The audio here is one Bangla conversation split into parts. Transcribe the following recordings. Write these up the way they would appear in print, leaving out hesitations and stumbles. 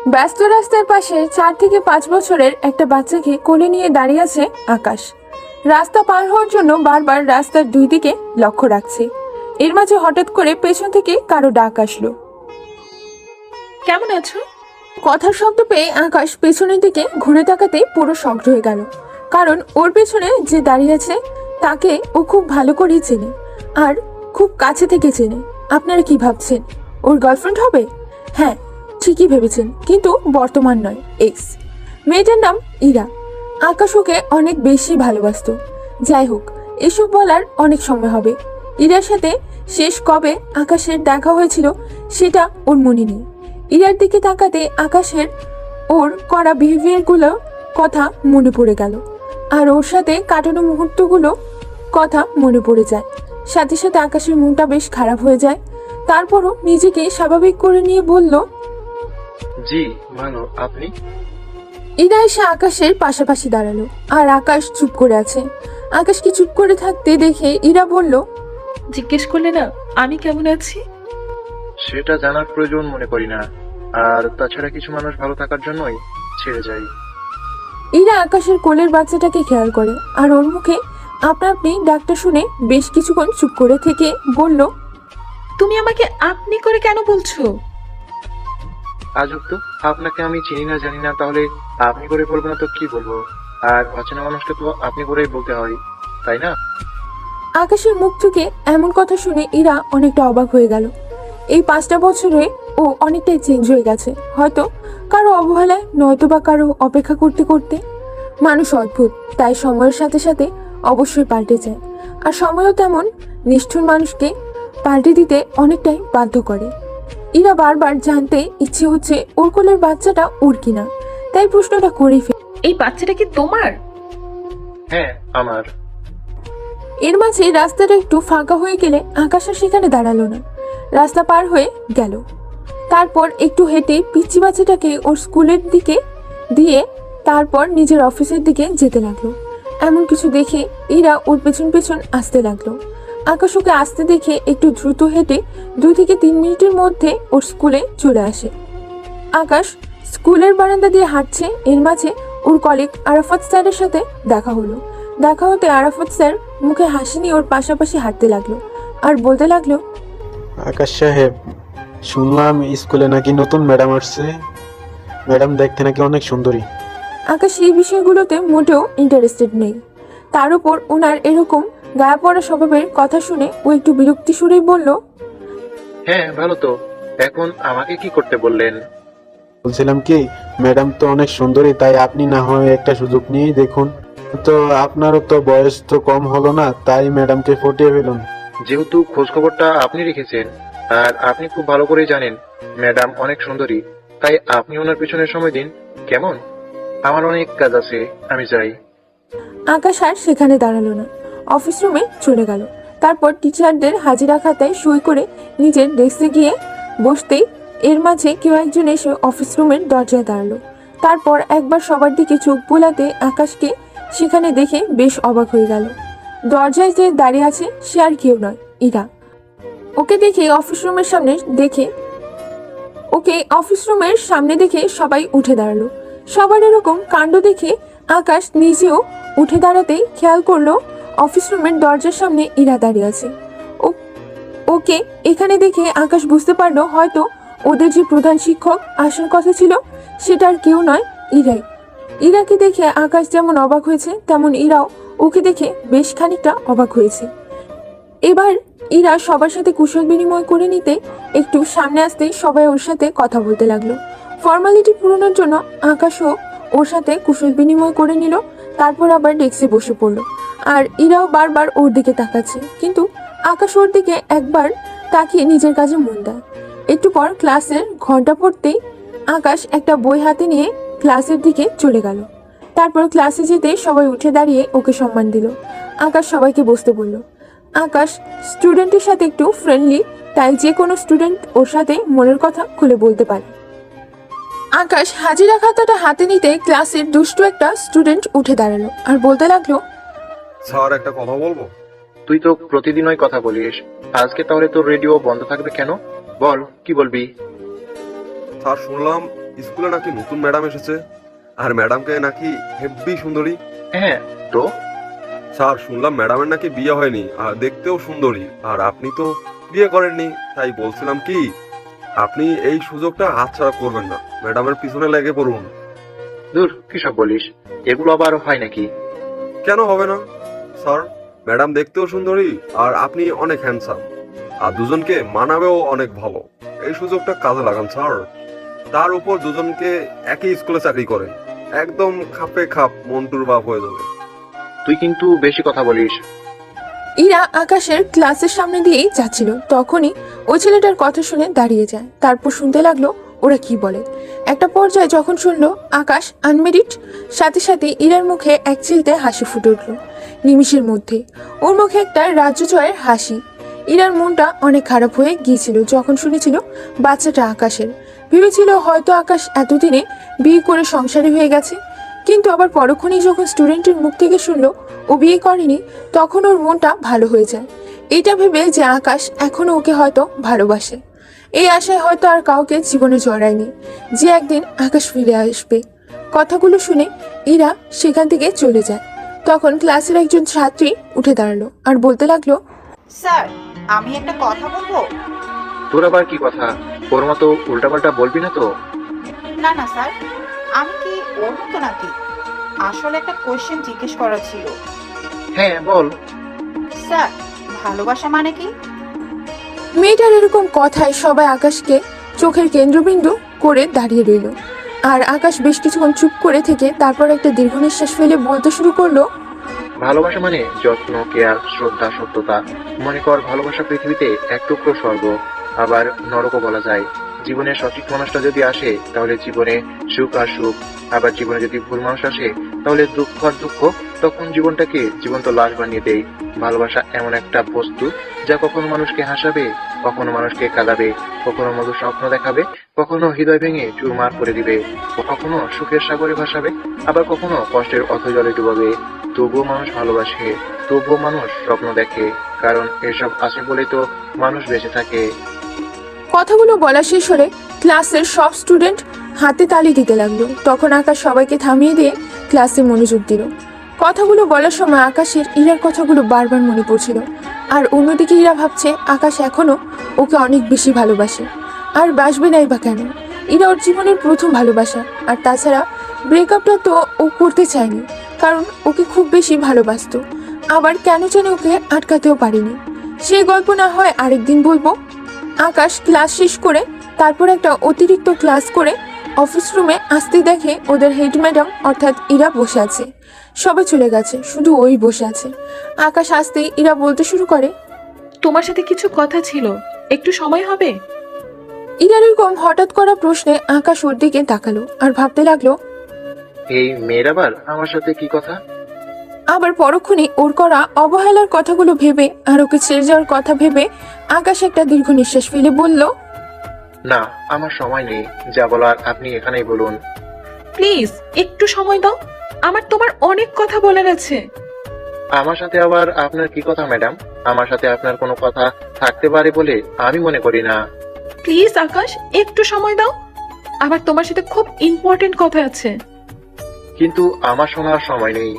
ব্যস্ত রাস্তার পাশে 4 থেকে 5 বছরের একটা বাচ্চাকে কোলে নিয়ে দাঁড়িয়ে আছে আকাশ। রাস্তা পার হওয়ার জন্য বারবার রাস্তার দুই দিকে লক্ষ্য রাখছে। এর মাঝে হঠাৎ করে পেছন থেকে কারো ডাক আসলো। কেমন আছো? কথার শব্দ পেয়ে আকাশ পেছনের দিকে ঘুরে তাকাতেই পুরো শক্ত হয়ে গেল, কারণ ওর পেছনে যে দাঁড়িয়ে আছে তাকে ও খুব ভালো করেই চেনে, আর খুব কাছে থেকে চেনে। আপনারা কি ভাবছেন, ওর গার্লফ্রেন্ড হবে? হ্যাঁ, ঠিকই ভেবেছেন, কিন্তু বর্তমান নয়, এক্স। মেয়েটার নাম ইরা। আকাশ ওকে অনেক বেশি ভালোবাসতো। যাই হোক, এসব বলার অনেক সময় হবে। ইরার সাথে শেষ কবে আকাশের দেখা হয়েছিল সেটা ওর মনে নেই। ইরার দিকে তাকাতে আকাশের ওর করা বিহেভিয়ারগুলো কথা মনে পড়ে গেল, আর ওর সাথে কাটানো মুহূর্তগুলো কথা মনে পড়ে যায়। সাথে সাথে আকাশের মনটা বেশ খারাপ হয়ে যায়। তারপরও নিজেকে স্বাভাবিক করে নিয়ে বলল, জি ভালো, আপনি? ইরা এসে আকাশের পাশাপাশি দাঁড়ালো, আর আকাশ চুপ করে আছে। আকাশকে চুপ করে থাকতে দেখে ইরা বলল, জিজ্ঞেস করলে না আমি কেমন আছি? সেটা জানার প্রয়োজন মনে করি না, আর তাছাড়া কিছু মানুষ ভালো থাকার জন্যই ছেড়ে যায়। ইরা আকাশের কোলের বাচ্চাটাকে খেয়াল করে, আর ওর মুখে আপনা আপনি ডাকটা শুনে বেশ কিছুক্ষণ চুপ করে থেকে বলল, তুমি আমাকে আপনি করে কেন বলছো? আজব তো, আপনাকে আমি চিনি না জানি না, তাহলে আপনি করে বলবো না তো কি বলবো? আর অচেনা মানুষকে তো আপনি করেই বলতে হয়, তাই না? আকাশের মুখ থেকে এমন কথা শুনে ইরা অনেকটা অবাক হয়ে গেল। এই 5টা বছরে ও অনেকটাই চেঞ্জ হয়ে গেছে, হয়তো কারো অবহেলায়, নয়তো বা কারো অপেক্ষা করতে করতে। মানুষ অদ্ভুত, তাই সময়ের সাথে সাথে অবশ্যই পাল্টে যায়, আর সময়ও তেমন নিষ্ঠুর মানুষকে পাল্টে দিতে অনেকটাই বাধ্য করে। ইরা বারবার জানতে ইচ্ছে হচ্ছে ওর কোলের বাচ্চাটা ওর কিনা, তাই প্রশ্নটা করেই ফেলে। এই বাচ্চাটা কি তোমার? হ্যাঁ আমার। এর মাঝে রাস্তাটা একটু ফাঁকা হয়ে গেলে আকাশ আর সেখানে দাঁড়ালো না, রাস্তা পার হয়ে গেল। তারপর একটু হেঁটে পিচ্চি বাচ্চাটাকে ওর স্কুলের দিকে দিয়ে তারপর নিজের অফিসের দিকে যেতে লাগলো। এমন কিছু দেখে ইরা ওর পেছন পেছন আসতে লাগলো। আকাশ ওকে আসতে দেখে একটু দ্রুত হেঁটে 2 থেকে 3 মিনিটের মধ্যে ওর স্কুলে চলে আসে। আকাশ স্কুলের বারান্দা দিয়ে হাঁটছে, এর মাঝে ওর কলিগ আরাফাত স্যারের সাথে দেখা হলো। দেখা হতে আরাফাত স্যার মুখে হাসি নিয়ে ওর পাশাপাশি হাঁটতে লাগলো, আর বলতে লাগলো, আকাশ সাহেব, শুনলাম স্কুলে নাকি নতুন ম্যাডাম আসছে। ম্যাডাম দেখতে নাকি অনেক সুন্দরী। আকাশ এই বিষয়গুলোতে মোটেও ইন্টারেস্টেড নেই। তার উপর ওনার এরকম গায়ে পড়া স্বভাবের কথা শুনে ও একটু বিরক্তি সুরেই বলল, হ্যাঁ ভালো তো, এখন আমাকে কি করতে বললেন? বলছিলাম কি, ম্যাডাম তো অনেক সুন্দরী, তাই আপনি না হয় একটা সুযোগ নিয়েই দেখুন। তো আপনারও তো বয়স তো কম হলো না, তাই ম্যাডামকে পটিয়ে ফেলুন। যেহেতু খোঁজ খবরটা আপনি রেখেছেন, আর আপনি খুব ভালো করেই জানেন ম্যাডাম অনেক সুন্দরী, তাই আপনি ওনার পিছনে সময় দিন, কেমন? আমার অনেক কাজ আছে, আমি যাই। আকাশ আর সেখানে দাঁড়ালো না, অফিস রুমে চলে গেল। তারপর টিচারদের হাজিরা খাতায় সই করে নিজের ডেস্কে গিয়ে বসতেই এর মাঝে কেউ একজন এসে অফিস রুমের দরজায় দাঁড়ালো। তারপর একবার সবার দিকে চোখ বোলাতে আকাশকে সেখানে দেখে বেশ অবাক হয়ে গেল। দরজায় যে দাঁড়িয়ে আছে সে আর কেউ নয়, ইরা। ওকে দেখে অফিস রুমের সামনে দেখে ওকে অফিস রুমের সামনে দেখে সবাই উঠে দাঁড়ালো। সবার এরকম কাণ্ড দেখে আকাশ নিজেও উঠে দাঁড়াতেই খেয়াল করলো অফিস রুমের দরজার সামনে ইরা দাঁড়িয়ে আছে। ওকে এখানে দেখে আকাশ বুঝতে পারলো হয়তো ওদের যে প্রধান শিক্ষক আসার কথা ছিল সেটা আর কেউ নয়, ইরাই। ইরাকে দেখে আকাশ যেমন অবাক হয়েছে, তেমন ইরাও ওকে দেখে বেশ খানিকটা অবাক হয়েছে। এবার ইরা সবার সাথে কুশল বিনিময় করে নিতে একটু সামনে আসতেই সবাই ওর সাথে কথা বলতে লাগলো। ফর্মালিটি পূরণের জন্য আকাশও ওর সাথে কুশল বিনিময় করে নিল, তারপর আবার ডেস্কে বসে পড়লো। আর ইরাও বারবার ওর দিকে তাকাচ্ছে, কিন্তু আকাশ ওর দিকে একবার তাকিয়ে নিজের কাজে মন দেয়। একটু পর ক্লাসের ঘন্টা পড়তেই আকাশ একটা বই হাতে নিয়ে ক্লাসের দিকে চলে গেল। তারপর ক্লাসে যেতে সবাই উঠে দাঁড়িয়ে ওকে সম্মান দিল। আকাশ সবাইকে বসতে বলল। আকাশ স্টুডেন্টের সাথে একটু ফ্রেন্ডলি, তাই যে কোনো স্টুডেন্ট ওর সাথে মনের কথা খুলে বলতে পারে। আকাশ হাজিরা খাতাটা হাতে নিতে ক্লাসের দুষ্টু একটা স্টুডেন্ট উঠে দাঁড়ালো, আর বলতে লাগলো, স্যার একটা কথা বলবো? তুই তো প্রতিদিনই কথা বলিস, আজকে তাহলে তোর রেডিও বন্ধ থাকবে কেন? বল, কি বলবি? স্যার শুনলাম স্কুলে নাকি নতুন ম্যাডাম এসেছে, আর ম্যাডামকে নাকি হেব্বি সুন্দরী। হ্যাঁ, তো স্যার, শুনলাম ম্যাডামের নাকি বিয়ে হয়নি আর দেখতেও সুন্দরী, আর আপনি তো বিয়ে করেননি। তাই বলছিলাম কি, আপনি এই সুযোগটা হাতছাড়া করবেন না, ম্যাডামের পিছনে লেগে পড়ুন। দূর, কিসব বলিস? এগুলো আবার হয় নাকি? কেন হবে না স্যার? ম্যাডাম দেখতেও সুন্দরী আর আপনি অনেক হ্যান্ডসাম, আর দুজনকে মানাবেও অনেক ভালো। এই সুযোগটা কাজে লাগান স্যার। তার উপর দুজনকে একই স্কুলে চাকরি করে, একদম খাপে খাপ মন্টুর বাপ হয়ে যাবে। তুই কিন্তু বেশি কথা বলিস। ইরা আকাশের ক্লাসের সামনে দিয়েই যাচ্ছিল, তখনই ওই ছেলেটার কথা শুনে দাঁড়িয়ে যায়। তারপর শুনতে লাগলো ওরা কি বলে। একটা পর্যায়ে যখন শুনলো আকাশ আনমেরিড, সাথে সাথে ইরার মুখে এক চিলতে হাসি ফুটে উঠলো। নিমিষের মধ্যে ওর মুখে একটা রাজ্য জয়ের হাসি। ইরার মনটা অনেক খারাপ হয়ে গিয়েছিল যখন শুনেছিল বাচ্চাটা আকাশের। ভেবেছিল হয়তো আকাশ এতদিনে বিয়ে করে সংসারী হয়ে গেছে, কিন্তু আবার পরক্ষণেই যখন স্টুডেন্টের মুখ থেকে শুনলো ও বিয়ে করেনি, তখন ওর মনটা ভালো হয়ে যায়। এইটা ভেবে যে আকাশ এখনো ওকে হয়তো ভালোবাসে। এই আশায় হয়তো আর কাউকে জীবনে জড়ায়নি যে একদিন আকাশ ফিরে আসবে। কথাগুলো শুনে ইরা সেখান থেকে চলে যায়। তখন ক্লাসের একজন ছাত্রী উঠে দাঁড়ালো আর বলতে লাগলো, স্যার, আমি একটা কথা বলবো? তোর আবার কি কথা? ওর মতো উল্টাপাল্টা বলবি না তো? না না স্যার, আমি কি ওর মতো নাকি? আসলে একটা কোয়েশ্চেন জিজ্ঞেস করার ছিল। হ্যাঁ, বল। স্যার, ভালোবাসা মানে কি? মেয়েটার এরকম কথায় সবাই আকাশকে চোখের কেন্দ্রবিন্দু করে দাঁড়িয়ে রইল। আর আকাশ বেশ কিছুক্ষণ চুপ করে থেকে তারপর একটা দীর্ঘ নিঃশ্বাস ফেলে বলতে শুরু করলো, ভালোবাসা মানে যত্ন, কেয়ার, শ্রদ্ধা, সত্যতা। মনে কর, ভালোবাসা পৃথিবীতে এক টুকরো স্বর্গ, আবার নরকও বলা যায়। জীবনে সঠিক মানুষটা যদি আসে তাহলে জীবনে সুখ আর সুখ, আবার জীবনে যদি ভুল মানুষ আসে তাহলে দুঃখ আর দুঃখ। তখন জীবনটাকে জীবন্ত লাশ বানিয়ে দেয়। ভালোবাসা এমন একটা বস্তু যা কখনো মানুষকে হাসাবে, কখনো মানুষকে কাঁদাবে, কখনো মধুর স্বপ্ন দেখাবে, কখনো হৃদয় ভেঙে চুরমার করে দিবে, কখনো সুখের সাগরে ভাসাবে, আবার কখনো কষ্টের অথজলে ডুবাবে। তবুও মানুষ ভালোবাসে, তবুও মানুষ স্বপ্ন দেখে, কারণ এসব আছে বলে তো মানুষ বেঁচে থাকে। কথাগুলো বলা শেষ হলে ক্লাসের সব স্টুডেন্ট হাতে তালি দিতে লাগলো। তখন আকাশ সবাইকে থামিয়ে দিয়ে ক্লাসে মনোযোগ দিল। কথাগুলো বলার সময় আকাশের ইরার কথাগুলো বারবার মনে পড়ছিল। আর অন্যদিকে ইরা ভাবছে আকাশ এখনো ওকে অনেক বেশি ভালোবাসে, আর বাসবে নাই বা কেন। ইরা ওর জীবনের প্রথম ভালোবাসা, আর তাছাড়া ব্রেকআপটা তো ও করতে চায়নি, কারণ ওকে খুব বেশি ভালোবাসতো। আবার কেন জানি ওকে আটকাতেও পারিনি। সেই গল্প না হয় আরেকদিন বলবো। আকাশ ক্লাস শেষ করে তারপর একটা অতিরিক্ত ক্লাস করে অফিস রুমে আসতে দেখে ওদের হেড ম্যাডাম অর্থাৎ ইরা বসে আছে। সবাই চলে গেছে, শুধু ওই বসে আছে। আকাশ আসতেই ইরা বলতে শুরু করে, তোমার সাথে কিছু কথা ছিল, একটু সময় হবে? ইরার এরকম হঠাৎ করা প্রশ্নে আকাশ ওর দিকে তাকালো আর ভাবতে লাগলো। এই মেয়ের আবার আমার সাথে কি কথা? আবার পরক্ষণে ওর করা অবহেলার কথাগুলো ভেবে আর ওকে ছেড়ে যাওয়ার কথা ভেবে আকাশ একটা দীর্ঘ নিঃশ্বাস ফেলে বলল, না, আমার সময় নেই। যা বলার আপনি এখানেই বলুন। প্লিজ একটু সময় দাও, আমার তোমার অনেক কথা বলার আছে। আমার সাথে আবার আপনার কি কথা ম্যাডাম? আমার সাথে আপনার কোনো কথা থাকতে পারে বলে আমি মনে করি না। প্লিজ আকাশ, একটু সময় দাও, আমার তোমার সাথে খুব ইম্পর্টেন্ট কথা আছে। কিন্তু আমার শোনার সময় নেই।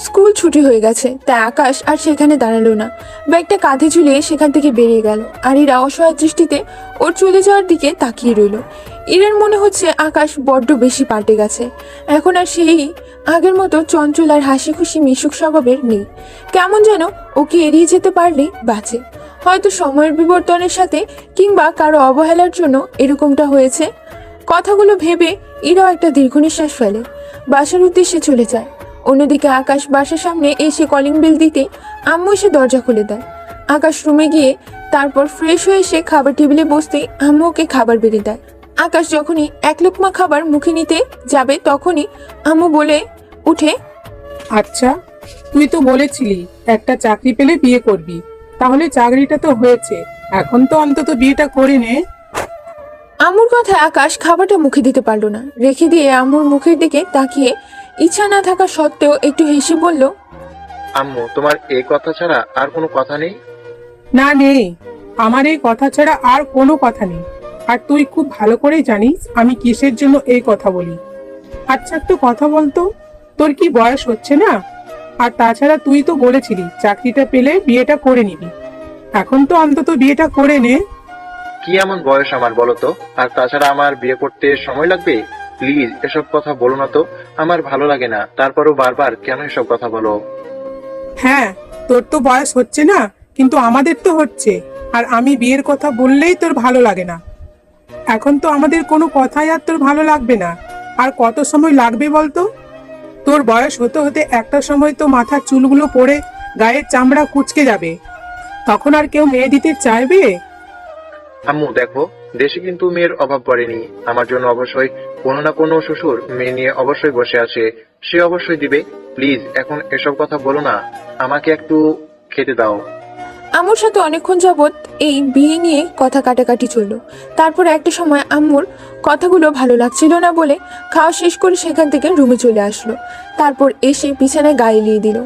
স্কুল ছুটি হয়ে গেছে, তাই আকাশ আর সেখানে দাঁড়ালো না। ব্যাগটা কাঁধে ঝুলিয়ে সেখান থেকে বেরিয়ে গেল। আর ইরা অসহায় দৃষ্টিতে ওর চলে যাওয়ার দিকে তাকিয়ে রইল। ইরার মনে হচ্ছে আকাশ বড্ড বেশি পাল্টে গেছে। এখন আর সেই আগের মতো চঞ্চল আর হাসি খুশি মিশুক স্বভাবের নেই। কেমন যেন ওকে এড়িয়ে যেতে পারলেই বাঁচে। হয়তো সময়ের বিবর্তনের সাথে কিংবা কারো অবহেলার জন্য এরকমটা হয়েছে। কথাগুলো ভেবে ইরাও একটা দীর্ঘ নিঃশ্বাস ফেলে, বাসার উদ্দেশ্যে চলে যায়। অন্যদিকে আকাশ বাসার সামনে এসে কলিং বেল দিতে আম্মু এসে দরজা খুলে দেয়। আকাশ রুমে গিয়ে তারপর ফ্রেশ হয়ে এসে খাবার টেবিলে বসতেই আম্মু ওকে খাবার বেড়ে দেয়। আকাশ যখনই এক লোকমা খাবার মুখে নিতে যাবে তখনই আম্মু বলে উঠে, আচ্ছা, তুই তো বলেছিলি একটা চাকরি পেলে বিয়ে করবি, তাহলে চাকরিটা তো হয়েছে, এখন তো অন্তত বিয়েটা করে নে। আম্মুর কথায় আকাশ খাবারটা মুখে দিতে পারলো না। রেখে দিয়ে আম্মুর মুখের দিকে তাকিয়ে ইচ্ছা না থাকা সত্ত্বেও একটু হেসে বলল, আম্মু, তোমার এই কথা ছাড়া আর কোনো কথা নেই? না নেই, আমার এই কথা ছাড়া আর কোনো কথা নেই। আর তুই খুব ভালো করেই জানিস আমি কিসের জন্য এই কথা বলি। আচ্ছা একটু কথা বলতো, তোর কি বয়স হচ্ছে না? আর তাছাড়া তুই তো বলেছিলি চাকরিটা পেলে বিয়েটা করে নিবি। এখন তো অন্তত বিয়েটা করে নে। কি এমন বয়স আমার বলো তো? আর তাছাড়া আমার বিয়ে করতে সময় লাগবে? প্লিজ এসব কথা বলো না তো, আমার ভালো লাগে না। তারপরও বারবার কেন এসব কথা বলো? হ্যাঁ, তোর তো বয়স হচ্ছে না, কিন্তু আমাদের তো হচ্ছে। আর আমি বিয়ের কথা বললেই তোর ভালো লাগে না। এখন তো আমাদের কোনো কথাই আর তোর ভালো লাগবে না। আর কত সময় লাগবে বলতো? তোর বয়স হতে হতে একটা সময় তো মাথার চুলগুলো পড়ে গায়ের চামড়া কুঁচকে যাবে। তখন আর কেউ মেয়ে দিতে চাইবে? আম্মু দেখো, দেশে কিন্তু মেয়ের অভাব পড়েনি। আমার জন্য অবশ্যই কোনো না কোনো শ্বশুর মেয়ে নিয়ে অবশ্যই বসে আছে, সে অবশ্যই দিবে। প্লিজ এখন এসব কথা বলো না, আমাকে একটু খেতে দাও। আম্মুর সাথে অনেকক্ষণ যাবৎ এই বিয়ে নিয়ে কথা কাটাকাটি চললো। তারপর একটা সময় আম্মুর কথাগুলো ভালো লাগছিল না বলে খাওয়া শেষ করে সেখান থেকে রুমে চলে আসলো। তারপর এসে বিছানায় গায়ে লিয়ে দিল।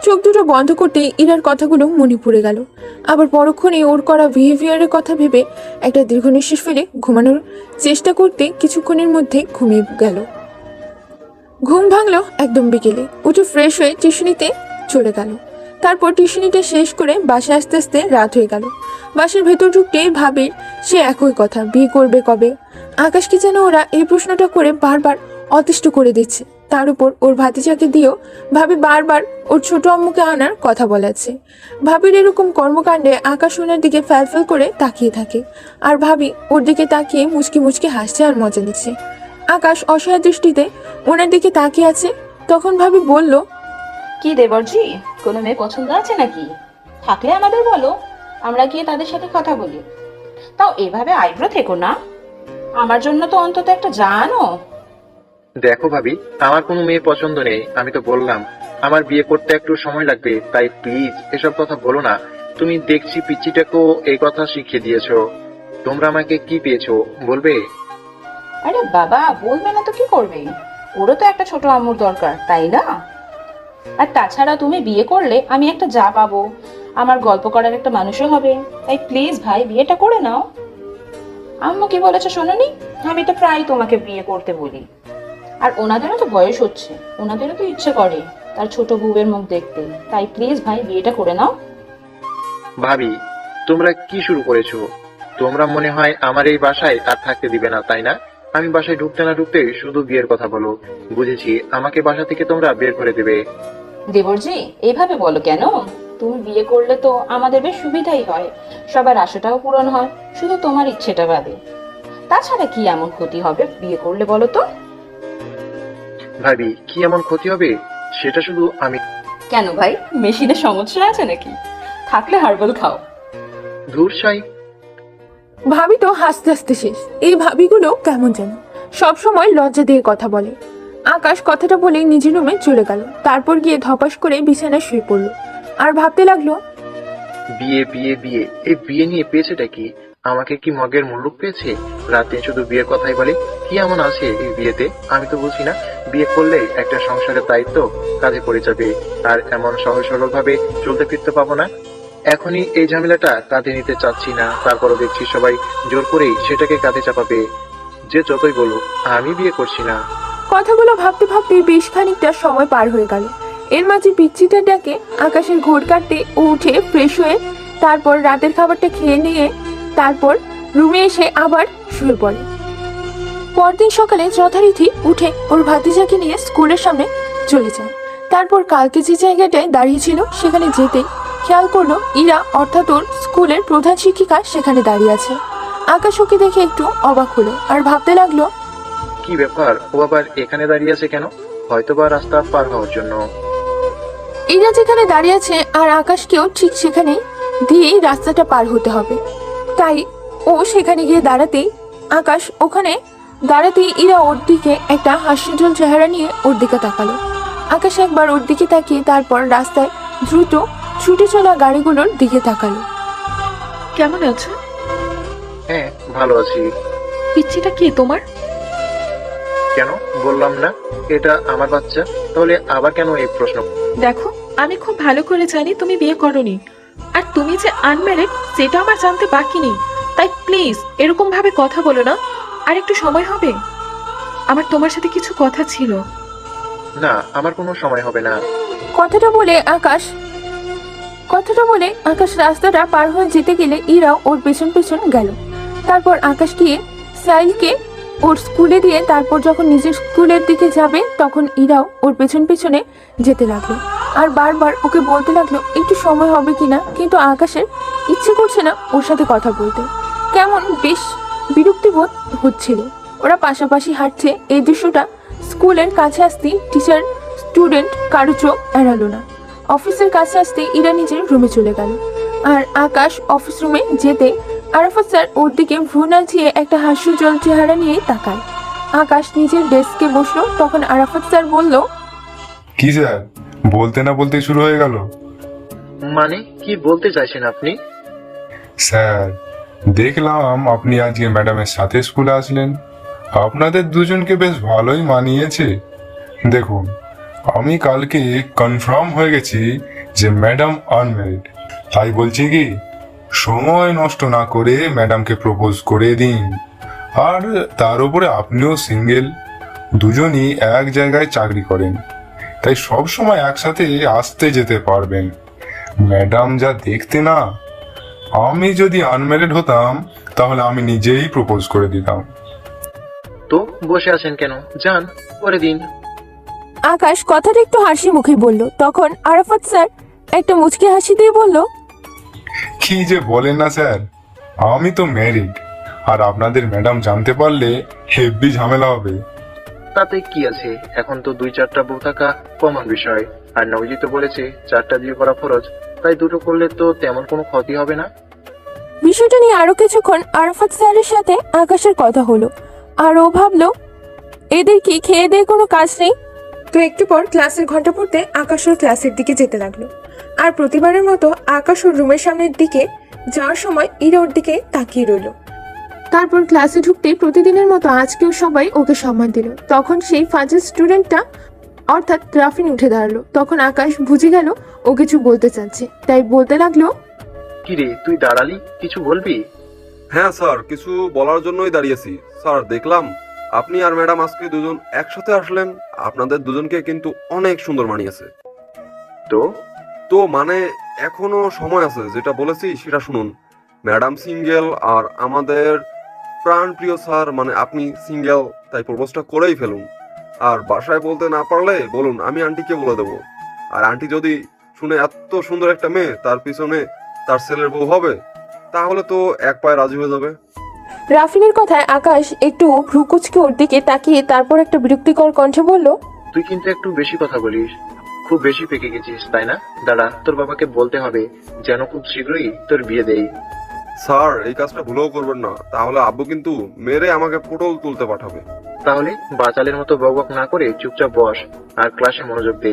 চোখ দুটো বন্ধ করতেই ইরার কথাগুলো মনে পড়ে গেল। আবার পরক্ষণে ওর করা বিহেভিয়ারের কথা ভেবে একটা দীর্ঘ নিঃশ্বাস ফেলে ঘুমানোর চেষ্টা করতে কিছুক্ষণের মধ্যে ঘুমিয়ে গেল। ঘুম ভাঙলো একদম বিকেলে। উঠে ফ্রেশ হয়ে টিউশনিতে চলে গেল। তারপর টিউশনিটা শেষ করে বাসায় আস্তে আস্তে রাত হয়ে গেল। বাসার ভেতর ঢুকতেই ভাবির সে একই কথা, বিয়ে করবে কবে? আকাশকে যেন ওরা এই প্রশ্নটা করে বারবার অতিষ্ঠ করে দিচ্ছে। তার উপর ওর ভাতিজাকে দিয়েও ভাবি বারবার ওর ছোট আম্মুকে আনার কথা বলাচ্ছে। ভাবির এরকম কর্মকাণ্ডে আকাশ ওনার দিকে ফ্যালফ্যাল করে তাকিয়ে থাকে, আর ভাবি ওর দিকে তাকিয়ে মুচকি মুচকি হাসছে আর মজা নিচ্ছে। আকাশ অসহায় দৃষ্টিতে ওনার দিকে তাকিয়ে আছে। তখন ভাবি বলল, কি দেবরজি, কোনো মেয়ে পছন্দ আছে নাকি? থাকলে আমাদের বলো, আমরা গিয়ে তাদের সাথে কথা বলি। তাও এভাবে আইব্রো থেকো না, আমার জন্য তো অন্তত একটা জানো। দেখো ভাবি, আমার কোনো মেয়ে পছন্দ নেই, আমি তো বললাম আমার বিয়ে করতে একটু সময় লাগবে। তাই প্লিজ এসব কথা বলো না। তুমি দেখছি পিচ্চিটাকেও এই কথা শিখিয়ে দিয়েছো। তোমরা আমাকে কি পেয়েছো বলবে? আরে বাবা, বলবে না তো কি করবে? ওরও তো একটা ছোট আম্মুর দরকার, তাই না? আর তাছাড়া তুমি বিয়ে করলে আমি একটা যা পাবো, আমার গল্প করার একটা মানুষও হবে। তাই প্লিজ ভাই বিয়েটা করে নাও। আম্মু কি বলেছে শোনোনি? আমি তো প্রায় তোমাকে বিয়ে করতে বলি। আর ওনাদেরও তো বয়স হচ্ছে, ওনাদেরও তো ইচ্ছে করে তার ছোট বউয়ের মুখ দেখতে। তাই প্লিজ ভাই বিয়েটা করে নাও। ভাবি, তোমরা কি শুরু করেছো? তোমরা মনে হয় আমার এই বাসায় আর থাকতে দিবে না, তাই না? আমি বাসায় ঢুকতে না ঢুকতে শুধু বিয়ের কথা বলো। বুঝেছি, আমাকে বাসা থেকে তোমরা বের করে দেবে। দেবরজি, এইভাবে বলো কেন? তুমি বিয়ে করলে তো আমাদের বেশ সুবিধাই হয়, সবার আশাটাও পূরণ হয়, শুধু তোমার ইচ্ছেটা বাদে। তাছাড়া কি এমন ক্ষতি হবে বিয়ে করলে বলো তো? ভাবি, কি এমন ক্ষতি হবে সেটা শুধু আমি। কেন ভাই, মেশিনের সমস্যা আছে নাকি? থাকলে হার্বাল খাও। ধুর সাই। ভাবি তো হাসতে হাসতে শেষ। এই ভাবিগুলো কেমন যেন সব সময় লজ্জা দিয়ে কথা বলে। আকাশ কথাটা বলে নিজের রুমে চলে গেল। তারপর গিয়ে ধপাস করে বিছানায় শুয়ে পড়লো আর ভাবতে লাগলো, বিয়ে বিয়ে বিয়ে, এই বিয়ে নিয়ে পেয়েছেটা কি? আমাকে কি মগের মুল্লুক পেয়েছে? রাতে শুধু বিয়ের কথাই বলে। কি এমন আছে এই বিয়েতে? আমি তো বুঝি না। বিয়ে করলে একটা সংসারের দায়িত্ব কাঁধে পড়ে যাবে, আর এমন সহজ সরল ভাবে চলতে ফিরতে পাবো না। এখনই এই ঝামেলাটা কাঁধে নিতে চাচ্ছি না, তারপরও দেখছি সবাই জোর করেই সেটাকে কাঁধে চাপাবে। যে যতই বলুক, আমি বিয়ে করছি না। কথাগুলো ভাবতে ভাবতে বেশ খানিকটা সময় পার হয়ে গেল। এর মাঝে পিচ্চিটা ডাকে আকাশের ঘোর কাটতে ও উঠে ফ্রেশ হয়ে তারপর রাতের খাবারটা খেয়ে নিয়ে তারপর রুমে এসে আবার শুয়ে পড়ে। পরদিন সকালে যথারীতি উঠে ওর ভাতিজাকে নিয়ে স্কুলের সামনে চলে যায়। তারপর কালকে যে জায়গাটায় দাঁড়িয়েছিল সেখানে যেতেই খেয়াল করলো ইরা অর্থাৎ ওর স্কুলের প্রধান শিক্ষিকা সেখানে দাঁড়িয়ে আছে। আকাশ ওকে দেখে একটু অবাক হলো আর ভাবতে লাগলো, কি ব্যাপার, ও আবার এখানে দাঁড়িয়ে আছে কেন? হয়তোবা রাস্তা পার হওয়ার জন্য। ইরা যেখানে দাঁড়িয়ে আছে আর আকাশকেও ঠিক সেখানে দিয়েই রাস্তাটা পার হতে হবে। তাই ও সেখানে গিয়ে দাঁড়াতেই আকাশ ওখানে দাঁড়াতেই ইরা ওর দিকে একটা হাস্যজ্জ্বল চেহারা নিয়ে ওর দিকে তাকালো। আকাশ একবার ওর দিকে তাকিয়ে তারপর রাস্তায় দ্রুত ছুটে চলা গাড়িগুলোর দিকে তাকালো। কেমন আছে? হ্যাঁ, ভালো আছি। পিচ্চিটা কি তোমার? কেন বললাম না এটা আমার বাচ্চা? তাহলে আবার কেন এই প্রশ্ন? দেখো, আমি খুব ভালো করে জানি তুমি বিয়ে করনি, আর তুমি যে আনম্যারিড সেটা আমার জানতে বাকি নেই। তাই প্লিজ এরকম ভাবে কথা বলো না। আর একটু সময় হবে, আমার তোমার সাথে কিছু কথা ছিল। না, আমার কোনো সময় হবে না। কথাটা বলে আকাশ রাস্তাটা পার হয়ে যেতে গেলে ইরাও ওর পেছন পেছন গেল। তারপর আকাশ গিয়ে সাইলকে ওর স্কুলে দিয়ে তারপর যখন নিজের স্কুলের দিকে যাবে তখন ইরাও ওর পেছন পেছনে যেতে লাগলো আর বারবার ওকে বলতে লাগলো একটু সময় হবে কিনা, কিন্তু আকাশের ইচ্ছে করছে না ওর সাথে কথা বলতে। কেমন বেশ বিরক্তিবোধ হচ্ছিল। ওরা পাশাপাশি হাঁটছে, এই দৃশ্যটা স্কুলের কাছে আসতেই টিচার স্টুডেন্ট কারো চোখ এড়ালো না। অফিসের কাছে আসতে ইরা নিজের রুমে চলে গেল আর আকাশ অফিস রুমে যেতে আরাফাত স্যার ওর দিকে ভ্রু নাচিয়ে একটা হাস্যজ্জ্বল চেহারা নিয়ে তাকায়। আকাশ নিজের ডেস্কে বসলো, তখন আরাফাত স্যার বলল, কি স্যার, বলতে না বলতে শুরু হয়ে গেল? মানে কি বলতে চাইছেন আপনি? স্যার, দেখলাম আপনি আজকে ম্যাডামের সাথে স্কুলে আসলেন। আপনাদের দুজনকে বেশ ভালোই মানিয়েছে। দেখুন, আমি কালকে কনফার্ম হয়ে গেছি যে ম্যাডাম আনম্যারিড। তাই বলছি কি, সময় নষ্ট না করে ম্যাডামকে প্রপোজ করে দিন। আর তার উপরে আপনিও সিঙ্গেল, দুজনই এক জায়গায় চাকরি করেন, তাই সব সময় একসাথে আসতে যেতে পারবেন। ম্যাডাম যা দেখতে না, আমি যদি আনম্যারিড হতাম তাহলে আমি নিজেই প্রপোজ করে দিতাম। তো বসে আছেন কেন? যান, করে দিন। আকাশ কথাটা একটু হাসি মুখে বলল। তখন আরাফাত স্যার একটা মুচকি হাসি দিয়ে বলল, কি যে বলেন না স্যার, আমি তো ম্যারিড, আর আপনাদের ম্যাডাম জানতে পারলে হেভি ঝামেলা হবে। তাতে কি আছে, এখন তো 2-4টা বউ থাকা কমন বিষয়। আর নবজিৎ বলেছে 4টা বিয়ে করা ফরজ, তাই দুটো করলে তো তেমন কোনো ক্ষতি হবে না। বিষয়টা নিয়ে আরো কিছুক্ষণ আরাফাত স্যারের সাথে আকাশের কথা হলো আর ও ভাবলো এদের কি খেয়ে দিয়ে কোনো কাজ নেই। তো একটু পর ক্লাসের ঘন্টা পড়তে আকাশ ওর ক্লাসের দিকে যেতে লাগলো আর প্রতিবারের মতো আকাশ ওর রুমের সামনের দিকে যাওয়ার সময় ইরা ওর দিকে তাকিয়ে রইল। তারপর ক্লাসে ঢুকতেই প্রতিদিনের মতো আজকেও সবাই ওকে সম্মান দিল। তখন সেই ফাজিল স্টুডেন্টটা অর্থাৎ রাফিন উঠে দাঁড়ালো। তখন আকাশ বুঝে গেল ও কিছু বলতে চাচ্ছে, তাই বলতে লাগলো, কি রে, তুই দাঁড়ালি, কিছু বলবি? হ্যাঁ স্যার, কিছু বলার জন্যই দাঁড়িয়েছি। স্যার, দেখলাম আপনি আর ম্যাডাম আজকে দুজন একসাথে আসলেন। আপনাদের দুজনকে কিন্তু অনেক সুন্দর মানিয়েছে। তো তো মানে এখনো সময় আছে, যেটা বলেছি সেটা শুনুন। ম্যাডাম সিঙ্গেল আর আমাদের প্রাণ প্রিয় স্যার মানে আপনি সিঙ্গেল, তাই প্রপোজটা করেই ফেলুন। আর বাসায় বলতে না পারলে বলুন, আমি আন্টিকে বলে দেবো। আর আন্টি যদি শুনে এত সুন্দর একটা মেয়ে তার পিছনে তার ছেলের বউ হবে, তাহলে তো এক পায়ে রাজি হয়ে যাবে। রাফিনের কথায় আকাশ একটু ভ্রুকুচকে ওর দিকে তাকিয়ে তারপর একটা বিরক্তিকর কণ্ঠে বলল, তুই কিন্তু একটু বেশি কথা বলিস, খুব বেশি পেকে গেছিস তাই না? দাঁড়া, তোর বাবাকে বলতে হবে যেন খুব শীঘ্রই তোর বিয়ে দেই। স্যার, এই কাজটা ভুলেও করবেন না, তাহলে আব্বু কিন্তু মেরে আমাকে পটল তুলতে পাঠাবে। তাহলে বাচালের মতো বকবক না করে চুপচাপ বস আর ক্লাসে মনোযোগ দে।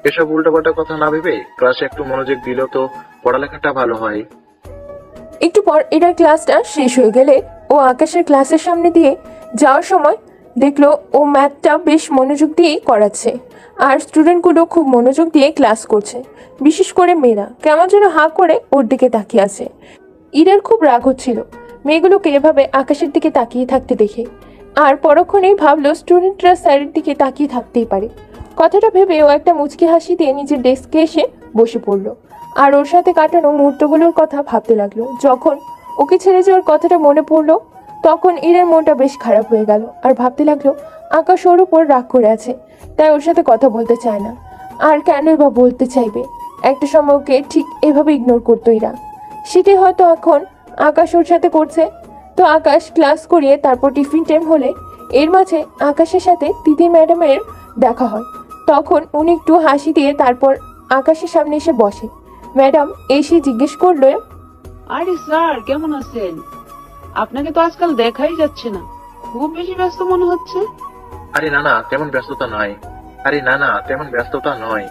এসব উল্টোপাল্টা কথা না ভেবে ক্লাসে একটু মনোযোগ দিলেও তো পড়ালেখাটা ভালো হয়। একটু পর এটার ক্লাসটা শেষ হয়ে গেলে ও আকাশের ক্লাসের সামনে দিয়ে যাওয়ার সময় দেখলো ও ম্যাথটা বেশ মনোযোগ দিয়েই করাচ্ছে আর স্টুডেন্টগুলো খুব মনোযোগ দিয়ে ক্লাস করছে। বিশেষ করে মেয়েরা কেমন যেন হাঁ করে ওর দিকে তাকিয়ে আছে। ইরার খুব রাগ হচ্ছিল মেয়েগুলোকে এভাবে আকাশের দিকে তাকিয়ে থাকতে দেখে, আর পরক্ষণেই ভাবলো স্টুডেন্টরা স্যারের দিকে তাকিয়ে থাকতেই পারে। কথাটা ভেবে ও একটা মুচকি হাসি দিয়ে নিজের ডেস্কে এসে বসে পড়লো আর ওর সাথে কাটানো মুহূর্তগুলোর কথা ভাবতে লাগলো। যখন ওকে ছেড়ে যাওয়ার কথাটা মনে পড়লো তখন ইরার মনটা বেশ খারাপ হয়ে গেল আর ভাবতে লাগলো আকাশ ওর উপর রাগ করে আছে, তাই ওর সাথে কথা বলতে চায় না। আর কেনই বা বলতে চাইবে, একটা সময় ওকে ঠিক এভাবে ইগনোর করতো ইরা। সেটাই হয়তো এখন আকাশ ওর সাথে করছে। তো আকাশ ক্লাস করিয়ে তারপর টিফিন টাইম হলে এর মাঝে আকাশের সাথে দিদি ম্যাডামের দেখা হয়। তখন উনি একটু হাসি দিয়ে তারপর আকাশের সামনে এসে বসে। ম্যাডাম এসে জিজ্ঞেস করলো, আরে স্যার, কেমন আছেন? আপনাকে তো আজকাল দেখাই যাচ্ছে না, খুব বেশি ব্যস্ত মনে হচ্ছে। আরে না না, তেমন ব্যস্ততা নয়,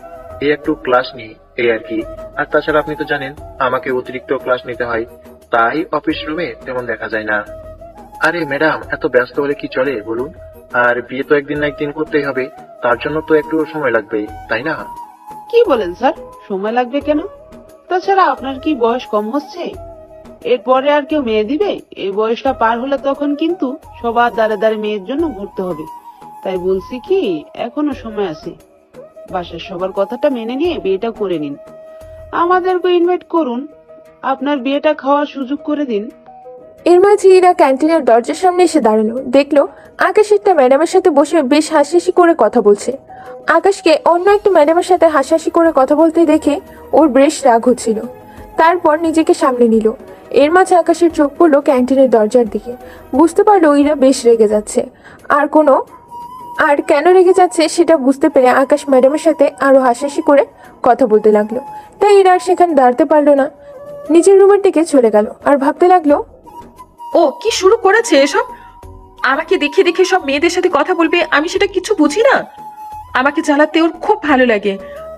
এই একটু ক্লাস নিই এই আর কি। আর তাছাড়া আপনি তো জানেন আমাকে অতিরিক্ত ক্লাস নিতে হয়, তাই অফিস রুমে তেমন দেখা যায় না। আরে ম্যাডাম, এত ব্যস্ত হলে কি চলে বলুন? আর বিয়ে তো একদিন না একদিন করতেই হবে, তার জন্য তো একটু সময় লাগবেই, তাই না? কি বলেন স্যার, সময় লাগবে কেন? তাছাড়া আপনার কি বয়স কম হচ্ছে? এরপরে আর কেউ মেয়ে দিবে? এই বয়সটা পার হলে তখন কিন্তু সবার দ্বারে দ্বারে মেয়ের জন্য ঘুরতে হবে। তাই বলছি কি, এখনো সময় আছে। বাসার সবার কথাটা মেনে নিয়ে বিয়েটা করে নিন। আমাদেরকে ইনভাইট করুন, আপনার বিয়েটা খাওয়ার সুযোগ করে দিন। এর মাঝে ইরা ক্যান্টিনের দরজার সামনে এসে দাঁড়ালো, দেখলো আকাশ একটা ম্যাডামের সাথে বসে বেশ হাসি করে কথা বলছে। আকাশকে অন্য একটা ম্যাডামের সাথে হাসি করে কথা বলতে দেখে ওর বেশ রাগ হচ্ছিল। তারপর নিজেকে সামলে নিল। এর মাঝে আকাশের চোখ পড়লো ক্যান্টিনের দরজার দিকে। বুঝতে পারলো ইরা বেশ রেগে যাচ্ছে। আর কেন রেগে যাচ্ছে সেটা বুঝতে পেরে আকাশ ম্যাডামের সাথে আরো হাসি করে কথা বলতে লাগলো। তাই ইরা আর সেখানে দাঁড়াতে পারলো না, নিজের রুমের দিকে চলে গেল আর ভাবতে লাগলো, ও কি শুরু করেছে এসব? আমাকে দেখে দেখে সব মেয়েদের সাথে কথা বলবে, আমি সেটা কিছু বুঝি না। আমাকে জ্বালাতে ওর খুব ভালো লাগে।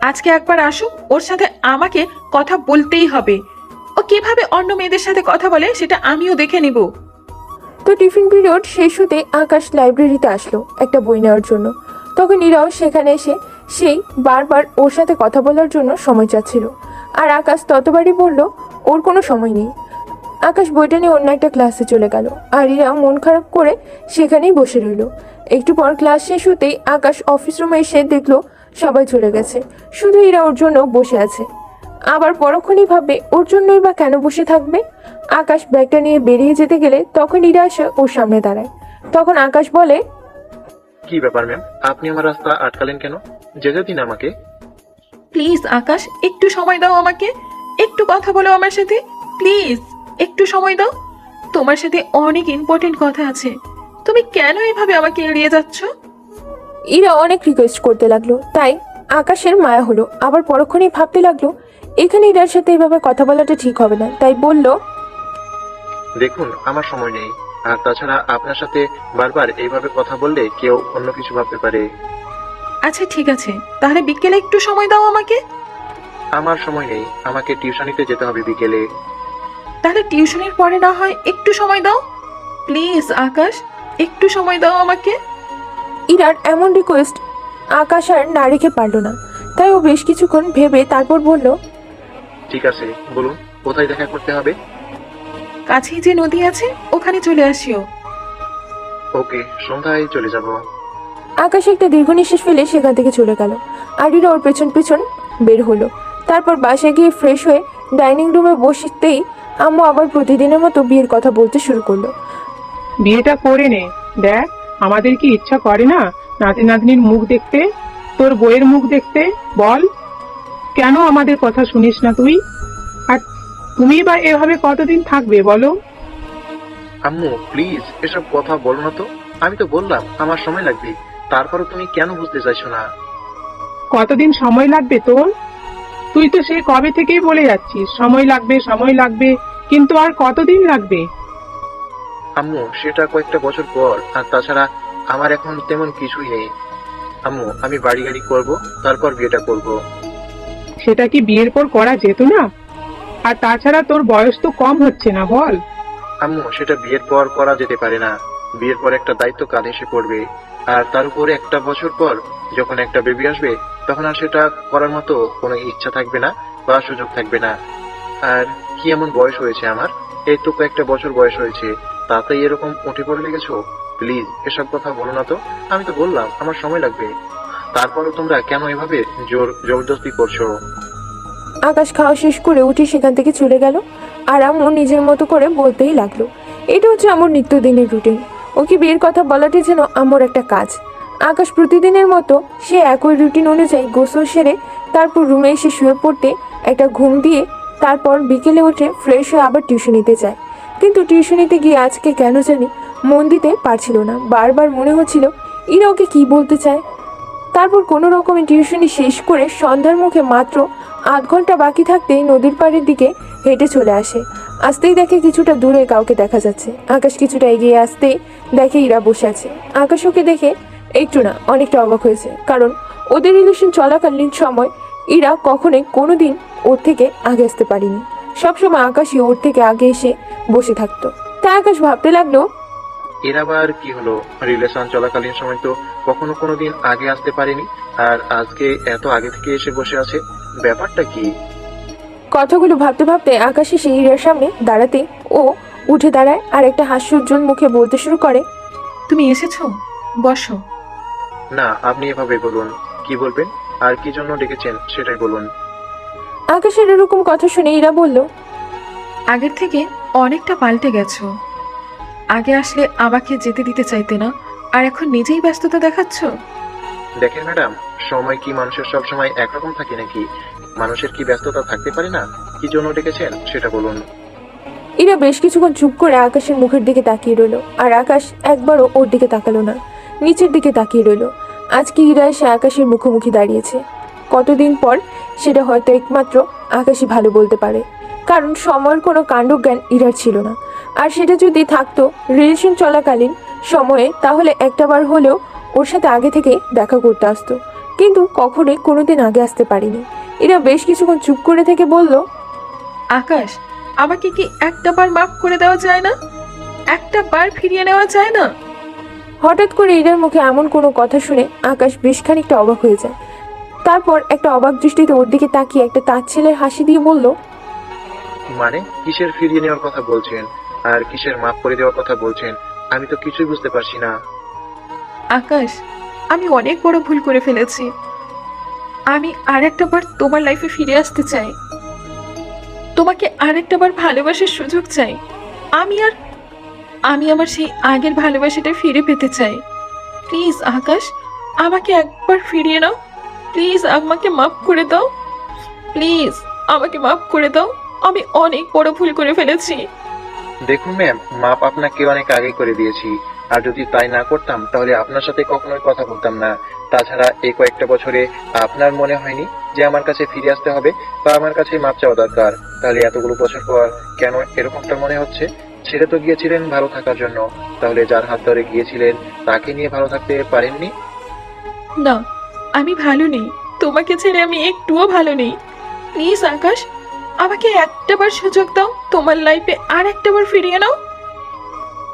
আজকে একবার আসুক, ওর সাথে আমাকে কথা বলতেই হবে। ও কিভাবে অন্য মেয়েদের সাথে কথা বলে সেটা আমিও দেখে নিব। তো টিফিন পিরিয়ড শেষ হতে আকাশ লাইব্রেরিতে আসলো একটা বই নেওয়ার জন্য। তখন ইরাও সেখানে এসে সেই বারবার ওর সাথে কথা বলার জন্য সময় চাচ্ছিল। আর আকাশ ততবারই বলল ওর কোনো সময় নেই। আকাশ বইটা নিয়ে অন্য একটা ক্লাসে চলে গেল আর ইরা মন খারাপ করে সেখানেই বসে রইল। একটু পর ক্লাস শেষ হতেই আকাশ অফিস রুমে এসে দেখলো সবাই চলে গেছে, শুধু ইরা ওর জন্য বসে আছে। আবার পরক্ষণই ভাববে ওর জন্যই বা কেন বসে থাকবে। আকাশ ব্যাগটা নিয়ে বেরিয়ে যেতে গেলে তখন ইরা এসে ওর সামনে দাঁড়ায়। তখন আকাশ বলে, কি ব্যাপার ম্যাম, আপনি আমার রাস্তা আটকালেন কেন? যেতে দিন আমাকে। প্লিজ আকাশ, একটু সময় দাও আমাকে, একটু কথা বলো আমার সাথে, প্লিজ একটু সময় দাও। তোমার সাথে অনেক ইম্পর্টেন্ট কথা আছে। তুমি কেন এভাবে আমাকে এড়িয়ে যাচ্ছ? ইরা অনেক রিকোয়েস্ট করতে লাগলো, তাই আকাশের মায়া হলো। আবার পরক্ষণেই ভাবতে লাগলো এখানে ইরার সাথে এভাবে কথা বলাটা ঠিক হবে না, তাই বলল, দেখুন আমার সময় নেই। আর তাছাড়া আপনার সাথে বারবার এইভাবে কথা বললে কেউ অন্য কিছু ভাবতে পারে। আচ্ছা ঠিক আছে, তাহলে বিকেলে একটু সময় দাও আমাকে। আমার সময় নেই, আমাকে টিউশনিতে যেতে হবে বিকেলে। তাহলে টিউশনের পরে না হয় একটু সময় দাও। প্লিজ আকাশ, একটু সময় দাও আমাকে। ইরার এমন রিকোয়েস্ট আকাশ আর না রেখে পারল না, তাই ও বেশ কিছুক্ষণ ভেবে তারপর বলল, ঠিক আছে, বলুন কোথায় দেখা করতে হবে? কাছেই যে নদী আছে ওখানে চলে আসিও। ওকে, সন্ধ্যায় চলে যাব। আকাশ একটা দীর্ঘ নিঃশ্বাস ফেলে সেখান থেকে চলে গেল আর ইরা ওর পেছন পেছন বের হলো। তারপর বাসায় গিয়ে ফ্রেশ হয়ে ডাইনিং রুমে বসতেই আম্মু আবার প্রতিদিনের মতো বিয়ের কথা বলতে শুরু করলো। বিয়েটা করে নে। দেখ, আমাদের কি ইচ্ছা করে না নাতি নাতনির মুখ দেখতে, তোর বইয়ের মুখ দেখতে? বল, কেন আমাদের কথা শুনিস না তুই? আর তুমি বা এভাবে কতদিন থাকবে বলো? আম্মু প্লিজ এসব কথা বলো না তো। আমি তো বললাম আমার সময় লাগবে, তারপরও তুমি কেন বুঝতে চাইছো না? কতদিন সময় লাগবে তোর? তুই তো সেই কবে থেকেই বলে যাচ্ছিস সময় লাগবে সময় লাগবে, কিন্তু আর কতদিন লাগবে? আম্মু সেটা কয়েকটা বছর পর। আর তাছাড়া আমার এখন তেমন কিছুই নেই। আম্মু আমি বাড়ি গাড়ি করবো, তারপর বিয়েটা করব। সেটা কি বিয়ের পর করা যেত না? আর তাছাড়া তোর বয়স তো কম হচ্ছে না, বল? আম্মু সেটা বিয়ের পর করা যেতে পারে না। বিয়ের পর একটা দায়িত্ব কাঁধে এসে পড়বে। আর তার উপরে একটা বছর পর যখন একটা বেবি আসবে, তখন আর সেটা করার মতো কোনো ইচ্ছা থাকবে না বা সুযোগ থাকবে না। আর কি এমন বয়স হয়েছে আমার? এই তো কয়েকটা বছর বয়স হয়েছে, তাতেই এরকম উঠে পড়ে লেগেছো? প্লিজ এসব কথা বলো না তো। আমি তো বললাম আমার সময় লাগবে, তারপরও তোমরা কেন এভাবে জবরদস্তি করছো? আকাশ খাওয়া শেষ করে উঠে সেখান থেকে চলে গেল আর আম্মু নিজের মতো করে বলতেই লাগলো, এটা হচ্ছে আমার নিত্যদিনের রুটিন। ওকে বিয়ের কথা বলাটা যেন আমার একটা কাজ। আকাশ প্রতিদিনের মতো সে একই রুটিন অনুযায়ী গোসল সেরে তারপর রুমে এসে শুয়ে পড়তে একটা ঘুম দিয়ে তারপর বিকেলে উঠে ফ্রেশ হয়ে আবার টিউশনিতে যায়। কিন্তু টিউশনিতে গিয়ে আজকে কেন জানি মন দিতে পারছিল না। বারবার মনে হচ্ছিল ইরা ওকে কি বলতে চায়। তারপর কোনো রকমের টিউশনি শেষ করে সন্ধ্যার মুখে মাত্র আধ ঘন্টা বাকি থাকতেই নদীর পাড়ের দিকে হেঁটে চলে আসে। আসতেই দেখে কিছুটা দূরে কাউকে দেখা যাচ্ছে। আকাশ কিছুটা এগিয়ে আসতেই দেখে ইরা বসে আছে। আকাশ ওকে দেখে একটু না অনেকটা অবাক হয়েছে, কারণ ওদের রিলেশন চলাকালীন সময় ইরা কখনোই কোনোদিন ওর থেকে আগে আসতে পারেনি। সবসময় আকাশই ওর থেকে আগে এসে বসে থাকতো। তাই আকাশ ভাবতে লাগলো, এর আবার কি হলো? রিলেশন চলাকালীন সময় তো কখনো কোনোদিন আগে আসতে পারেনি, আর আজকে এত আগে থেকে এসে বসে আছে, ব্যাপারটা কি? কথাগুলো ভাবতে ভাবতে আকাশ এসে ইরার সামনে দাঁড়াতে ও উঠে দাঁড়ায় আর একটা হাস্যোজ্জ্বল মুখে বলতে শুরু করে। তুমি এসেছো, বসো। না, আপনি এভাবে বলুন। কি বলবেন আর কি জন্য ডেকেছেন সেটাই বলুন। আকাশের এরকম কথা শুনে ইরা বলল, আগের থেকে অনেকটা পাল্টে গেছো। আগে আসলে আমাকে যেতে দিতে চাইতে না, আর এখন নিজেই ব্যস্ততা দেখাচ্ছ। দেখেন ম্যাডাম, সময় কি মানুষের সব সময় একরকম থাকে নাকি? মানুষের কি ব্যস্ততা থাকতে পারে না? কি জন্য ডেকেছেন সেটা বলুন। ইরা বেশ কিছুক্ষণ চুপ করে আকাশের মুখের দিকে তাকিয়ে রইল, আর আকাশ একবারও ওর দিকে তাকালো না, নিচের দিকে তাকিয়ে রইল। আজকে ইরা এসে আকাশের মুখোমুখি দাঁড়িয়েছে। কতদিন পর সেটা হয়তো একমাত্র আকাশই ভালো বলতে পারে, কারণ সময়ের কোনো কাণ্ডজ্ঞান ইরার ছিল না। আর সেটা যদি থাকতো রিলেশন চলাকালীন সময়ে, তাহলে একটাবার হলেও ওর সাথে আগে থেকে দেখা করতে আসতো, কিন্তু কখনোই কোনোদিন আগে আসতে পারিনি। ইরা বেশ কিছুক্ষণ চুপ করে থেকে বলল, আকাশ, আমাকে কি একটা বার মাফ করে দেওয়া যায় না? একটা বার ফিরিয়ে নেওয়া যায় না? হঠাৎ করে ইরার মুখে এমন কোনো কথা শুনে আকাশ বেশ খানিকটা অবাক হয়ে যায়। তারপর একটা অবাক দৃষ্টিতে ওর দিকে তাকিয়ে একটা তাচ্ছিলের হাসি দিয়ে বলল, মানে কিসের ফিরিয়ে নেওয়ার কথা বলছেন আর কিসের মাফ করে দেওয়ার কথা বলছেন? আমি তো কিছুই বুঝতে পারছি না। আকাশ, আমি অনেক বড় ভুল করে ফেলেছি। আমি আর একটা বার তোমার লাইফে ফিরে আসতে চাই। তোমাকে আর একটা বার ভালোবাসার সুযোগ চাই। আমি আমার সেই আগের ভালোবাসাটা ফিরে পেতে চাই। প্লিজ আকাশ, আমাকে একবার ফিরিয়ে নাও। প্লিজ আমাকে মাফ করে দাও। প্লিজ আমাকে মাফ করে দাও। আমি অনেক বড় ভুল করে ফেলেছি। দেখুন ম্যাম, মাপ আপনাকে অনেক আগে করে দিয়েছি, আর যদি তাই না করতাম তাহলে আপনার সাথে কখনোই কথা বলতাম না। তাছাড়া এই কয়েকটা বছরে আপনার মনে হয়নি যে আমার কাছে ফিরে আসতে হবে বা আমার কাছে মাপ চাওয়া দরকার? তাহলে এতগুলো বছর পর কেন এরকমটা মনে হচ্ছে? ছেড়ে তো গিয়েছিলেন ভালো থাকার জন্য, তাহলে যার হাত ধরে গিয়েছিলেন তাকে নিয়ে ভালো থাকতে পারেননি? না, আমি ভালো নেই। তোমাকে ছেড়ে আমি একটুও ভালো নেই। প্লিজ আকাশ, আমাকে একটাবার সুযোগ দাও। তোমার লাইফে আর একটাবার ফিরিয়ে নাও।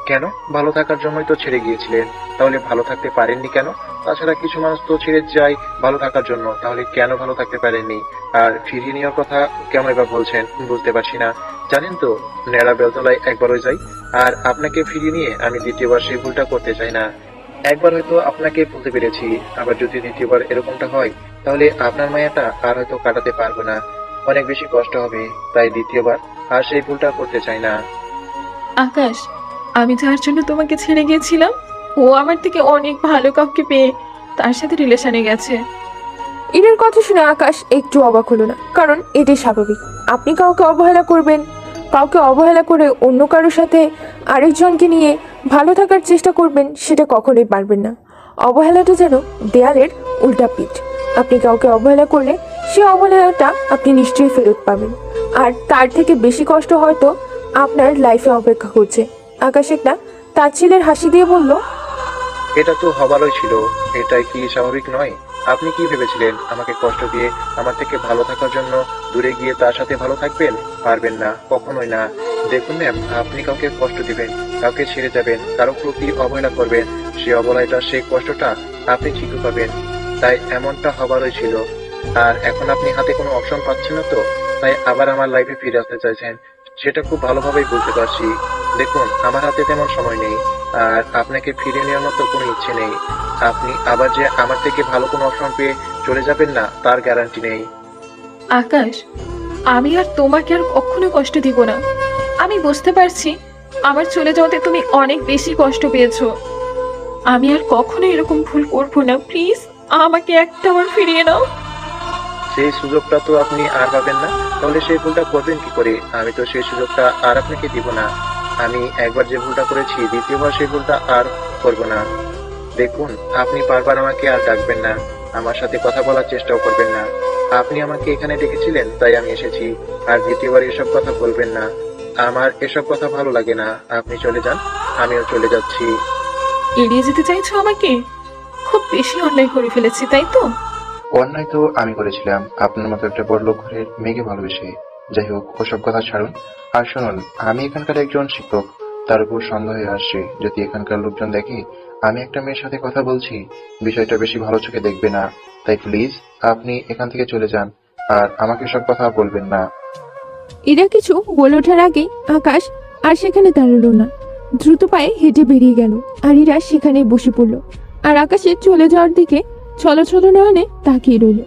কেন? ভালো থাকার জন্যই তো ছেড়ে গিয়েছিলেন, তাহলে ভালো থাকতে পারেননি কেন? তাছাড়া কিছু মানুষ তো ছেড়ে যায় ভালো থাকার জন্য, তাহলে কেন ভালো থাকতে পারেননি? আর ফিরিয়ে নেওয়ার কথা কেন এবার বলছেন বুঝতে পারছি না। জানেন তো, নেড়া বেলতলায় একবারই যাই, আর আপনাকে ফিরিয়ে নিয়ে আমি দ্বিতীয়বার সেই ভুলটা করতে চাই না। একবার হয়তো আপনাকে ভুলতে পেরেছি, আবার যদি দ্বিতীয়বার এরকমটা হয় তাহলে আপনার মায়াটা আর হয়তো কাটাতে পারবো না, অনেক বেশি কষ্ট হবে। তাই দ্বিতীয়বার আর সেই ভুলটা করতে চাই না। আকাশ, আমি যার জন্য তোমাকে ছেড়ে গিয়েছিলাম, ও আমার থেকে অনেক ভালো কাউকে পেয়ে তার সাথে রিলেশনে গেছে। ইরার কথা শুনে আকাশ একটু অবাক হলো না, কারণ এটাই স্বাভাবিক। আপনি কাউকে অবহেলা করবেন, কাউকে অবহেলা করে অন্য কারোর সাথে আরেকজনকে নিয়ে ভালো থাকার চেষ্টা করবেন, সেটা কখনোই পারবেন না। অবহেলাটা যেন দেয়ালের উল্টা পিঠ। আপনি কাউকে অবহেলা করলে সে অবহেলাটা আপনি নিশ্চয়ই ফেরত পাবেন, আর তার থেকে বেশি কষ্ট হয়তো আপনার লাইফে অপেক্ষা করছে। আকাশ একটা তাচ্ছিলের হাসি দিয়ে বলল, এটা তো হবারই ছিল, এটাই কি স্বাভাবিক নয়? আপনি কি ভেবেছিলেন আমাকে কষ্ট দিয়ে আমার থেকে ভালো থাকার জন্য দূরে গিয়ে তার সাথে ভালো থাকবেন? পারবেন না, কখনোই না। দেখুন ম্যাম, আপনি কাউকে কষ্ট দিবেন, কাউকে ছেড়ে যাবেন, কারো প্রতি অবহেলা করবেন, সেই অবহেলাটা সেই কষ্টটা আপনি ঠিকই পাবেন। তাই এমনটা হবারই ছিল। আর এখন আপনি হাতে কোনো অপশন পাচ্ছেন না তো, তাই আবার আমার লাইফে ফিরে আসতে চাইছেন, সেটা খুব ভালোভাবেই বুঝতে পারছি। দেখুন, আমার হাতে তেমন সময় নেই, আর আপনাকে ফিরিয়ে নেওয়ার মতো কোনো ইচ্ছে নেই। আপনি আবার যে আমার থেকে ভালো কোনো অপশন পেয়ে চলে যাবেন না, তার গ্যারান্টি নেই। আকাশ, আমি আর তোমাকে আর কখনো কষ্ট দিব না। আমি বুঝতে পারছি আমার চলে যাওয়াতে তুমি অনেক বেশি কষ্ট পেয়েছো। আমি আর কখনো এরকম ভুল করবো না। প্লিজ আমাকে একটাবার ফিরিয়ে নাও। সেই সুযোগটা তো আপনি আর পাবেন না, তাহলে সেই ভুলটা করবেন কি করে? আমি তো সেই সুযোগটা আর আপনাকে দিব না। আমি একবার যে ভুলটা করেছি, দ্বিতীয়বার সেই ভুলটা আর করব না। দেখুন, আপনি বারবার আমাকে আর ডাকবেন না, আমার সাথে কথা বলার চেষ্টাও করবেন না। আপনি আমাকে এখানে ডেকেছিলেন তাই আমি এসেছি, আর দ্বিতীয়বার এসব কথা বলবেন না। আমার এসব কথা ভালো লাগে না। আপনি চলে যান, আমিও চলে যাচ্ছি। এড়িয়ে যেতে চাইছো আমাকে? খুব বেশি অন্যায় করে ফেলেছি, তাই তো? অন্যায় তো আমি করেছিলাম আপনার মতো একটা বড় লোক ঘরের মেয়েকে ভালোবেসে। যাই হোক, ওসব কথা ছাড়ুন। আর শুনুন, আমি এখানকার একজন শিক্ষক, তার উপর সন্দেহ হয়ে আসছে। যদি এখানকার লোকজন দেখে আমি একটা মেয়ের সাথে কথা বলছি, বিষয়টা বেশি ভালো চোখে দেখবে না। তাই প্লিজ আপনি এখান থেকে চলে যান, আর আমাকে সব কথা বলবেন না। ইরা কিছু বলে ওঠার আগেই আকাশ আর সেখানে দাঁড়ালো না, দ্রুত পায়ে হেঁটে বেরিয়ে গেল। আর ইরা সেখানে বসে পড়ল আর আকাশের চলে যাওয়ার দিকে ছলছল নয়নে তাকিয়ে রইল।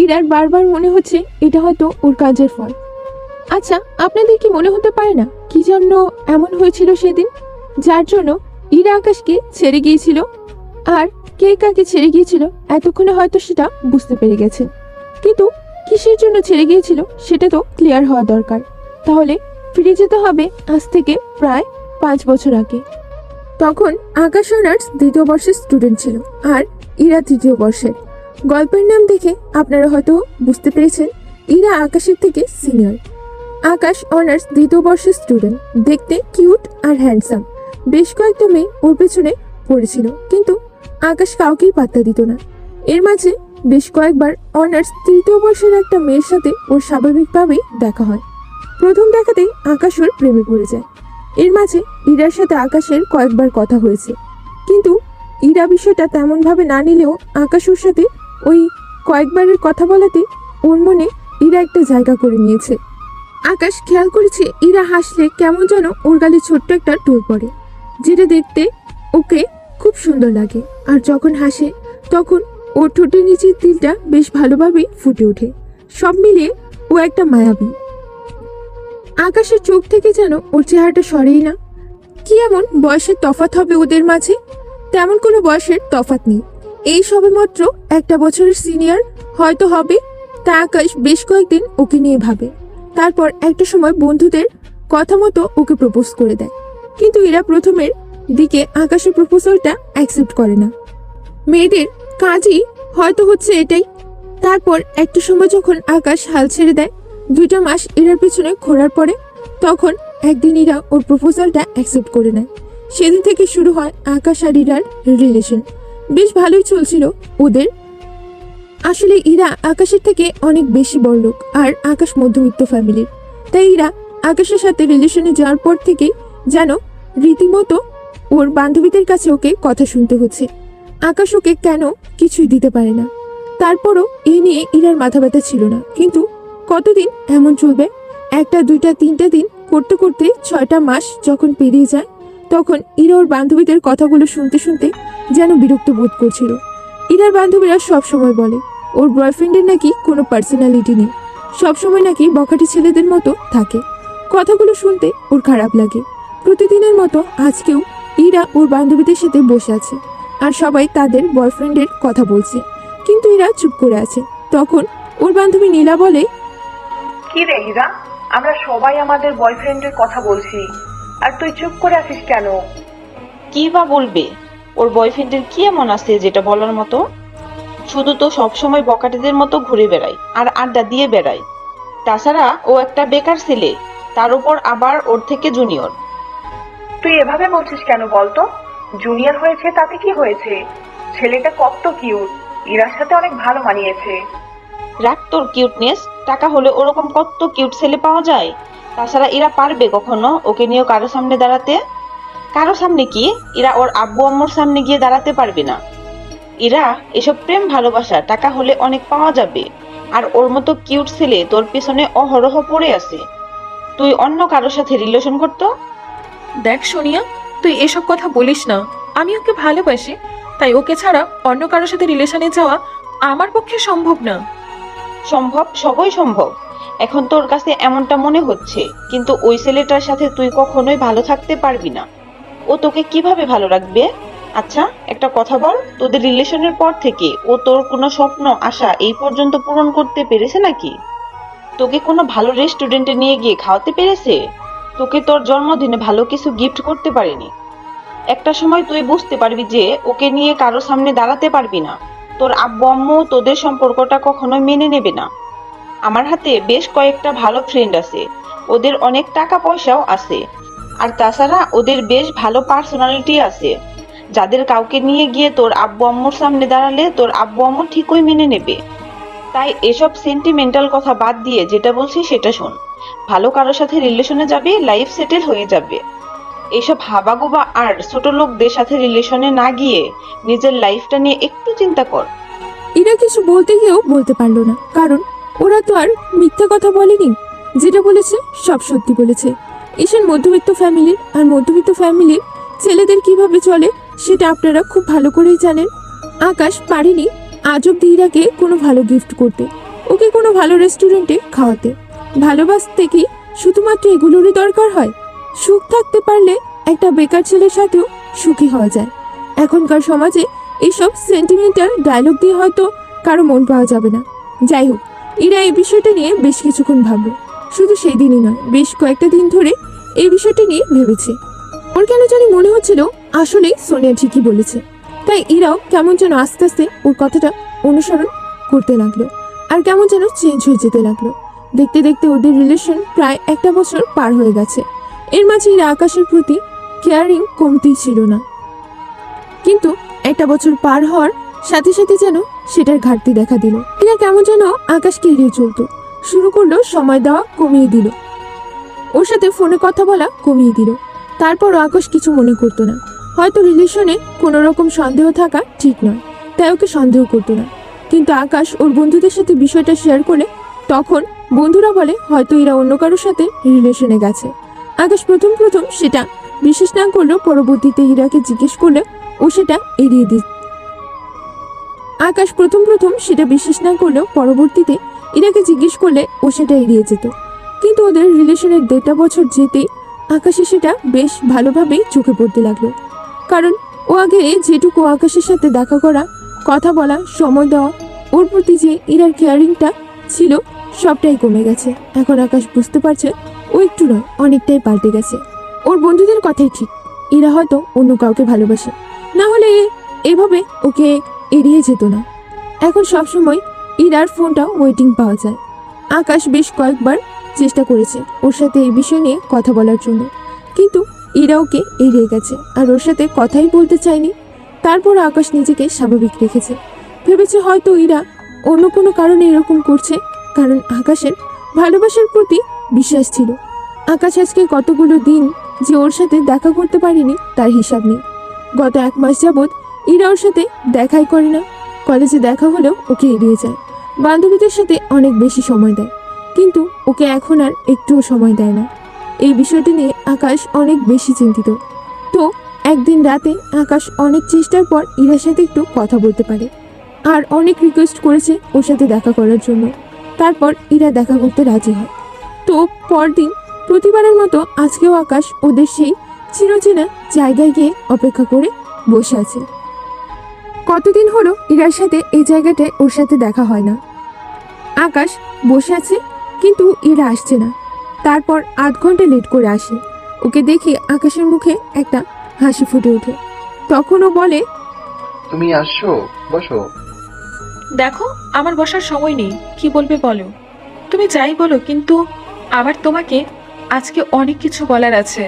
ইরার বারবার মনে হচ্ছে এটা হয়তো ওর কাজের ফল। আচ্ছা, আপনাদের কি মনে হতে পারে না কি জন্য এমন হয়েছিল সেদিন, যার জন্য ইরা আকাশকে ছেড়ে গিয়েছিল? আর কে কাকে ছেড়ে গিয়েছিল এতক্ষণে হয়তো সেটা বুঝতে পেরে গেছেন, কিন্তু কিসের জন্য ছেড়ে গিয়েছিল সেটা তো ক্লিয়ার হওয়া দরকার। তাহলে ফিরে যেতে হবে আজ থেকে প্রায় 5 বছর আগে। তখন আকাশ অনার্স 2য় বর্ষের স্টুডেন্ট ছিল আর ইরা 3য় বর্ষের। গল্পের নাম দেখে আপনারা হয়তো বুঝতে পেরেছেন ইরা আকাশের থেকে সিনিয়র। আকাশ অনার্স 2য় বর্ষের স্টুডেন্ট, দেখতে কিউট আর হ্যান্ডসাম। বেশ কয়েকটা মেয়ে ওর পেছনে পড়েছিল, কিন্তু আকাশ কাউকেই পাত্তা দিত না। এর মাঝে বেশ কয়েকবার অনার্স 3য় বর্ষের একটা মেয়ের সাথে ওর স্বাভাবিকভাবেই দেখা হয়। প্রথম দেখাতেই আকাশ ওর প্রেমে পড়ে যায়। এর মাঝে ইরার সাথে আকাশের কয়েকবার কথা হয়েছে, কিন্তু ইরা বিষয়টা তেমন ভাবে না নিলেও আকাশ ওর সাথে ওই কয়েকবারের কথা বলাতে ওর মনে ইরা একটা জায়গা করে নিয়েছে। আকাশ খেয়াল করেছে ইরা হাসলে কেমন যেন ওর গালে ছোট্ট একটা টোল পড়ে, যেটা দেখতে ওকে খুব সুন্দর লাগে। আর যখন হাসে তখন ওর ঠোঁটের নিচের তিলটা বেশ ভালোভাবেই ফুটে ওঠে। সব মিলিয়ে ও একটা মায়াবী। আকাশের চোখ থেকে যেন ওর চেহারাটা সরেই না। কি এমন বয়সের তফাৎ হবে ওদের মাঝে? তেমন কোনো বয়সের তফাৎ নেই, এই সবেমাত্র 1 বছরের সিনিয়র হয়তো হবে। তা আকাশ বেশ কয়েকদিন ওকে নিয়ে ভাবে, তারপর একটা সময় বন্ধুদের কথা মতো ওকে প্রপোজ করে দেয়। কিন্তু এরা প্রথমের দিকে আকাশের প্রপোজালটা অ্যাকসেপ্ট করে না। মেয়েদের কাজই হয়তো হচ্ছে এটাই। তারপর একটা সময় যখন আকাশ হাল ছেড়ে দেয়, 2টা মাস ইরার পেছনে ঘোরার পরে, তখন একদিন ইরা ওর প্রপোজালটা অ্যাকসেপ্ট করে নেয়। সেদিন থেকে শুরু হয় আকাশ আর ইরার রিলেশন। বেশ ভালোই চলছিল ওদের। আসলে ইরা আকাশের থেকে অনেক বেশি বড়লোক আর আকাশ মধ্যবিত্ত ফ্যামিলির, তাই ইরা আকাশের সাথে রিলেশনে যাওয়ার পর থেকেই যেন রীতিমতো ওর বান্ধবীদের কাছে ওকে কথা শুনতে হচ্ছে। আকাশ ওকে কেন কিছুই দিতে পারে না। তারপরও এই নিয়ে ইরার মাথা ব্যথা ছিল না। কিন্তু কতদিন এমন চলবে? 1, 2, 3 দিন করতে করতে 6টা মাস যখন পেরিয়ে যায়, তখন ইরা ওর বান্ধবীদের কথাগুলো শুনতে শুনতে যেন বিরক্ত বোধ করছিল। ইরার বান্ধবীরা সব সময় বলে ওর বয়ফ্রেন্ডের নাকি কোনো পার্সোনালিটি নেই, সবসময় নাকি বখাটি ছেলেদের মতো থাকে। কথাগুলো শুনতে ওর খারাপ লাগে। প্রতিদিনের মতো আজকেও ইরা ওর বান্ধবীদের সাথে বসে আছে আর সবাই তাদের বয়ফ্রেন্ডের কথা বলছে, কিন্তু ইরা চুপ করে আছে। তখন ওর বান্ধবী নীলা বলে, কি রে হীরা, আমরা সবাই আমাদের বয়ফ্রেন্ডের কথা বলছি আর তুই চুপ করে আছিস কেন? কি বা বলবে? ওর বয়ফ্রেন্ডের কি এমন আছে যেটা বলার মতো? শুধু তো সবসময় বকাটেদের মতো ঘুরে বেড়ায় আর আড্ডা দিয়ে বেড়ায়। তাছাড়া ও একটা বেকার ছেলে, তার উপর আবার ওর থেকে জুনিয়র। তুই এভাবে বলছিস কেন বলতো? জুনিয়র হয়েছে তাতে কি হয়েছে? ছেলেটা কত কিউট, ইরার সাথে অনেক ভালো মানিয়েছে। রাখ তোর কিউটনেস, টাকা হলে ওরকম কত কিউট ছেলে পাওয়া যায়। তাছাড়া এরা পারবে কখনো ওকে নিয়ে কারো সামনে দাঁড়াতে? কারো সামনে কি, এরা ওর আব্বু আম্মুর সামনে গিয়ে দাঁড়াতে পারবে না। এরা এসব প্রেম ভালোবাসা টাকা হলে অনেক পাওয়া যাবে। আর ওর মতো কিউট ছেলে তোর পিছনে অহরহ পড়ে আছে। তুই অন্য কারোর সাথে রিলেশন করতো? দেখ সোনিয়া, তুই এসব কথা বলিস না। আমি ওকে ভালোবাসি, তাই ওকে ছাড়া অন্য কারোর সাথে রিলেশনে যাওয়া আমার পক্ষে সম্ভব না। সম্ভব, সবই সম্ভব। এখন তোর কাছে এমনটা মনে হচ্ছে, কিন্তু ওই ছেলেটার সাথে তুই কখনোই ভালো থাকতে পারবি না। ও তোকে কিভাবে ভালো রাখবে? আচ্ছা একটা কথা বল, তোদের রিলেশনের পর থেকে ও তোর কোনো স্বপ্ন আশা এই পর্যন্ত পূরণ করতে পেরেছে নাকি? তোকে কোনো ভালো রেস্টুরেন্টে নিয়ে গিয়ে খাওয়াতে পেরেছে? তোকে তোর জন্মদিনে ভালো কিছু গিফট করতে পারেনি। একটা সময় তুই বুঝতে পারবি যে ওকে নিয়ে কারো সামনে দাঁড়াতে পারবি না। তোর আব্বু আম্মু তোদের সম্পর্কটা কখনোই মেনে নেবে না। আমার হাতে বেশ কয়েকটা ভালো ফ্রেন্ড আছে, ওদের অনেক টাকা পয়সাও আছে, আর তাছাড়া ওদের বেশ ভালো পার্সোনালিটি আছে, যাদের কাউকে নিয়ে গিয়ে তোর আব্বু আম্মুর সামনে দাঁড়ালে তোর আব্বু আম্মু ঠিকই মেনে নেবে। তাই এসব সেন্টিমেন্টাল কথা বাদ দিয়ে যেটা বলছি সেটা শোন। ভালো কারোর সাথে রিলেশনে যাবে, লাইফ সেটেল হয়ে যাবে। এইসব হাবাগোবা আর ছোট লোকদের সাথে রিলেশনে না গিয়ে নিজের লাইফটা নিয়ে একটু চিন্তা কর। ইরা কিছু বলতে গিয়েও বলতে পারলো না, কারণ ওরা তো আর মিথ্যা কথা বলেনি। যেটা বলেছে সব সত্যি বলেছে। ঈশান মধ্যবিত্ত ফ্যামিলির, আর মধ্যবিত্ত ফ্যামিলির ছেলেদের কিভাবে চলে সেটা আপনারা খুব ভালো করেই জানেন। আকাশ পারেনি আজ অব্দি ইরাকে কোনো ভালো গিফট করতে, ওকে কোনো ভালো রেস্টুরেন্টে খাওয়াতে। ভালোবাসতে কি শুধুমাত্র এগুলোরই দরকার হয়? সুখ থাকতে পারলে একটা বেকার ছেলের সাথেও সুখী হওয়া যায়। এখনকার সমাজে এইসব সেন্টিমেন্টাল ডায়লগ দিয়ে হয়তো কারো মন পাওয়া যাবে না। যাই হোক, ইরা এই বিষয়টা নিয়ে বেশ কিছুক্ষণ ভাবল। শুধু সেই দিনই নয়, বেশ কয়েকটা দিন ধরে এই বিষয়টা নিয়ে ভেবেছে। ওর কেন জানি মনে হচ্ছিল আসলেই সোনিয়া ঠিকই বলেছে। তাই ইরাও কেমন যেন আস্তে আস্তে ওর কথাটা অনুসরণ করতে লাগলো, আর কেমন যেন চেঞ্জ হয়ে যেতে লাগলো। দেখতে দেখতে ওদের রিলেশন প্রায় একটা বছর পার হয়ে গেছে। এর মাঝে ইরা আকাশের প্রতি কেয়ারিং কমতেই ছিল না, কিন্তু একটা বছর পার হওয়ার সাথে সাথে যেন সেটার ঘাটতি দেখা দিল। ইরা কেমন যেন আকাশকে এড়িয়ে চলতো, শুরু করলো সময় দেওয়া কমিয়ে দিল, ওর সাথে ফোনে কথা বলা কমিয়ে দিল। তারপরও আকাশ কিছু মনে করতো না। হয়তো রিলেশনে কোনো রকম সন্দেহ থাকা ঠিক নয়, তাই ওকে সন্দেহ করতো না। কিন্তু আকাশ ওর বন্ধুদের সাথে বিষয়টা শেয়ার করে তখন বন্ধুরা বলে হয়তো এরা অন্য কারোর সাথে রিলেশনে গেছে। আকাশ প্রথম সেটা বিশ্বাস না করলেও পরবর্তীতে ইরাকে জিজ্ঞেস করলে ও সেটা এড়িয়ে দিত। আকাশ প্রথম সেটা বিশ্বাস না করলেও পরবর্তীতে ইরাকে জিজ্ঞেস করলে ও সেটা এড়িয়ে যেত। কিন্তু ওদের রিলেশনের 1.5 বছর যেতেই আকাশে সেটা বেশ ভালোভাবেই চোখে পড়তে লাগলো। কারণ ও আগে যেটুকু আকাশের সাথে দেখা করা, কথা বলা, সময় দেওয়া, ওর প্রতি যে ইরার কেয়ারিংটা ছিল সবটাই কমে গেছে। এখন আকাশ বুঝতে পারছে ও একটু নয় অনেকটাই পাল্টে গেছে। ওর বন্ধুদের কথাই ঠিক, ইরা হয়তো অন্য কাউকে ভালোবাসে, না হলে এভাবে ওকে এড়িয়ে যেত না। এখন সবসময় ইরার ফোনটা ওয়েটিং পাওয়া যায়। আকাশ বেশ কয়েকবার চেষ্টা করেছে ওর সাথে এই বিষয় নিয়ে কথা বলার জন্য, কিন্তু ইরা ওকে এড়িয়ে গেছে আর ওর সাথে কথাই বলতে চায়নি। তারপর আকাশ নিজেকে স্বাভাবিক রেখেছে, ভেবেছে হয়তো ইরা অন্য কোনো কারণে এরকম করছে, কারণ আকাশের ভালোবাসার প্রতি বিশ্বাস ছিল। আকাশ আজকে কতগুলো দিন যে ওর সাথে দেখা করতে পারেনি তার হিসাব নেই। গত 1 মাস যাবৎ ইরা ওর সাথে দেখাই করে না। কলেজে দেখা হলেও ওকে এড়িয়ে যায়, বান্ধবীদের সাথে অনেক বেশি সময় দেয়, কিন্তু ওকে এখন আর একটুও সময় দেয় না। এই বিষয়টি নিয়ে আকাশ অনেক বেশি চিন্তিত। তো একদিন রাতে আকাশ অনেক চেষ্টার পর ইরার সাথে একটু কথা বলতে পারে, আর অনেক রিকোয়েস্ট করেছে ওর সাথে দেখা করার জন্য। তারপর ইরা দেখা করতে রাজি হয়। তো পরদিন প্রতিবারের মতো আজকেও আকাশ ওদের সেই চিরচেনা জায়গায় গিয়ে অপেক্ষা করে বসে আছে। কতদিন হলো ইরার সাথে এই জায়গাটায় ওর সাথে দেখা হয় না। আকাশ বসে আছে, কিন্তু ইরা আসছে না। তারপর 8 ঘন্টা লেট করে আসে। ওকে দেখে আকাশের মুখে একটা হাসি ফুটে ওঠে। তখন ও বলে, তুমি আসছো, বসো। দেখো, আমার বসার সময় নেই, কি বলবে বলো। তুমি যাই বলো, কিন্তু আমার তোমাকে আজকে অনেক কিছু বলার আছে।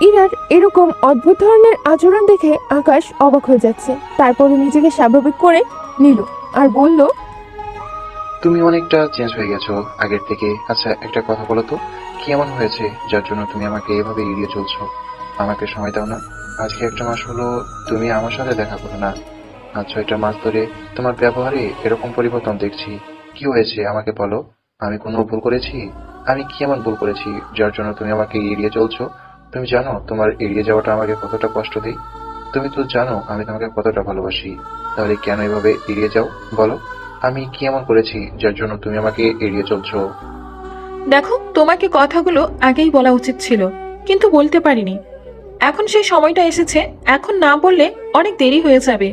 ইরার এরকম অদ্ভুত ধরনের আচরণ দেখে আকাশ অবাক হয়ে যাচ্ছে। তারপর নিজেকে স্বাভাবিক করে নিল আর বলল, তুমি অনেকটা চেঞ্জ হয়ে গেছো আগের থেকে। আচ্ছা, একটা কথা বলো তো, কি এমন হয়েছে যার জন্য তুমি আমাকে এভাবে এড়িয়ে চলছো? আমাকে সময় দাও না। আজকে 1 মাস হলো তুমি আমার সাথে দেখা করো না। আজ 6টা মাস ধরে তোমার ব্যবহারে এরকম পরিবর্তন দেখছি। কি হয়েছে আমাকে বলো। আমি কোনো ভুল করেছি? আমি কি এমন ভুল করেছি যার জন্য তুমি আমাকে এড়িয়ে চলছো? তুমি জানো তোমার এড়িয়ে যাওয়াটা আমাকে কতটা কষ্ট দেয়? তুমি তো জানো আমি তোমাকে কতটা ভালোবাসি। তাহলে কেন এভাবে এড়িয়ে যাও বলো? আমি কি এমন করেছি যার জন্য তুমি আমাকে এড়িয়ে চলছো? দেখো, তোমাকে কথাগুলো আগেই বলা উচিত ছিল, কিন্তু বলতে পারিনি। এখন সেই সময়টা এসেছে, এখন না বললে অনেক দেরি হয়ে যাবে।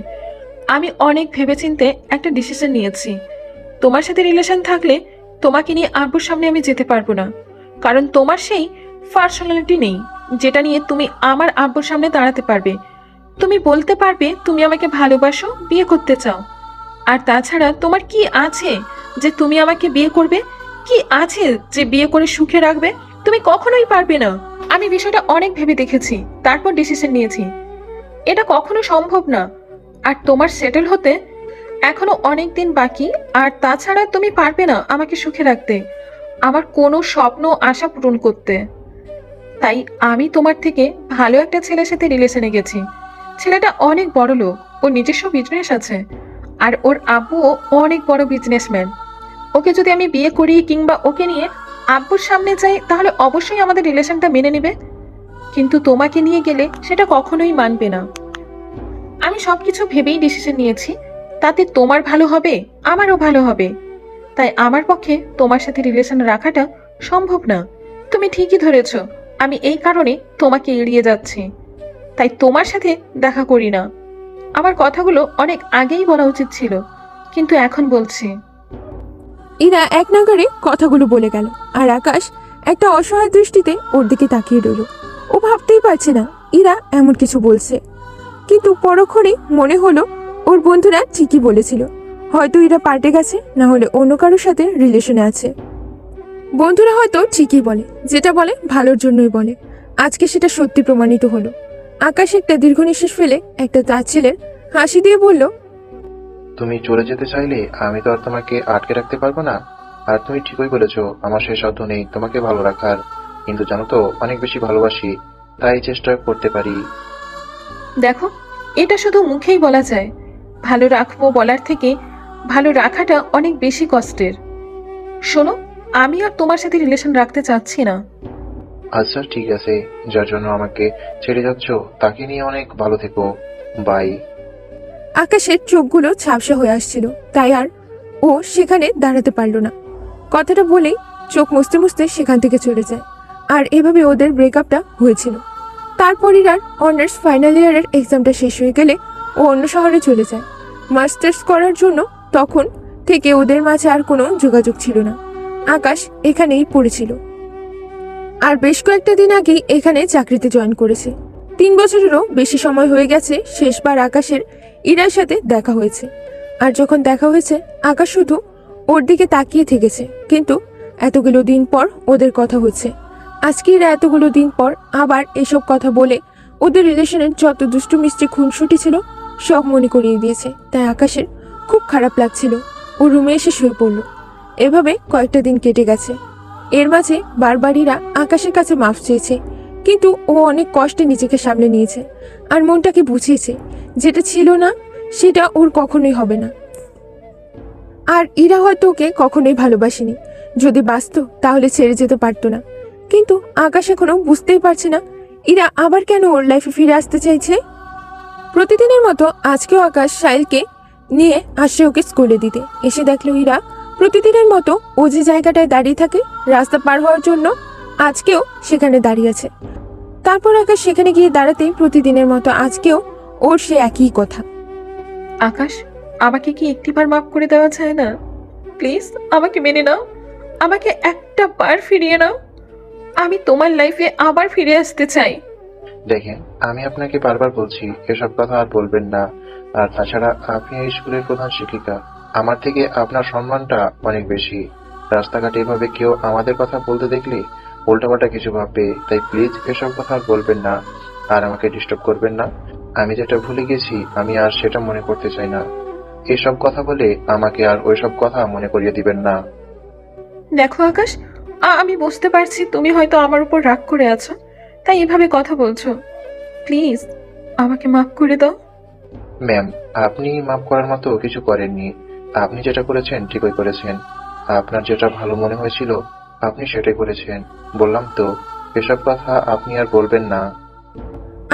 আমি অনেক ভেবেচিন্তে একটা ডিসিশন নিয়েছি। তোমার সাথে রিলেশন থাকলে তোমাকে নিয়ে আব্বুর সামনে আমি যেতে পারবো না, কারণ তোমার সেই পার্সোনালিটি নেই যেটা নিয়ে তুমি আমার আব্বুর সামনে দাঁড়াতে পারবে। তুমি বলতে পারবে তুমি আমাকে ভালোবাসো, বিয়ে করতে চাও। আর তাছাড়া তোমার কি আছে যে তুমি আমাকে বিয়ে করবে? কি আছে যে বিয়ে করে সুখে রাখবে? তুমি কখনোই পারবে না। আমি বিষয়টা অনেক ভেবে দেখেছি, তারপর ডিসিশন নিয়েছি। এটা কখনো সম্ভব না। আর তোমার সেটেল হতে এখনো অনেক দিন বাকি। আর তাছাড়া তুমি পারবে না আমাকে সুখে রাখতে, আমার কোনো স্বপ্ন আশা পূরণ করতে। তাই আমি তোমার থেকে ভালো একটা ছেলের সাথে রিলেশনে গেছি। ছেলেটা অনেক বড় লোক, ওর নিজস্ব বিজনেস আছে, আর ওর আব্বুও অনেক বড় বিজনেসম্যান। ওকে যদি আমি বিয়ে করি কিংবা ওকে নিয়ে আব্বুর সামনে যাই তাহলে অবশ্যই আমাদের রিলেশনটা মেনে নেবে, কিন্তু তোমাকে নিয়ে গেলে সেটা কখনোই মানবে না। আমি সবকিছু ভেবেই ডিসিশন নিয়েছি, তাতে তোমার ভালো হবে, আমারও ভালো হবে। তাই আমার পক্ষে তোমার সাথে রিলেশন রাখাটা সম্ভব না। তুমি ঠিকই ধরেছ, আমি এই কারণে তোমাকে এড়িয়ে যাচ্ছি, তাই তোমার সাথে দেখা করি না। আমার কথাগুলো অনেক আগেই বলা উচিত ছিল, কিন্তু এখন বলছি। ইরা এক নাগারে কথাগুলো বলে গেল, আর আকাশ একটা অসহায় দৃষ্টিতে ওর দিকে তাকিয়ে রইল। ও ভাবতেই পারছে না ইরা এমন কিছু বলছে, কিন্তু পরক্ষণে মনে হলো ওর বন্ধুরা ঠিকই বলেছিল। হয়তো ইরা পাল্টে গেছে, না হলে অন্য কারোর সাথে রিলেশনে আছে। বন্ধুরা হয়তো ঠিকই বলে, যেটা বলে ভালোর জন্যই বলে। আজকে সেটা সত্যি প্রমাণিত হলো। আকাশ একটা দীর্ঘ নিঃশ্বাস ফেলে একটা তার ছেলের হাসি দিয়ে বলল, তুমি চলে যেতে চাইলে আমি তো আর তোমাকে আটকে রাখতে পারবো না। আর তুমি ঠিকই বলেছো, আমার সেই সাধ্য নেই তোমাকে ভালো রাখার, কিন্তু জানো তো অনেক বেশি ভালোবাসি, তাই চেষ্টা করতে পারি। দেখো, এটা শুধু মুখেই বলা যায়, ভালো রাখবো বলার থেকে ভালো রাখাটা অনেক বেশি কষ্টের। শোনো, আমি আর তোমার সাথে রিলেশন রাখতে চাচ্ছি না। আচ্ছা ঠিক আছে, যার জন্য আমাকে ছেড়ে যাচ্ছ তাকে নিয়ে অনেক ভালো থেকো, বাই। আকাশের চোখগুলো ঝাপসা হয়ে আসছিল, তাই আর ও সেখানে দাঁড়াতে পারল না। কথাটা বলেই চোখ মুছতে মুছতে সেখান থেকে চলে যায়। আর এভাবে ওদের ব্রেকআপটা হয়েছিল। তারপর ইরার অনার্স ফাইনাল ইয়ারের এক্সামটা শেষ হয়ে গেলে ও অন্য শহরে চলে যায় মাস্টার্স করার জন্য। তখন থেকে ওদের মাঝে আর কোনো যোগাযোগ ছিল না। আকাশ এখানেই পড়েছিল, আর বেশ কয়েকটা দিন আগেই এখানে চাকরিতে জয়েন করেছে। 3 বছরেরও বেশি সময় হয়ে গেছে শেষবার আকাশের ইরার সাথে দেখা হয়েছে। আর যখন দেখা হয়েছে আকাশ শুধু ওর দিকে তাকিয়ে থেকেছে, কিন্তু এতগুলো দিন পর ওদের কথা হচ্ছে। আজকে ইরা এতগুলো দিন পর আবার এসব কথা বলে ওদের রিলেশনের যত দুষ্টু মিষ্টি খুনসুটি ছিল সব মনে করিয়ে দিয়েছে। তাই আকাশের খুব খারাপ লাগছিল। ও রুমে এসে শুয়ে পড়ল। এভাবে কয়েকটা দিন কেটে গেছে। এর মাঝে বারবার ইরা আকাশের কাছে মাফ চেয়েছে, কিন্তু ও অনেক কষ্টে নিজেকে সামলে নিয়েছে আর মনটাকে বুঝিয়েছে যেটা ছিল না সেটা ওর কখনোই হবে না। আর ইরা হয়তো ওকে কখনোই ভালোবাসেনি, যদি বাসতো তাহলে ছেড়ে যেতে পারতো না। কিন্তু আকাশ এখনো বুঝতেই পারছে না ইরা আবার কেন ওর লাইফে ফিরে আসতে চাইছে। প্রতিদিনের মতো আজকেও আকাশ সাইলকে নিয়ে আসে ওকে স্কুলে দিতে। এসে দেখলো ইরা প্রতিদিনের মতো ও যে জায়গাটায় দাঁড়িয়ে থাকে রাস্তা পার হওয়ার জন্য, আজকেও সেখানে দাঁড়িয়ে আছে। তারপর আকাশ সেখানে গিয়ে দাঁড়াতেই প্রতিদিনের মতো আজকেও ওর সে একই কথা। আকাশ, আমাকে কি একটিবার মাফ করে দেওয়া যায় না? প্লিজ আমাকে মেনে নাও, আমাকে একটা বার ফিরিয়ে নাও। আমি তোমার লাইফে আবার ফিরে আসতে চাই। দেখেন, আমি আপনাকে বারবার বলছি এসব কথা আর বলবেন না। আর তাছাড়া আপনি এই স্কুলের প্রধান শিক্ষিকা, আমার থেকে আপনার সম্মানটা অনেক বেশি। রাস্তাঘাটে এভাবে কেউ আমাদের কথা বলতে দেখলে উল্টাপাল্টা কিছু ভাববে, তাই প্লিজ এসব কথা আর বলবেন না, আর আমাকে ডিস্টার্ব করবেন না। আমি যেটা ভুলে গেছি আমি আর সেটা মনে করতে চাই না। এসব কথা বলে আমাকে আর ওইসব কথা মনে করিয়ে দিবেন না। দেখো আকাশ, আমি বুঝতে পারছি তুমি হয়তো আমার উপর রাগ করে আছো, তাই এভাবে কথা বলছো। প্লিজ আমাকে মাফ করে দাও। ম্যাম, আপনি মাফ করার মতো কিছু করেননি। আপনি যেটা করেছেন ঠিকই করেছেন। আপনার যেটা ভালো মনে হয়েছিল আপনি সেটাই করেছেন। বললাম তো, এসব কথা আপনি আর বলবেন না।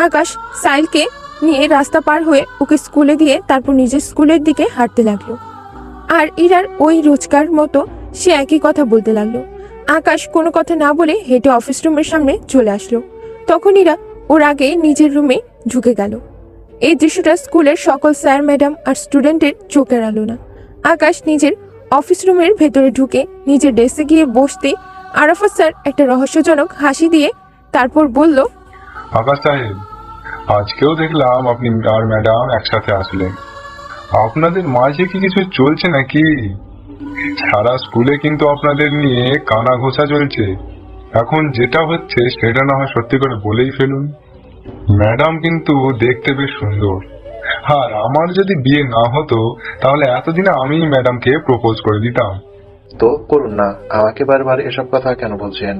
আকাশ সাইলকে নিয়ে রাস্তা পার হয়ে ওকে স্কুলে দিয়ে তারপর নিজের স্কুলের দিকে হাঁটতে লাগলো। আর ইরার ওই রোজকার মতো সে একই কথা বলতে লাগলো। আকাশ কোনো কথা না বলে হেঁটে অফিস রুমের সামনে চলে আসলো। তখন ইরা ওর আগে নিজের রুমে ঢুকে গেল। এই দৃশ্যটা স্কুলের সকল স্যার ম্যাডাম আর স্টুডেন্টের চোখ এড়ালো না। আকাশ নিজের অফিস রুমের ভেতরে ঢুকে নিজের ডেস্কে গিয়ে বসতে আরাফাত স্যার একটা রহস্যজনক হাসি দিয়ে তারপর বলল, আকাশ সাহেব, আজকেও দেখলাম আপনি আর ম্যাডাম একসাথে আসলেন। আপনাদের মাঝে কি কিছু চলছে নাকি? সারা স্কুলে কিন্তু আপনাদের নিয়ে কানা ঘোষা চলছে। এখন যেটা হচ্ছে সেটা না হয় সত্যি করে বলেই ফেলুন। ম্যাডাম কিন্তু দেখতে বেশ সুন্দর, আর আমার যদি বিয়ে না হতো তাহলে এতদিনে আমি ম্যাডামকে প্রপোজ করে দিতাম। তো করুন না, আমাকে বারবার এসব কথা কেন বলছেন?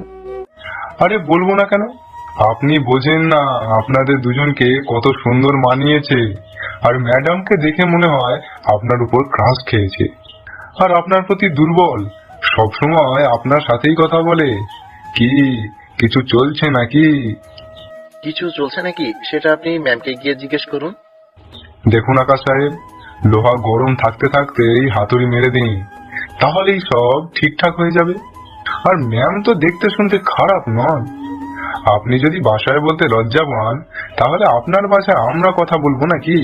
আরে বলবো না কেন? আপনি বোঝেন না আপনাদের দুজনকে কত সুন্দর মানিয়েছে, আর ম্যাডামকে দেখে মনে হয় আপনার উপর ক্রাশ খেয়েছে, আর আপনার প্রতি দুর্বল। সবসময় আপনার সাথেই কথা বলে। কি কিছু চলছে নাকি? কিছু চলছে নাকি সেটা আপনি ম্যামকে গিয়ে জিজ্ঞেস করুন। দেখুন আকাশ সাহেব, লোহা গরম থাকতে থাকতেই হাতুড়ি মেরে দিন, তাহলেই সব ঠিকঠাক হয়ে যাবে। আর ম্যাম তো দেখতে শুনতে খারাপ নন। আপনি যদি বাসায় বলতে লজ্জা পান, তাহলে আপনার বাসায় আমরা কথা বলবো নাকি?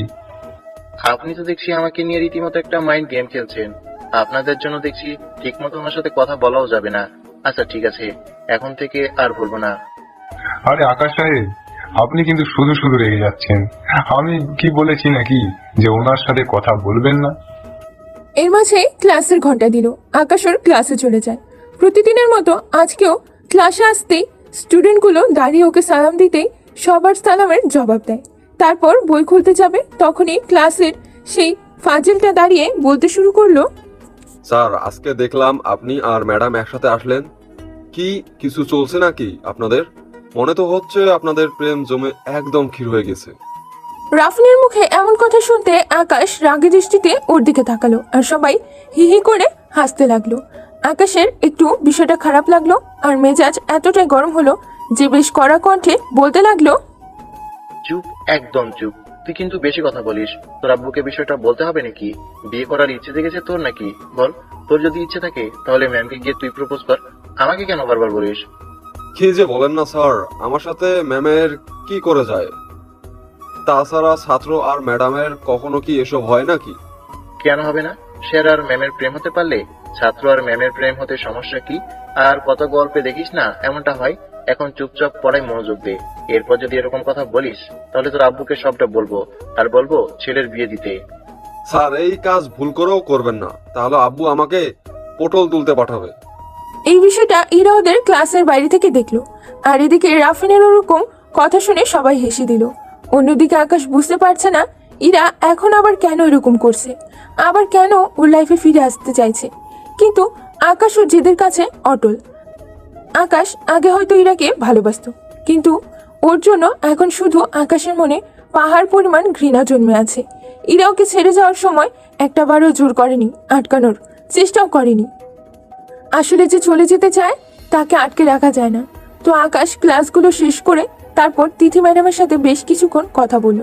আপনি তো দেখছি আমাকে নিয়ে রীতিমতো একটা মাইন্ড গেম খেলছেন। আপনাদের জন্য দেখছি ঠিক মতো ওনার সাথে কথা বলাও যাবে না। আচ্ছা ঠিক আছে, এখন থেকে আর বলবো না। আরে আকাশ সাহেব, আপনি কিন্তু শুধু শুধু রেগে যাচ্ছেন। আমি কি বলেছি নাকি যে ওনার সাথে কথা বলবেন না? এর মাঝে ক্লাসের ঘন্টা দিল। আকাশ ওর ক্লাসে চলে যায়। প্রতিদিনের মতো আজকেও ক্লাসে আসতেই স্টুডেন্টগুলো দাঁড়িয়ে ওকে সালাম দিতেই সবার সালামের জবাব দেয়। তারপর বই খুলতে যাবে, তখনই ক্লাসের সেই ফাজিলটা দাঁড়িয়ে বলতে শুরু করলো, স্যার, আজকে দেখলাম আপনি আর ম্যাডাম একসাথে আসলেন। কি কিছু চলছে নাকি আপনাদের? মনে তো হচ্ছে আপনাদের প্রেম জমে একদম ক্ষীর হয়ে গেছে। রাফিনের মুখে এমন কথা শুনতে আকাশ রাগী দৃষ্টিতে ওর দিকে তাকালো আর সবাই হি হি করে হাসতে লাগলো। আকাশের একটু বিষয়টা খারাপ লাগলো আর মেজাজ এতটাই গরম হলো যে বেশ কড়া কণ্ঠে বলতে লাগলো, চুপ, একদম চুপ। তুই কিন্তু বেশি কথা বলিস। তোর আব্বুকে বিষয়টা বলতে হবে নাকি? বিয়ে করার ইচ্ছে জেগেছে তোর নাকি? বল, তোর যদি ইচ্ছে থাকে তাহলে ম্যামকে গিয়ে তুই প্রপোজ কর। আমাকে কেন বারবার বলিস? কি যে বলেন না স্যার, আমার সাথে ম্যামের কি করে যায়? তাছাড়া ছাত্র আর ম্যাডামের কখনো কি এসব হয় নাকি? কেন হবে না? স্যার আর ম্যামের প্রেম হতে পারলে ছাত্র আর ম্যামের প্রেম হতে সমস্যা কি? আর কত গল্পে দেখিস না এমনটা হয়। এখন চুপচাপ পড়ায় মনোযোগ দে। এরপর যদি এরকম কথা বলিস তাহলে তোর আব্বুকে সবটা বলবো, আর বলবো ছেলের বিয়ে দিতে। স্যার, এই কাজ ভুল করেও করবেন না, তাহলে আব্বু আমাকে পটল তুলতে পাঠাবে। এই বিষয়টা ইরা ওদের ক্লাসের বাইরে থেকে দেখলো। আর এদিকে রাফিনের ওরকম কথা শুনে সবাই হেসে দিল। অন্যদিকে আকাশ বুঝতে পারছে না ইরা এখন আবার কেন এরকম করছে, আবার কেন ওর লাইফে ফিরে আসতে চাইছে। কিন্তু আকাশ ওর জেদের কাছে অটল। আকাশ আগে হয়তো ইরাকে ভালোবাসতো, কিন্তু ওর জন্য এখন শুধু আকাশের মনে পাহাড় পরিমাণ ঘৃণা জন্মে আছে। ইরা ওকে ছেড়ে যাওয়ার সময় একটা বারও জোর করেনি, আটকানোর চেষ্টাও করেনি। আসলে যে চলে যেতে চায় তাকে আটকে রাখা যায় না। তো আকাশ ক্লাসগুলো শেষ করে তারপর তিথি ম্যাডামের সাথে বেশ কিছুক্ষণ কথা বলল।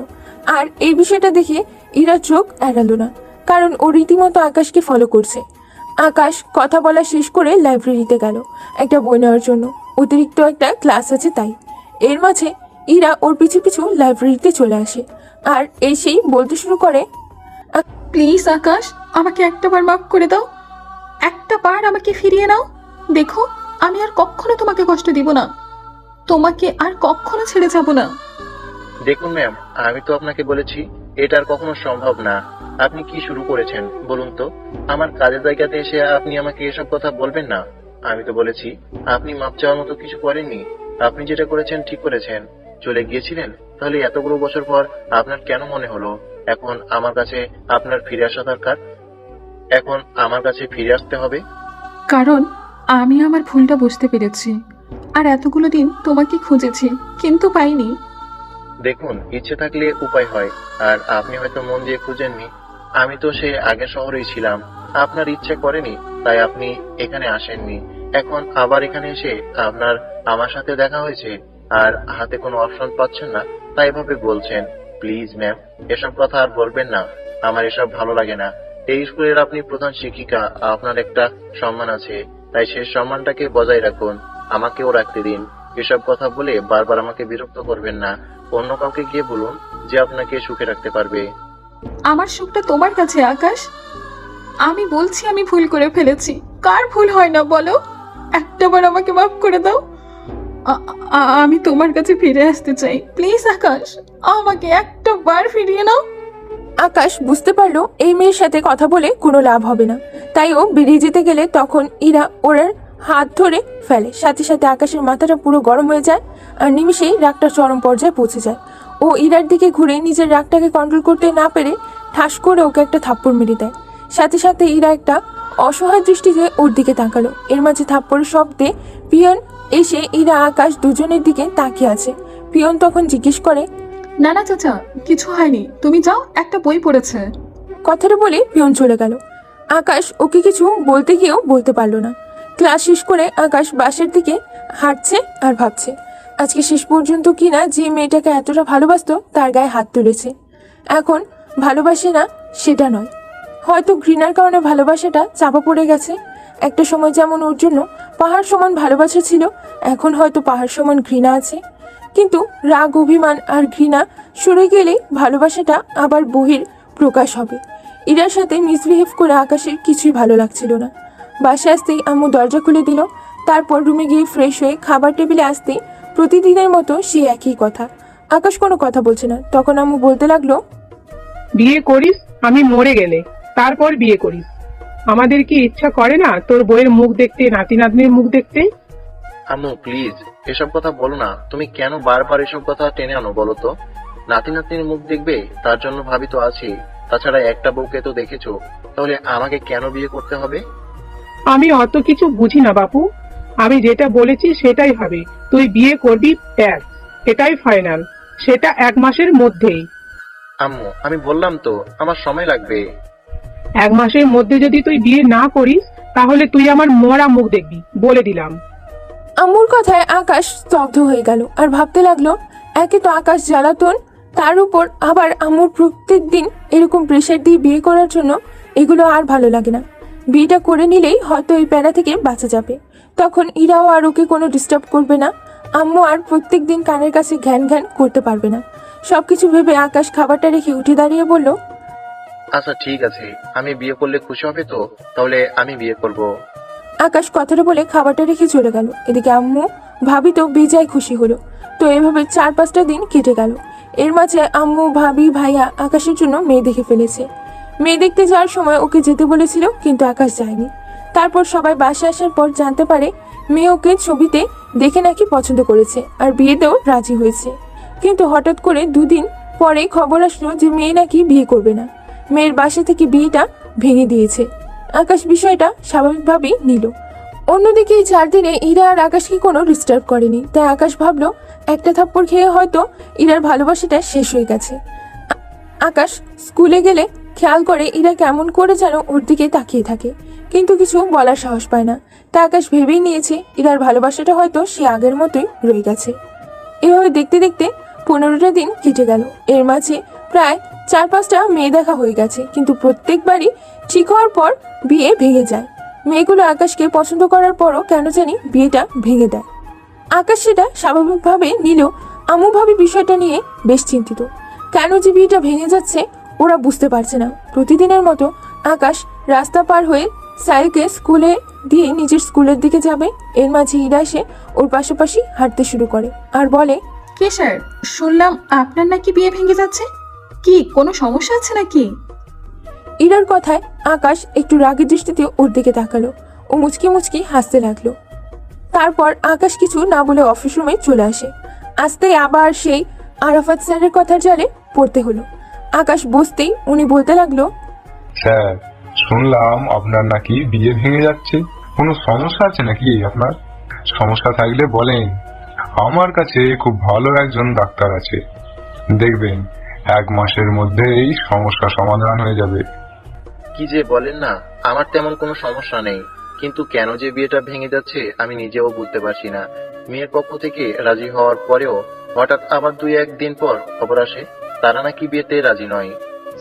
আর এই বিষয়টা দেখে ইরা চোখ এড়ালো না, কারণ ও রীতিমতো আকাশকে ফলো করছে। আকাশ কথা বলা শেষ করে লাইব্রেরিতে গেল একটা বই নেওয়ার জন্য। অতিরিক্ত একটা ক্লাস আছে তাই। এর মাঝে ইরা ওর পিছু পিছু লাইব্রেরিতে চলে আসে আর এসেই বলতে শুরু করে, প্লিজ আকাশ, আমাকে একটাবার মাফ করে দাও। একটা বার আমাকে ফিরিয়ে নাও। দেখো, আমি আর কখনো তোমাকে কষ্ট দিব না, তোমাকে আর কখনো ছেড়ে যাব না। দেখুন ম্যাম, আমি তো আপনাকে বলেছি এটা আর কখনো সম্ভব না। আপনি কি শুরু করেছেন বলুন তো? আমার কাজের জায়গাতে এসে আপনি আমাকে এসব কথা বলবেন না। আমি তো বলেছি আপনি মাপ চাওয়ার মতো কিছু করেননি। আপনি যেটা করেছেন ঠিক করেছেন, চলে গিয়েছিলেন। তাহলে এতগুলো বছর পর আপনার কেন মনে হলো এখন আমার কাছে আপনার ফিরে আসা দরকার? এখন আমার কাছে ফিরে আসতে হবে? কারণ আমি আমার ভুলটা বুঝতে পেরেছি, আর এতগুলো দিন তোমাকে খুঁজেছি কিন্তু পাইনি। দেখুন, ইচ্ছে থাকলে উপায় হয়, আর আপনি হয়তো মন দিয়ে খুঁজেননি। আমি তো সে আগের শহরেই ছিলাম, আপনার ইচ্ছে করেনি তাই আপনি এখানে আসেননি। এখন আবার এখানে এসে আপনার আমার সাথে দেখা হয়েছে আর হাতে কোনো অপশন পাচ্ছেন না, তাই এভাবে বলছেন। প্লিজ ম্যাম, এসব কথা আর বলবেন না। আমার এসব ভালো লাগে না। এই স্কুলের আপনি প্রধান শিক্ষিকা, আপনার একটা সম্মান আছে, তাই সেই সম্মানটাকে বজায় রাখুন। আমাকেও রাখতে দিন। এসব কথা বলে বারবার আমাকে বিরক্ত করবেন না। অন্য কাউকে গিয়ে বলুন যে আপনাকে সুখে রাখতে পারবে। আমার সুখটা তোমার কাছে আকাশ। আমি বলছি আমি ভুল করে ফেলেছি। কার ভুল হয় না বলো? একটাবার আমাকে মাফ করে দাও। আমি তোমার কাছে ফিরে আসতে চাই। প্লিজ আকাশ, আমাকে একটা বার ফিরিয়ে নাও। আকাশ বুঝতে পারলো এই মেয়ের সাথে কথা বলে কোনো লাভ হবে না, তাই ও বেরিয়ে যেতে গেলে তখন ইরা ওর হাত ধরে ফেলে। সাথে সাথে আকাশের মাথাটা পুরো গরম হয়ে যায় আর নিমিষেই রাগটা চরম পর্যায়ে পৌঁছে যায়। ও ইরার দিকে ঘুরে নিজের রাগটাকে কন্ট্রোল করতে না পেরে ঠাস করে ওকে একটা থাপ্পড় মেরে দেয়। সাথে সাথে ইরা একটা অসহায় দৃষ্টিতে ওর দিকে তাকালো। এর মাঝে থাপ্পড়ের শব্দে পিয়ন এসে ইরা আকাশ দুজনের দিকে তাকিয়ে আছে। পিয়ন তখন জিজ্ঞেস করে, না না চাচা, কিছু হয়নি, তুমি যাও, একটা বই পড়েছে। কথাটা বলে পিয়ন চলে গেল। আকাশ ওকে কিছু বলতে গিয়েও বলতে পারলো না। ক্লাস শেষ করে আকাশ বাসার দিকে হাঁটছে আর ভাবছে আজকে শেষ পর্যন্ত কিনা যে মেয়েটাকে এতটা ভালোবাসতো তার গায়ে হাত তুলেছে। এখন ভালোবাসে না সেটা নয়, হয়তো ঘৃণার কারণে ভালোবাসাটা চাপা পড়ে গেছে। একটা সময় যেমন ওর জন্য পাহাড় সমান ভালোবাসা ছিল, এখন হয়তো পাহাড় সমান ঘৃণা আছে। কিন্তু রাগ, অভিমান আর ঘৃণা সরে গেলেই ভালোবাসাটা আবার বহির প্রকাশ হবে। ইরার সাথে মিসবিহেভ করে আকাশের কিছুই ভালো লাগছিল না। বাসায় আসতেই আম্মু দরজা খুলে দিল। তারপর রুমে গিয়ে ফ্রেশ হয়ে খাবার টেবিলে আসতেই প্রতিদিনের মতো সে একই কথা। আকাশ কোনো কথা বলছে না। তখন আম্মু বলতে লাগলো, বিয়ে করিস আমি মরে গেলে, তারপর বিয়ে করিস। আমাদের কি ইচ্ছা করে না তোর বইয়ের মুখ দেখতে, নাতি নাতনির মুখ দেখতে? আম্মু প্লিজ এসব কথা বলো না। তুমি কেন বারবার এসব কথা টেনে আনো বলো তো? নাতি নাতনির মুখ দেখবে তার জন্য ভাবি তো আছি। তাছাড়া একটা বউকে তো দেখেছো, তাহলে আমাকে কেন বিয়ে করতে হবে? আমি অত কিছু বুঝি না বাপু, আমি যেটা বলেছি সেটাই হবে। তুই বিয়ে করবি, ব্যাস, এটাই ফাইনাল। সেটা 1 মাসের মধ্যেই। আম্মু আমি বললাম তো আমার সময় লাগবে। 1 মাসের মধ্যে যদি তুই বিয়ে না করিস তাহলে তুই আমার মরা মুখ দেখবি, বলে দিলাম। আম্মুর কথায় আকাশ স্তব্ধ হয়ে গেল আর ভাবতে লাগলো একে তো আকাশ জ্বালাতন, তার উপর আবার আম্মুর প্রত্যেক দিন এরকম প্রেশার দিয়ে বিয়ে করার জন্য। এগুলো আর ভালো লাগে না। বিয়েটা করে নিলেই হয়তো এই প্যারা থেকে বাঁচা যাবে। তখন ইরাও আর ওকে কোনো ডিস্টার্ব করবে না। আম্মু আর প্রত্যেক দিন কানের কাছে ঘ্যান ঘ্যান করতে পারবে না। সবকিছু ভেবে আকাশ খাবারটা রেখে উঠে দাঁড়িয়ে বলল, আচ্ছা ঠিক আছে, আমি বিয়ে করলে খুশি হবে তো? তাহলে আমি বিয়ে করব। আকাশ কথাটা বলে খাবারটা রেখে চলে গেল। এদিকে আম্মু ভাবি তো বেজায় খুশি হলো। তো এভাবে 4-5টা দিন কেটে গেল। এর মাঝে আম্মু, ভাবি, ভাইয়া আকাশের জন্য মেয়ে দেখে ফেলেছে। মেয়ে দেখতে যাওয়ার সময় ওকে যেতে বলেছিল, কিন্তু আকাশ যায়নি। তারপর সবাই বাসে আসার পর জানতে পারে মেয়ে ওকে ছবিতে দেখে নাকি পছন্দ করেছে আর বিয়েতেও রাজি হয়েছে। কিন্তু হঠাৎ করে 2 দিন পরে খবর আসলো যে মেয়ে নাকি বিয়ে করবে না। মেয়ের বাসা থেকে বিয়েটা ভেঙে দিয়েছে। আকাশ বিষয়টা স্বাভাবিকভাবেই নিল। অন্যদিকে এই 4 দিনে ইরা আর আকাশকে কোনো ডিস্টার্ব করেনি। তাই আকাশ ভাবলো একটা থাপ্পড় খেয়ে হয়তো ইরার ভালোবাসাটা শেষ হয়ে গেছে। আকাশ স্কুলে গেলে খেয়াল করে ইরা কেমন করে যেন ওর দিকে তাকিয়ে থাকে, কিন্তু কিছু বলার সাহস পায় না। তাই আকাশ ভেবেই নিয়েছে ইরার ভালোবাসাটা হয়তো সে আগের মতোই রয়ে গেছে। এভাবে দেখতে দেখতে 15টা দিন কেটে গেল। এর মাঝে প্রায় 4-5টা মেয়ে দেখা হয়ে গেছে, কিন্তু প্রত্যেকবারই ঠিক হওয়ার পর বিয়ে ভেঙে যায়। মেয়েগুলো আকাশকে পছন্দ করার পরও কেন জানি বিয়েটা ভেঙে দেয়। আকাশ সেটা স্বাভাবিকভাবে নিলেও আম্মু ভাবি বিষয়টা নিয়ে বেশ চিন্তিত। কেন যে বিয়েটা ভেঙে যাচ্ছে ওরা বুঝতে পারছে না। প্রতিদিনের মতো আকাশ রাস্তা পার হয়ে সাইলকে স্কুলে দিয়ে নিজের স্কুলের দিকে যাবে। এর মাঝে ইরা এসে ওর পাশাপাশি হাঁটতে শুরু করে আর বলে, কে স্যার, শুনলাম আপনার নাকি বিয়ে ভেঙে যাচ্ছে। কি কোনো সমস্যা আছে নাকি? ইরার কথায় আকাশ একটু রাগের দৃষ্টিতে ওর দিকে তাকালো। ও মুচকি মুচকি হাসতে লাগলো। তারপর আকাশ কিছু না বলে অফিস রুমে চলে আসে। আসতেই আবার সেই আরাফাত স্যারের কথার জালে পড়তে হলো। আকাশ বসতেই উনি বলতে লাগলো, স্যার, শুনলাম আপনার নাকি বিয়ে ভেঙে যাচ্ছে। কোনো সমস্যা আছে নাকি আপনার? সমস্যা থাকলে বলেন, আমার কাছে খুব ভালো একজন ডাক্তার আছে। দেখবেন 1 মাসের মধ্যেই সমস্যা সমাধান হয়ে যাবে। কি যে বলেন না, আমার তেমন কোনো সমস্যা নেই, কিন্তু কেন যে বিয়েটা ভেঙে যাচ্ছে আমি নিজেও বুঝতে পারছি না। মেয়ের পক্ষ থেকে রাজি হওয়ার পরেও হঠাৎ আবার 2-1 দিন পর খবর আসে তারা নাকি বিয়েতে রাজি নয়।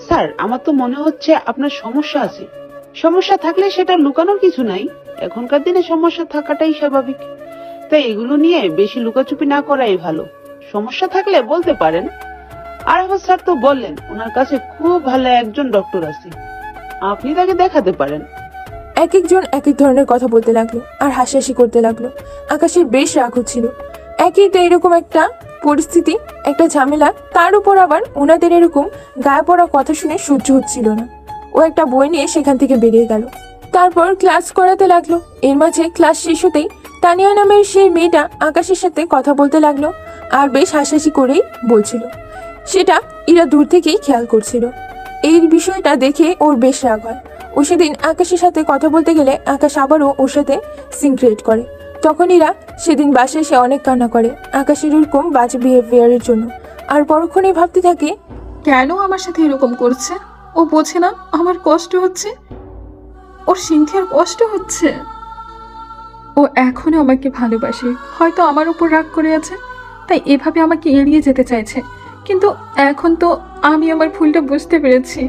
স্যার, আমার তো মনে হচ্ছে আপনার সমস্যা আছে। সমস্যা থাকলে সেটা লুকানোর কিছু নাই। এখনকার দিনে সমস্যা থাকাটাই স্বাভাবিক। তাই এগুলো নিয়ে বেশি লুকাচুপি না করাই ভালো। সমস্যা থাকলে বলতে পারেন। আরাফাত স্যার তো বললেন ওনার কাছে খুব ভালো একজন ডক্টর আছে, আপনি তাকে দেখাতে পারেন। এক একজন এক এক ধরনের কথা বলতে লাগলো আর হাসাহাসি করতে লাগলো। আকাশের বেশ রাগ হচ্ছিল। একই তো এরকম একটা পরিস্থিতি, একটা ঝামেলা, তার উপর আবার ওনাদের এরকম গায়ে পড়া কথা শুনে সহ্য হচ্ছিল না। ও একটা বই নিয়ে সেখান থেকে বেরিয়ে গেল। তারপর ক্লাস করাতে লাগলো। এর মাঝে ক্লাস শেষ হতেই তানিয়া নামের সেই মেয়েটা আকাশের সাথে কথা বলতে লাগলো আর বেশ হাসাহাসি করেই বলছিল। সেটা ইরা দূর থেকেই খেয়াল করছিল। এই বিষয়টা দেখে ওর বেশ রাগ হয়। ও সেদিন আকাশের সাথে কথা বলতে গেলে আকাশ আবারও ওর সাথে সিন ক্রিয়েট করে। তখন ইরা সেদিন বাসায় এসে অনেক কান্না করে আকাশের এরকম বাজে বিহেভিয়ারের জন্য। আর পরক্ষণেই ভাবতে থাকে, কেন আমার সাথে এরকম করছে? ও বোঝে না আমার কষ্ট হচ্ছে, ওর সিনথিয়ার কষ্ট হচ্ছে। ও এখনো আমাকে ভালোবাসে, হয়তো আমার উপর রাগ করে আছে, তাই এভাবে আমাকে এড়িয়ে যেতে চাইছে। কিন্তু এখন তো আমি আমার ভুলটা বুঝতে পেরেছি।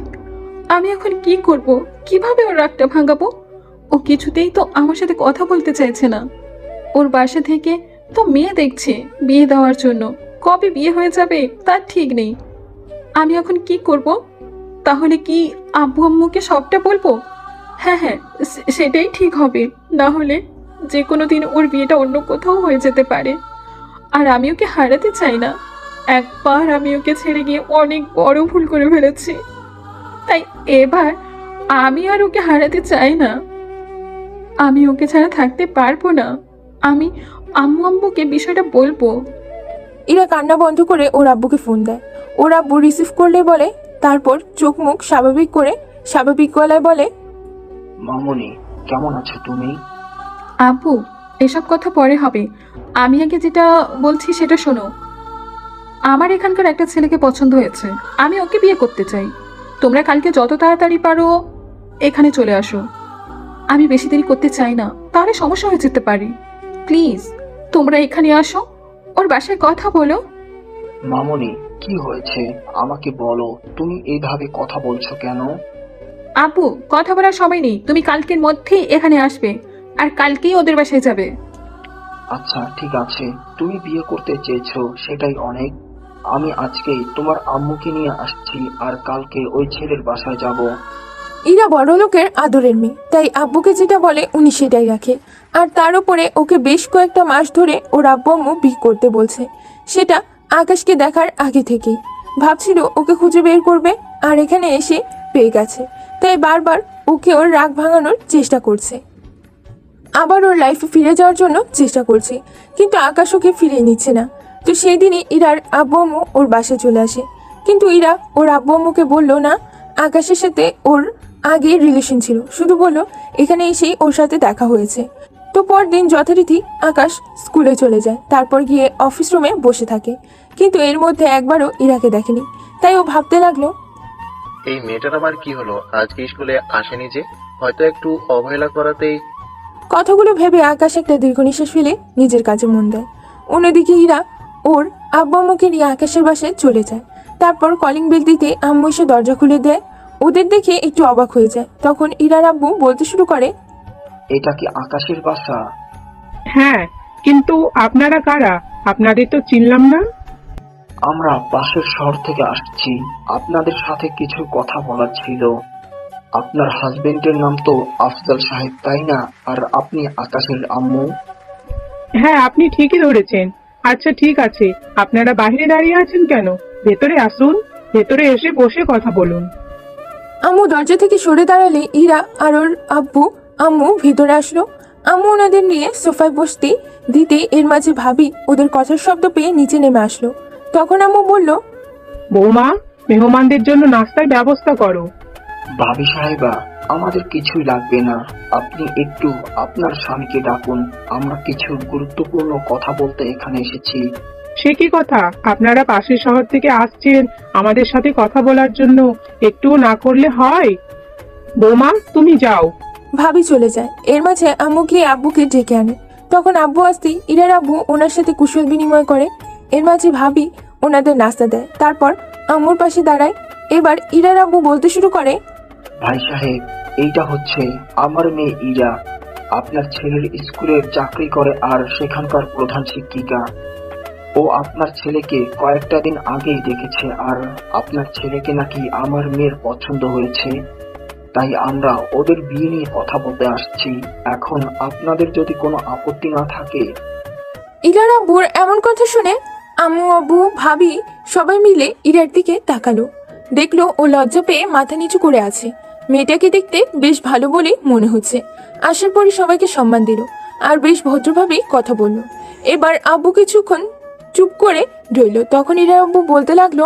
আমি এখন কি করব? কিভাবে ওর রাগটা ভাঙাবো? ও কিছুতেই তো আমার সাথে কথা বলতে চাইছে না। ওর বাসা থেকে তো মেয়ে দেখছে বিয়ে দেওয়ার জন্য, কবে বিয়ে হয়ে যাবে তার ঠিক নেই। আমি এখন কি করব? তাহলে কি আব্বু আম্মুকে সবটা বলবো? হ্যাঁ হ্যাঁ, সেটাই ঠিক হবে। না হলে যে কোনো দিন ওর বিয়েটা অন্য কোথাও হয়ে যেতে পারে, আর আমি ওকে হারাতে চাই না। একবার আমি ওকে ছেড়ে গিয়ে অনেক বড় ভুল করে ফেলেছি, তাই এবার আমি আর ওকে হারাতে চাই না। আমি ওকে ছাড়া থাকতে পারবো না। আমি আম্মু আম্মুকে বিষয়টা বলবো। ইরা কান্না বন্ধ করে ওর আব্বুকে ফোন দেয়। ওর আব্বু রিসিভ করলে বলে, তারপর চোখ মুখ স্বাভাবিক করে স্বাভাবিক গলায় বলে, মামুনি, কেমন আছো তুমি? আব্বু, এসব কথা পরে হবে, আমি আগে যেটা বলছি সেটা শোনো। আমার এখানকার একটা ছেলেকে পছন্দ হয়েছে, আমি ওকে বিয়ে করতে চাই। তোমরা কালকে যত তাড়াতাড়ি পারো এখানে চলে আসো। আমি বেশি দেরি করতে চাই না, তাহলে সমস্যা হয়ে যেতে পারে। প্লিজ তোমরা এখানে আসো, ওর বাসায় কথা বলো। মামুনি, কি হয়েছে আমাকে বলো, তুমি এইভাবে কথা বলছো কেন? আব্বু, কথা বলার সময় নেই, তুমি কালকের মধ্যেই এখানে আসবে, আর কালকেই ওদের বাসায় যাবে। আচ্ছা ঠিক আছে, তুমি বিয়ে করতে চেয়েছো সেটাই অনেক। আমি আজকেই তোমার আম্মুকে নিয়ে আসছি, আর কালকে ওই ছেলের বাসায় যাব। ইরা বড় লোকের আদরের মেয়ে, তাই আব্বুকে যেটা বলে উনি সেটাই রাখে। আর তার উপরে ওকে বেশ কয়েকটা মাস ধরে ওর আব্বু আম্মু বিয়ে করতে বলছে, সেটা আকাশকে দেখার আগে থেকেই। ভাবছিল ওকে খুঁজে বের করবে, আর এখানে এসে পেয়ে গেছে, তাই বারবার ওকে ওর রাগ ভাঙানোর চেষ্টা করছে, আবার ওর লাইফে ফিরে যাওয়ার জন্য চেষ্টা করছে, কিন্তু আকাশ ওকে ফিরিয়ে নিচ্ছে না। তো সেই দিনই ইরার আব্বু আম্মু ওর বাসায় চলে আসে, কিন্তু ইরা ওর আব্বু আম্মুকে বললো না আকাশের সাথে ওর আগে রিলেশন ছিল, শুধু বললো এখানে এসেই ওর সাথে দেখা হয়েছে। তো পরদিন যথারীতি আকাশ স্কুলে চলে যায়, তারপর গিয়ে অফিস রুমে বসে থাকে, কিন্তু এর মধ্যে একবারও ইরাকে দেখেনি। তাই ও ভাবতে লাগলো, এই মেয়েটার আবার কি হলো, আজকে স্কুলে আসেনি যে? হয়তো একটু অবহেলা করাতেই। কথাগুলো ভেবে আকাশ একটা দীর্ঘ নিঃশ্বাস ফেলে নিজের কাজে মন দেয়। অন্যদিকে ইরা ওর আব্বু আম্মুকে নিয়ে আকাশের বাসায় চলে যায়। তারপর কলিং বেল দিতে আম্মু এসে দরজা খুলে দেয়। ওদের দেখে একটু অবাক হয়ে যায়। তখন ইরার আব্বু বলতে শুরু করে, এটা কি আকাশের বাসা? হ্যাঁ, কিন্তু আপনারা কারা? আপনাদের তো চিনলাম না। আমরা পাশের শহর থেকে আসছি, আপনাদের সাথে কিছু কথা বলার ছিল। আপনার হাজবেন্ডের নাম তো আফজাল সাহেব, তাই না? আর আপনি আকাশের আম্মু? হ্যাঁ, আপনি ঠিকই ধরেছেন। আচ্ছা ঠিক আছে, আপনারা বাইরে দাঁড়িয়ে আছেন কেন? ভেতরে আসুন, ভেতরে এসে বসে কথা বলুন। আম্মু দরজা থেকে সরে দাঁড়ালে ইরা আর ওর আব্বু আম্মু ভিতরে আসলো। আম্মু ওনাদের নিয়ে সোফায় বসতে দিতে এর মাঝে ভাবি ওদের কথার শব্দ পেয়ে নিচে নেমে আসলো। তখন আম্মু বলল, বৌমা, মেহমানদের জন্য নাস্তার ব্যবস্থা করো। ভাবি সাহেবা, আমাদের কিছুই লাগবে না, আপনি একটু আপনার স্বামীকে ডাকুন, আমরা কিছু গুরুত্বপূর্ণ কথা বলতে এখানে এসেছি। সে কি কথা? আপনারা পাশের শহর থেকে আসছেন আমাদের সাথে কথা বলার জন্য, একটুও না করলে হয়? বৌমা, তুমি যাও। ভাবি চলে যায়। এর মাঝে আম্মু গিয়ে আব্বুকে ডেকে আনে। তখন আব্বু আসতেই ইরার আব্বু ওনার সাথে কুশল বিনিময় করে। এর মাঝে ভাবি ওনাদের নাস্তা দেয়, তারপর আম্মুর পাশে দাঁড়ায়। এবার ইরার আব্বু বলতে শুরু করে, ভাই সাহেব, এইটা হচ্ছে আমার মেয়ে ইরা। আপনার ছেলের স্কুলের চাকরি করে আর সেখানকার প্রধান শিক্ষিকা। ও আপনার ছেলেকে কয়েকটা দিন আগেই দেখেছে, আর আপনার ছেলেকে নাকি আমার মেয়ের পছন্দ হয়েছে। তাই আমরা ওদের বিয়ে নিয়ে কথা বলতে আসছি। এখন আপনাদের যদি কোনো আপত্তি না থাকে। ইরার আব্বুর এমন কথা শুনে আম্মু আব্বু ভাবি সবাই মিলে ইরার দিকে তাকালো। দেখলো ও লজ্জা পেয়ে মাথা নিচু করে আছে। মেয়েটাকে দেখতে বেশ ভালো বলে মনে হচ্ছে। আসার পরে সবাইকে সম্মান দিল আর বেশ ভদ্রভাবেই কথা বলল। এবার আব্বু কিছুক্ষণ চুপ করে রইল। তখন ইরার আব্বু বলতে লাগলো,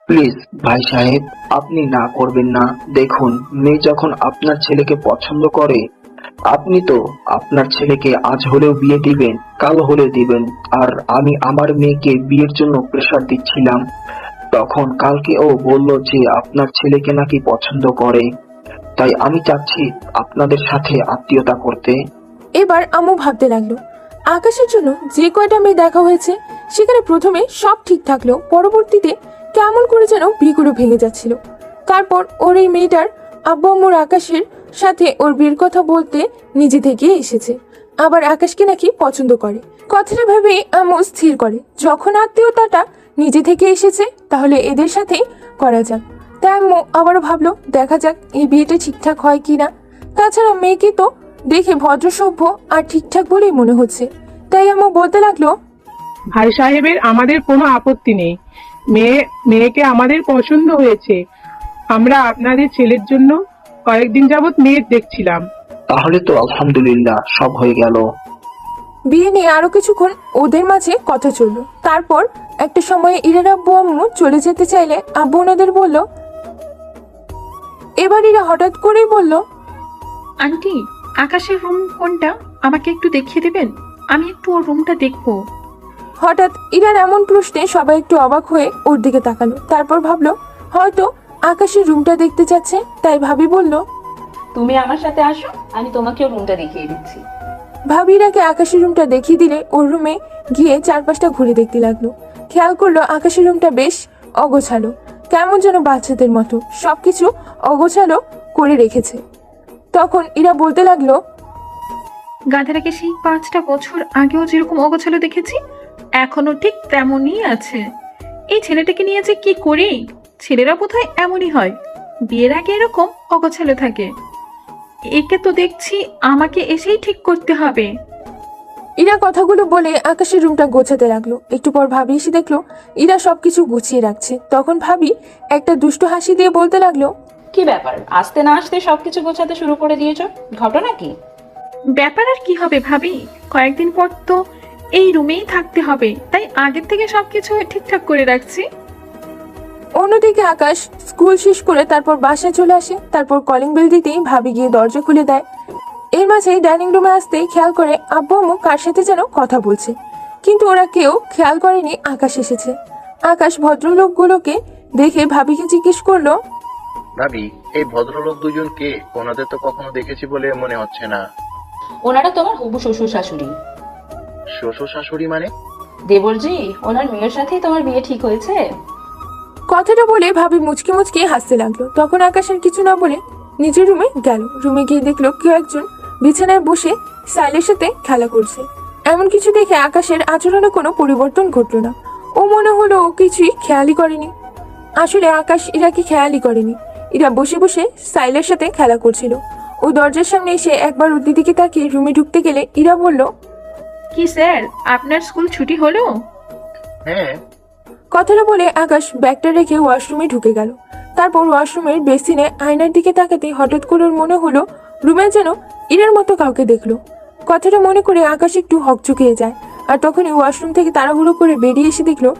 প্লিজ ভাই সাহেব, আপনি না করবেন না। দেখুন, মেয়ে যখন আপনার ছেলেকে পছন্দ করে, আপনি তো আপনার ছেলেকে আজ হলেও বিয়ে দিবেন, কাল হলেও দিবেন। আর আমি আমার মেয়েকে বিয়ের জন্য প্রেসার দিচ্ছিলাম, তখন কালকে ও বলল যে আপনার ছেলেকে নাকি পছন্দ করে। তাই আমি চাচ্ছি আপনাদের সাথে আত্মীয়তা করতে। এবার আম্মু ভাবতে লাগলো আকাশের জন্য যে কয়টা মেয়ে দেখা হয়েছে সেখানে প্রথমে সব ঠিক থাকলেও পরবর্তীতে কেমন করে যেন বিয়েগুলো ভেঙে যাচ্ছিল। তারপর ওর এই মেয়েটার আব্বু আম্মুর আকাশের সাথে ওর বিয়ের কথা বলতে নিজে থেকে এসেছে, আবার আকাশকে নাকি পছন্দ করে। কথাটা ভেবে আম্মু স্থির করে যখন আত্মীয়তাটা নিজে থেকে এসেছে তাহলে এদের সাথেই করা যাক। তাই আম্মু আবারও ভাবলো দেখা যাক এই বিয়েটা ঠিকঠাক হয় কিনা। তাছাড়া মেয়েকে তো দেখে ভদ্র সভ্য আর ঠিকঠাক বলেই মনে হচ্ছে। তাই আম্মু বলতে লাগলো, ভাই সাহেবের আমাদের কোনো আপত্তি নেই। মেয়েকে আমাদের পছন্দ হয়েছে। আমরা আপনাদের ছেলের জন্য কয়েকদিন যাবত মেয়ে দেখছিলাম। তাহলে তো আলহামদুলিল্লাহ, সব হয়ে গেল। বিয়ে নিয়ে আরো কিছুক্ষণ ওদের মাঝে কথা চললো। তারপর একটা সময়ে ইরার আব্বু আম্মু চলে যেতে চাইলে আব্বু ওনাদের বলল। এবার ইরা হঠাৎ করেই বলল, আন্টি, আকাশের রুম কোনটা আমাকে একটু দেখিয়ে দেবেন? আমি একটু ওর রুমটা দেখবো। হঠাৎ ইরার এমন প্রশ্নে সবাই একটু অবাক হয়ে ওর দিকে তাকালো। তারপর ভাবলো হয়তো আকাশের রুমটা দেখতে চাচ্ছে, তাই ভাবি বলল, তুমি আমার সাথে আসো, আমি তোমাকে ওর রুমটা দেখিয়ে দিচ্ছি। ভাবি ইরাকে আকাশের রুমটা দেখিয়ে দিলে ওর রুমে গিয়ে চারপাশটা ঘুরে দেখতে লাগলো। খেয়াল করলো আকাশের রুমটা বেশ অগোছালো, কেমন যেন বাচ্চাদের মতো সবকিছু অগোছালো করে রেখেছে। তখন ইরা বলতে লাগলো, গাধাটাকে সেই 5টা বছর আগেও যেরকম অগোছালো দেখেছি এখনো ঠিক তেমনই আছে। এই ছেলেটাকে নিয়ে যে কি করি? ছেলেরা বোধহয় এমনই হয়, বিয়ের আগে এরকম অগোছালো থাকে। একে তো দেখছি আমাকে এসেই ঠিক করতে হবে। ইরা কথাগুলো বলে আকাশের রুমটা গোছাতে লাগলো। একটু পর ভাবি এসে দেখলো ইরা সবকিছু গুছিয়ে রাখছে। তখন ভাবি একটা দুষ্ট হাসি দিয়ে বলতে লাগলো, কি ব্যাপার, আসতে না আসতে সবকিছু গোছাতে শুরু করে দিয়েছো? ঘটনা কি? ব্যাপার আর কি হবে ভাবি, কয়েকদিন পর তো এই রুমেই থাকতে হবে, তাই আগের থেকে সবকিছু ঠিকঠাক করে রাখছি। অন্যদিকে আকাশ স্কুল শেষ করে তারপর বাসায় চলে আসে। তারপর কলিং বেল দিতেই ভাবি গিয়ে দরজা খুলে দেয়। এর মাঝে ডাইনিং রুমে আসতেই খেয়াল করে আব্বু আম্মু কার সাথে যেন কথা বলছে, কিন্তু ওরা কেউ খেয়াল করেনি আকাশ এসেছে। আকাশ ভদ্রলোকগুলোকে দেখে ভাবিকে জিজ্ঞেস করলো, ভাবি, এই ভদ্রলোক দুজনকে ওনাদের তো কখনো দেখেছি বলে মনে হচ্ছে না। ওনারা তোমার হবু শ্বশুর শাশুড়ি। শ্বশুর শাশুড়ি মানে? দেবরজি, ওনার মেয়ের সাথেই তোমার বিয়ে ঠিক হয়েছে। কথাটা বলে ভাবি মুচকি মুচকি হাসতে লাগলো। তখন আকাশ আর কিছু না বলে নিজের রুমে গেল। রুমে গিয়ে দেখলো কেউ একজন বিছানায় বসে সাইলের সাথে খেলা করছে। এমন কিছু দেখে আকাশের আচরণে কোনো পরিবর্তন ঘটলো না। ও মনে হলো ও কিছুই খেয়ালই করেনি। আসলে আকাশ ইরাকে খেয়ালই করেনি। ইরা বসে বসে সাইলের সাথে খেলা করছিল। ও দরজার সামনে এসে একবার ওর দিদিকে তাকিয়ে রুমে ঢুকতে গেলে ইরা বলল, কি স্যার, আপনার স্কুল ছুটি হলো? হ্যাঁ। কথাটা বলে আকাশ ব্যাগটা রেখে ওয়াশরুমে ঢুকে গেল। তারপর ওয়াশরুমের বেসিনে আয়নার দিকে তাকাতে হঠাৎ করে ওর মনে হলো রুমে যেন ইরার মতো কাউকে দেখলো। কথাটা মনে করে আকাশ একটু হকচকিয়ে যায়। আর তখনই ওয়াশরুম থেকে তাড়াহুড়ো করে বেরিয়ে এসে দেখলো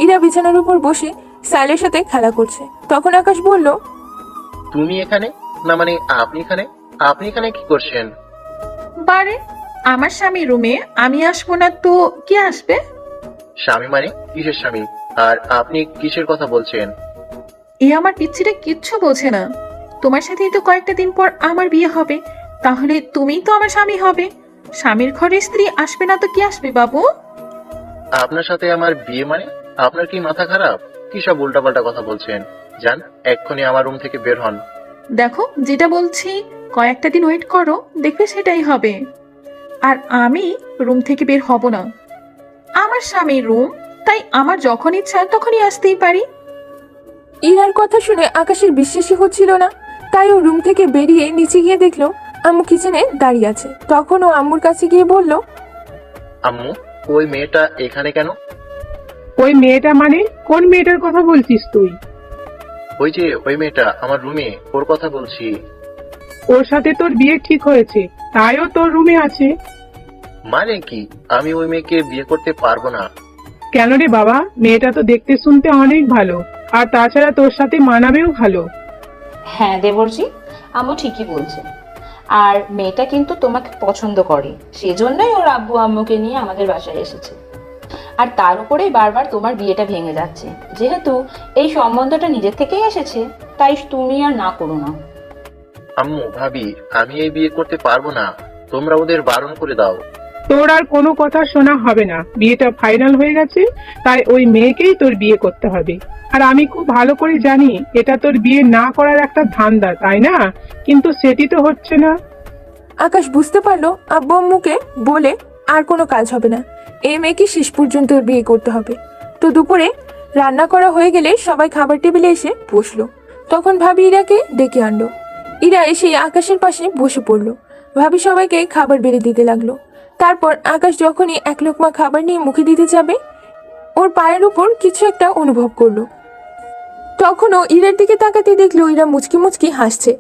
ইরা বিছানার উপর বসে সাইলের সাথে খেলা করছে। তখন আকাশ বলল, তুমি এখানে? না মানে আপনি এখানে? আপনি এখানে কি করছেন? বারে, আমার স্বামী রুমে, আমি আসবো না তো কে আসবে? স্বামী মানে কিসের স্বামী? আর আপনি কিসের কথা বলছেন? এ আমার পিচ্ছিটা কিচ্ছু বোঝে না। তোমার সাথেই তো কয়েকটা দিন পর আমার বিয়ে হবে, তাহলে তুমিই তো আমার স্বামী হবে। স্বামীর ঘরে স্ত্রী আসবে না তো কি আসবে বাবু? আপনার সাথে আমার বিয়ে মানে? আপনার কি মাথা খারাপ? কি সব উল্টাপাল্টা কথা বলছেন? যান, এক্ষুনি আমার রুম থেকে বের হন। দেখো, যেটা বলছি কয়েকটা দিন ওয়েট করো, দেখবে সেটাই হবে। আর আমি রুম থেকে বের হব না। আমার স্বামীর রুম, তাই আমার যখন ইচ্ছা তখনই আসতেই পারি। ইরার কথা শুনে আকাশের বিশ্বাসই হচ্ছিল না। তাই ও রুম থেকে বেরিয়ে নিচে গিয়ে দেখলো আম্মু কিচেনে দাঁড়িয়ে আছে। তখন ও আম্মুর কাছে গিয়ে বলল, আম্মু, ওই মেয়েটা এখানে কেন? ওই মেয়েটা মানে কোন মেয়েটার কথা বলছিস তুই? ওই যে ওই মেয়েটা আমার রুমে, ওর কথা বলছি। ওর সাথে তোর বিয়ে ঠিক হয়েছে, তাইও তোর রুমে আছে। মানে কি? আমি ওই মেয়েকে বিয়ে করতে পারবো না। কেন রে বাবা? মেয়েটা তো দেখতে শুনতে অনেক ভালো, আর তাছাড়া তোর সাথে মানাবেও ভালো। হ্যাঁ দেবরজি, আম্মু ঠিকই বলছে। আর মেয়েটা কিন্তু তোমাকে পছন্দ করে, সেজন্যই ওর আব্বু আম্মুকে নিয়ে আমাদের বাসায় এসেছে। আর তার উপরেই বারবার তোমার বিয়েটা ভেঙে যাচ্ছে। যেহেতু এই সম্বন্ধটা নিজের থেকেই এসেছে, তাই তুমি আর না করো না। আম্মু, ভাবি, আমি এই বিয়ে করতে পারবো না। তোমরা ওদের বারণ করে দাও। তোর আর কোনো কথা শোনা হবে না, বিয়েটা ফাইনাল হয়ে গেছে, তাই ওই মেয়েকেই তোর বিয়ে করতে হবে। আর আমি খুব ভালো করে জানি এটা তোর বিয়ে না করার একটা ধান্দা, তাই না? কিন্তু সেটি তো হচ্ছে না। আকাশ বুঝতে পারলো আব্বু আম্মুকে বলে আর কোনো কাজ হবে না, এই মেয়েকে শেষ পর্যন্ত ওর বিয়ে করতে হবে। তো দুপুরে রান্না করা হয়ে গেলে সবাই খাবার টেবিলে এসে বসলো। তখন ভাবি ইরাকে ডেকে আনলো। ইরা এসে আকাশের পাশে বসে পড়লো। ভাবি সবাইকে খাবার বেড়ে দিতে লাগলো। তারপর আকাশ যখনই এক লোকমা খাবার নিয়ে মুখে দিতে যাবে, ওর পায়ের উপর কিছু একটা অনুভব করলো। তখনও ইরার দিকে তাকাতে দেখলো ইরা মুচকি মুচকি হাসছে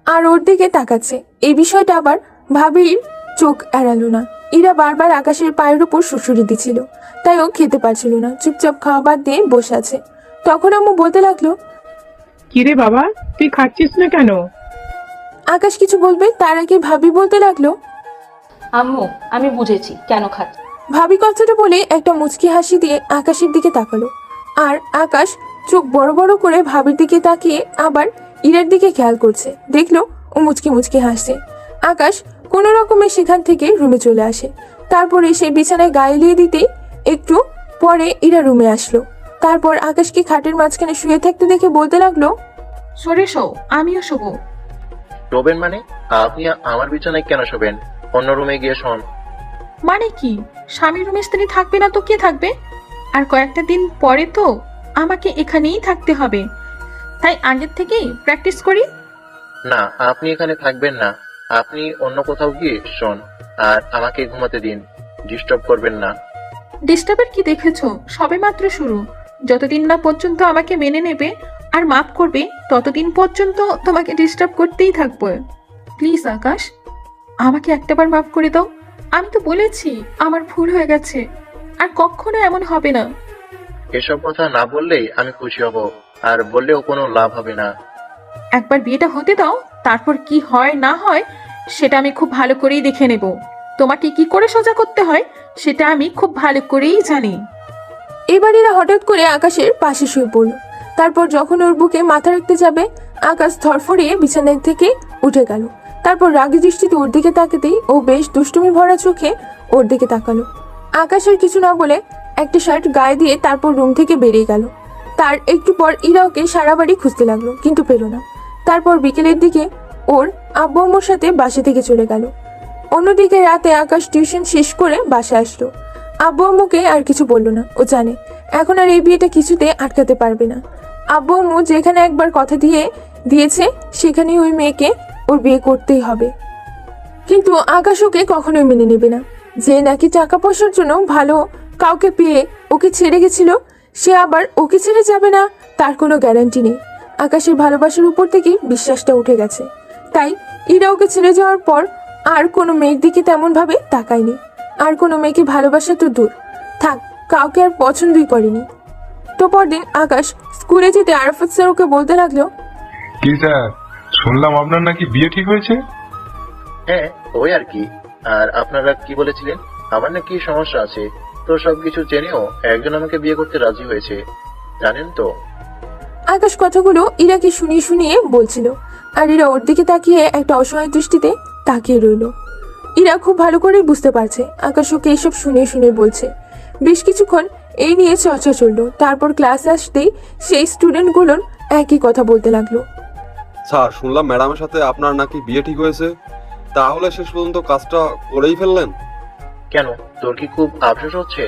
আর ওর দিকে তাকাচ্ছে। এই বিষয়টা আবার ভাবির চোখ এড়ালো না। ইরা বারবার আকাশের পায়ের উপর সুড়সুড়ি দিচ্ছিল, তাই ও খেতে পারছিল না, চুপচাপ খাওয়া বাদ দিয়ে বসে আছে। তখন আম্মু বলতে লাগলো, কিরে বাবা, তুই খাচ্ছিস না কেন? আকাশ কিছু বলবে তার আগে ভাবি বলতে লাগলো, আম্মু, আমি বুঝেছি কেন খাচ্ছি। ভাবি কথাটা বলে একটা মুচকি হাসি দিয়ে আকাশের দিকে তাকালো। আর আকাশ চোখ বড় বড় করে ভাবির দিকে তাকিয়ে আবার ইরার দিকে খেয়াল করছে। দেখলো ও মুচকি মুচকি হাসছে। আকাশ কোনো রকমে সেখান থেকে রুমে চলে আসে। তারপরে সে বিছানায় গায়ে লিয়ে দিতেই একটু পরে ইরা রুমে আসলো। তারপর আকাশকে খাটের মাঝখানে শুয়ে থাকতে দেখে বলতে লাগলো, সরে শো, আমিও শোবো। শোবেন মানে? আপনি আমার বিছানায় কেন শোবেন? অন্য রুমে গিয়ে শোন। মানে কি? স্বামীর রুমে স্ত্রী থাকবে না তো কে থাকবে? আর কয়েকটা দিন পরে তো আমাকে এখানেই থাকতে হবে, তাই আগের থেকেই প্র্যাকটিস করি। না, আপনি এখানে থাকবেন না, আপনি অন্য কোথাও গিয়ে শোন। আর আমাকে ঘুমাতে দিন, ডিস্টার্ব করবেন না। ডিস্টার্বের কি দেখেছো? সবে মাত্র শুরু। যতদিন না পর্যন্ত আমাকে মেনে নেবে আর মাফ করবে, ততদিন পর্যন্ত তোমাকে ডিস্টার্ব করতেই থাকবো। প্লিজ আকাশ, আমাকে একটাবার মাফ করে দাও। আমি তো বলেছি আমার ভুল হয়ে গেছে, আর কখনো এমন হবে না। এসব কথা না বললেই আমি খুশি হব, আর বললেও কোনো লাভ হবে না। একবার বিয়েটা হতে দাও, তারপর কি হয় না হয় সেটা আমি খুব ভালো করেই দেখে নেব। তোমাকে কি করে সোজা করতে হয় সেটা আমি খুব ভালো করেই জানি। এবার এরা হঠাৎ করে আকাশের পাশে শুয়ে পড়ল। তারপর যখন ওর বুকে মাথা রাখতে যাবে, আকাশ ধরফড়িয়ে বিছানায় থেকে উঠে গেল। তারপর রাগী দৃষ্টিতে ওর দিকে তাকাতেই ও বেশ দুষ্টুমি ভরা চোখে ওর দিকে তাকালো। আকাশের কিছু না বলে একটা শার্ট গায়ে দিয়ে তারপর রুম থেকে বেরিয়ে গেল। তার একটু পর ইরা ওকে সারা বাড়ি খুঁজতে লাগলো, কিন্তু পেল না। তারপর বিকেলের দিকে ওর আব্বু আম্মুর সাথে বাসা থেকে চলে গেল। অন্যদিকে রাতে আকাশ টিউশন শেষ করে বাসা আসলো। আব্বু আম্মুকে আর কিছু বললো না, ও জানে এখন আর এই বিয়েটা কিছুতে আটকাতে পারবে না। আব্বু আম্মু যেখানে একবার কথা দিয়েছে সেখানে ওই মেয়েকে ওর বিয়ে করতেই হবে। কিন্তু আকাশ ওকে কখনোই মেনে নেবে না। যে নাকি টাকা পয়সার জন্য ভালো কাউকে পেয়ে ওকে ছেড়ে গেছিল, সে আবার ওকে ছেড়ে যাবে না তার কোনো গ্যারান্টি নেই। আকাশের ভালোবাসার উপর থেকে বিশ্বাসটা উঠে গেছে, তাই ইরা ওকে ছেড়ে যাওয়ার পর আর কোনো মেয়ের দিকে তেমন ভাবে তাকায়নি। আর কোনো মেয়েকে ভালোবাসা তো দূর থাক, কাউকে আর পছন্দই করেনি। তো পরদিন আকাশ স্কুলে যেতে আরাফাত স্যার ওকে বলতে লাগলো, কি স্যার, শুনলাম আপনার নাকি বিয়ে ঠিক হয়েছে? হ্যাঁ, ওই আর কি। আর আপনারা কি বলেছিলেন? আমার নাকি সমস্যা আছে, তো সবকিছু জেনেও একজন আমাকে বিয়ে করতে রাজি হয়েছে, জানেন তো? আকাশ কথাগুলো ইরাকে শুনিয়ে শুনিয়ে বলছিল, আর ইরা ওর দিকে তাকিয়ে একটা অসহায় দৃষ্টিতে তাকিয়ে রইল। ইরা খুব ভালো করেই বুঝতে পারছে আকাশ ওকে এইসব শুনিয়ে শুনিয়ে বলছে। বেশ কিছুক্ষণ এই নিয়ে চর্চা চললো। তারপর ক্লাস আসতেই সেই স্টুডেন্টগুলোর একই কথা বলতে লাগলো। স্যার, শুনলাম ম্যাডামের সাথে আপনার নাকি বিয়ে ঠিক হয়েছে, তাহলে শেষ পর্যন্ত কাজটা করেই ফেললেন? কেন, তোর কি খুব আফসোস হচ্ছে?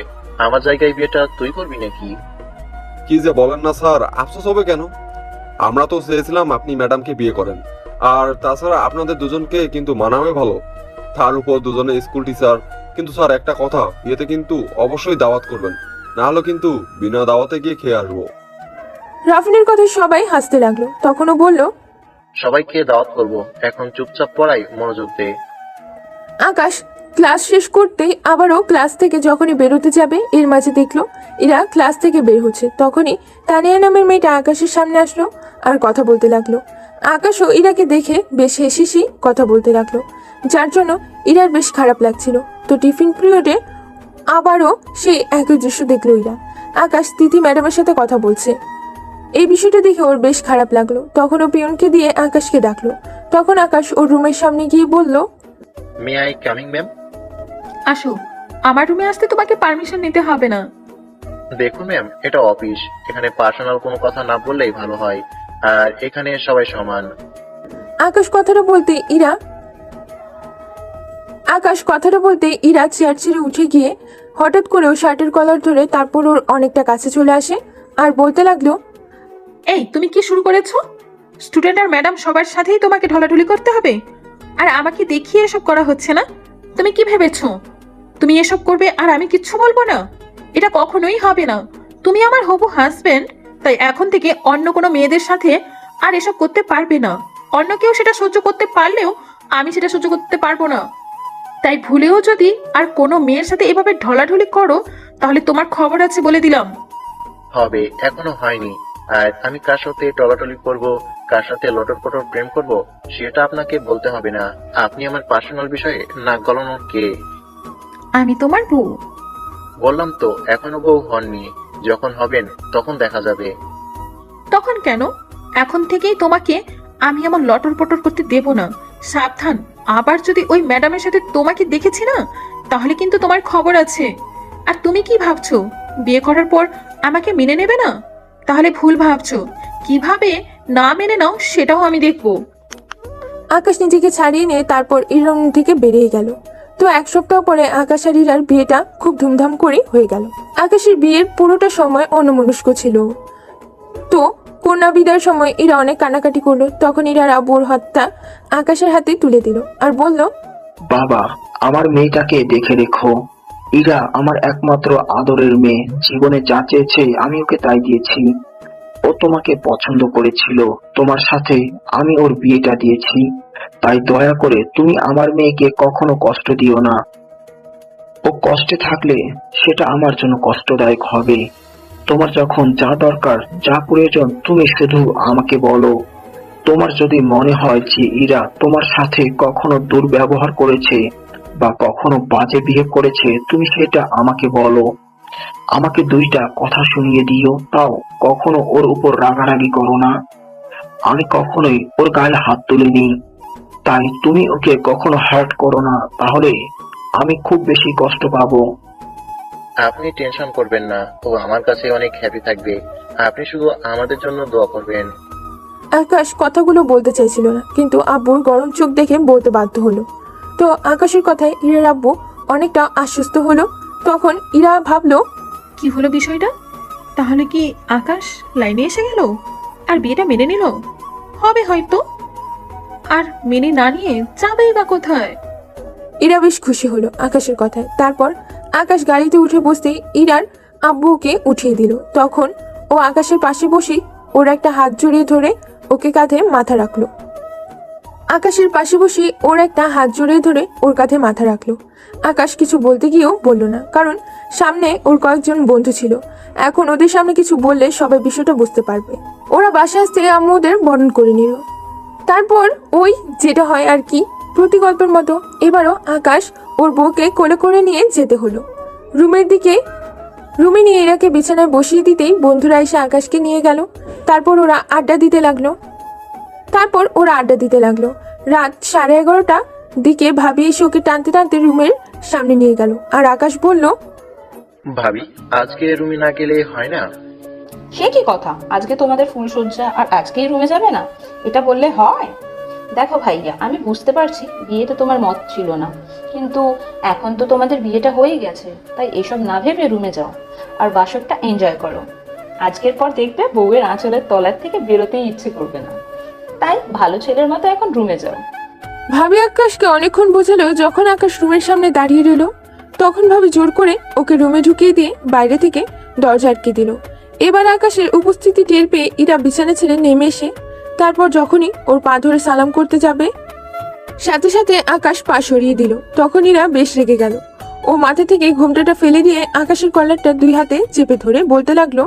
আমার জায়গায় বিয়েটা তুই করবি নাকি? কি যে বলেন না স্যার, আফসোস হবে কেন? আমরা তো চেয়েছিলাম আপনি ম্যাডামকে বিয়ে করেন, আর তাছাড়া আপনাদের দুজনকে কিন্তু মানাবে ভালো, তার উপর দুজনে স্কুল টিচার। কিন্তু স্যার একটা কথা, বিয়েতে কিন্তু অবশ্যই দাওয়াত করবেন, না হলে কিন্তু বিনা দাওয়াতে গিয়ে খেয়ে আসবো। রাফিনের কথায় সবাই হাসতে লাগলো। তখনও বলল, সবাইকে দাওয়াত করব, এখন চুপচাপ পড়াই মনোযোগ দে। আকাশ ক্লাস শেষ করতেই আবারও ক্লাস থেকে যখনই বেরোতে যাবে, এর মাঝে দেখলো এরা ক্লাস থেকে বের হচ্ছে। তখনই তানিয়া নামের মেয়েটা আকাশের সামনে আসলো আর কথা বলতে লাগলো। আকাশও ইরাকে দেখে বেশ হেসে কথা বলতে লাগলো, যার জন্য ইরার বেশ খারাপ লাগছিল। তো টিফিন পিরিয়ডে আবারও সেই একই দৃশ্য দেখলো ইরা। আকাশ তিথি ম্যাডামের সাথে কথা বলছে। এই বিষয়টা দেখে ওর বেশ খারাপ লাগলো। তখন ও পিয়নকে দিয়ে আকাশকে ডাকলো। তখন আকাশ ওর রুমের সামনে গিয়ে বলল, মে আই কামিং ম্যাম? আসো, আমার রুমে আসতে তোমাকে পারমিশন নিতে হবে না। দেখুন ম্যাম, এটা অফিস, এখানে পার্সোনাল কোনো কথা না বললেই ভালো হয়। আর এখানে সবাই সমান। আকাশ কথাটা বলতে ইরা চেয়ার ছেড়ে উঠে গিয়ে হঠাৎ করে ওর শার্টের কলার ধরে তারপর ওর অনেকটা কাছে চলে আসে আর বলতে লাগলো, এই তুমি কি শুরু করেছো? স্টুডেন্ট আর ম্যাডাম সবার সাথেই তোমাকে ঢলাঢলি করতে হবে? আর আমাকে দেখিয়ে এসব করা হচ্ছে না? তুমি কি ভেবেছো তুমি এসব করবে আর আমি কিচ্ছু বলবো না? এটা কখনোই হবে না। তুমি আমার হবু হাজবেন্ড, তাই এখন থেকে অন্য কোনো মেয়েদের সাথে আর এসব করতে পারবে না। অন্য কেউ সেটা সহ্য করতে পারলেও আমি সেটা সহ্য করতে পারবো না। তাই ভুলেও যদি আর কোনো মেয়ের সাথে এভাবে ঢলাঢলি করো তাহলে তোমার খবর আছে বলে দিলাম। হবে, এখনো হয়নি। আর আমি কার সাথে টলাটলি করব, কার সাথে লটর পটর প্রেম করব, সেটা আপনাকে বলতে হবে না। আপনি আমার পার্সোনাল বিষয়ে নাক গলানোর কে? আমি তোমার বউ। বললাম তো, এখনো বউ হননি। যখন হবেন তখন দেখা যাবে। তখন কেন? এখন থেকেই তোমাকে আমি আমার লটর পটর করতে দেব না। সাবধান, আবার যদি ওই ম্যাডামের সাথে তোমাকে দেখেছি না তাহলে কিন্তু তোমার খবর আছে। আর তুমি কি ভাবছো বিয়ে করার পর আমাকে মেনে নেবে না? তাহলে ভুল ভাবছো। কিভাবে না মেনে নাও সেটাও আমি দেখবো। আকাশ নিজেকে ছাড়িয়ে নিয়ে তারপর ইরার রুম থেকে বেরিয়ে গেল। তো এক সপ্তাহ পরে আকাশ আর ইরার বিয়েটা খুব ধুমধাম করে হয়ে গেল। আকাশের বিয়ের পুরোটা সময় অন্যমনস্ক ছিল। তো কন্যা বিদায়ের সময় ইরা অনেক কানাকাটি করলো। তখন ইরার আব্বুর হাতটা আকাশের হাতে তুলে দিল আর বলল, বাবা, আমার মেয়েটাকে দেখে রেখো। ইরা আমার একমাত্র আদরের মেয়ে। জীবনে যা চেয়েছে আমি ওকে তাই দিয়েছি। ও তোমাকে পছন্দ করেছিল, তোমার সাথে আমি ওর বিয়েটা দিয়েছি। তাই দয়া করে তুমি আমার মেয়েকে কখনো কষ্ট দিও না। ও কষ্টে থাকলে সেটা আমার জন্য কষ্টদায়ক হবে। তোমার যখন যা দরকার, যা প্রয়োজন, তুমি শুধু আমাকে বলো। তোমার যদি মনে হয় যে ইরা তোমার সাথে কখনো দুর্ব্যবহার করেছে বা কখনো বাজে বিহেভ করেছে, তুমি সেটা আমাকে বলো। আমাকে দুইটা কথা শুনিয়ে দিও, তাও কখনো ওর উপর রাগারাগি করো না। আমি কখনোই ওর গায়ে হাত তুলিনি, তাই তুমি ওকে কখনো হার্ট করো না, তাহলে আমি খুব বেশি কষ্ট পাবো। আপনি টেনশন করবেন না, ও আমার কাছে অনেক হ্যাপি থাকবে। আপনি শুধু আমাদের জন্য দোয়া করবেন। আকাশ কথাগুলো বলতে চাইছিল না, কিন্তু আব্বুর গরম চোখ দেখে বলতে বাধ্য হলো। তো আকাশের কথায় ইরার আব্বু অনেকটা আশ্বস্ত হলো। তখন ইরা ভাবলো, কি হলো বিষয়টা? তাহলে কি আকাশ লাইনে এসে গেল আর বিয়েটা মেনে নিল? হবে হয়তো। আর মেনে না নিয়ে যাবেই বা কোথায়? ইরা বেশ খুশি হলো আকাশের কথায়। তারপর আকাশ গাড়িতে উঠে বসতেই ইরার আব্বুকে উঠিয়ে দিল। তখন ও আকাশের পাশে বসে ওর একটা হাত জড়িয়ে ধরে ওকে কাঁধে মাথা রাখলো। ওর কাঁধে মাথা রাখলো। আকাশ কিছু বলতে গিয়েও বলল না, কারণ সামনে ওর কয়েকজন বন্ধু ছিল। এখন ওদের সামনে কিছু বললে সবাই বিষয়টা বুঝতে পারবে। ওরা বাসায় আসতে আম্মু ওদের বরণ করে নিল। তারপর ওই যেটা হয় আর কি, প্রতি গল্পের মতো এবারও আকাশ ওর বউকে কোলে করে নিয়ে যেতে হলো রুমে নিয়ে ইরাকে বিছানায় বসিয়ে দিতেই বন্ধুরা এসে আকাশকে নিয়ে গেল। তারপর ওরা আড্ডা দিতে লাগলো। রাত 11:30টার দিকে ভাবি এসে ওকে টানতে টানতে রুমের সামনে নিয়ে গেল। আর আকাশ বলল, ভাবি, আজকে রুমে না গেলে হয় না? সে কি কথা? আজকে তোমাদের ফুলসজ্জা আর আজকেই রুমে যাবে না, এটা বললে হয়? দেখো ভাইয়া, আমি বুঝতে পারছি বিয়েতে তোমার মত ছিল না, কিন্তু এখন তো তোমাদের বিয়েটা হয়ে গেছে, তাই এসব না ভেবে রুমে যাও আর বাসরটা এনজয় করো। আজকের পর দেখবে বউয়ের আঁচলের তলার থেকে বেরোতেই ইচ্ছে করবে না, তাই ভালো ছেলের মতো এখন রুমে যাও। ভাবি আকাশকে অনেকক্ষণ বোঝালো। যখন আকাশ রুমের সামনে দাঁড়িয়ে রইল, তখন ভাবি জোর করে ওকে রুমে ঢুকিয়ে দিয়ে বাইরে থেকে দরজা আটকে দিল। এবার আকাশের উপস্থিতি টের পেয়ে ইরা বিছানা ছেড়ে নেমে এসে তারপর যখনই ওর পা ধরে সালাম করতে যাবে, সাথে সাথে আকাশ পা সরিয়ে দিল। তখন ইরা বেশ রেগে গেল। ও মাথা থেকে ঘোমটাটা ফেলে দিয়ে আকাশের কলারটা 2 হাতে চেপে ধরে বলতে লাগলো,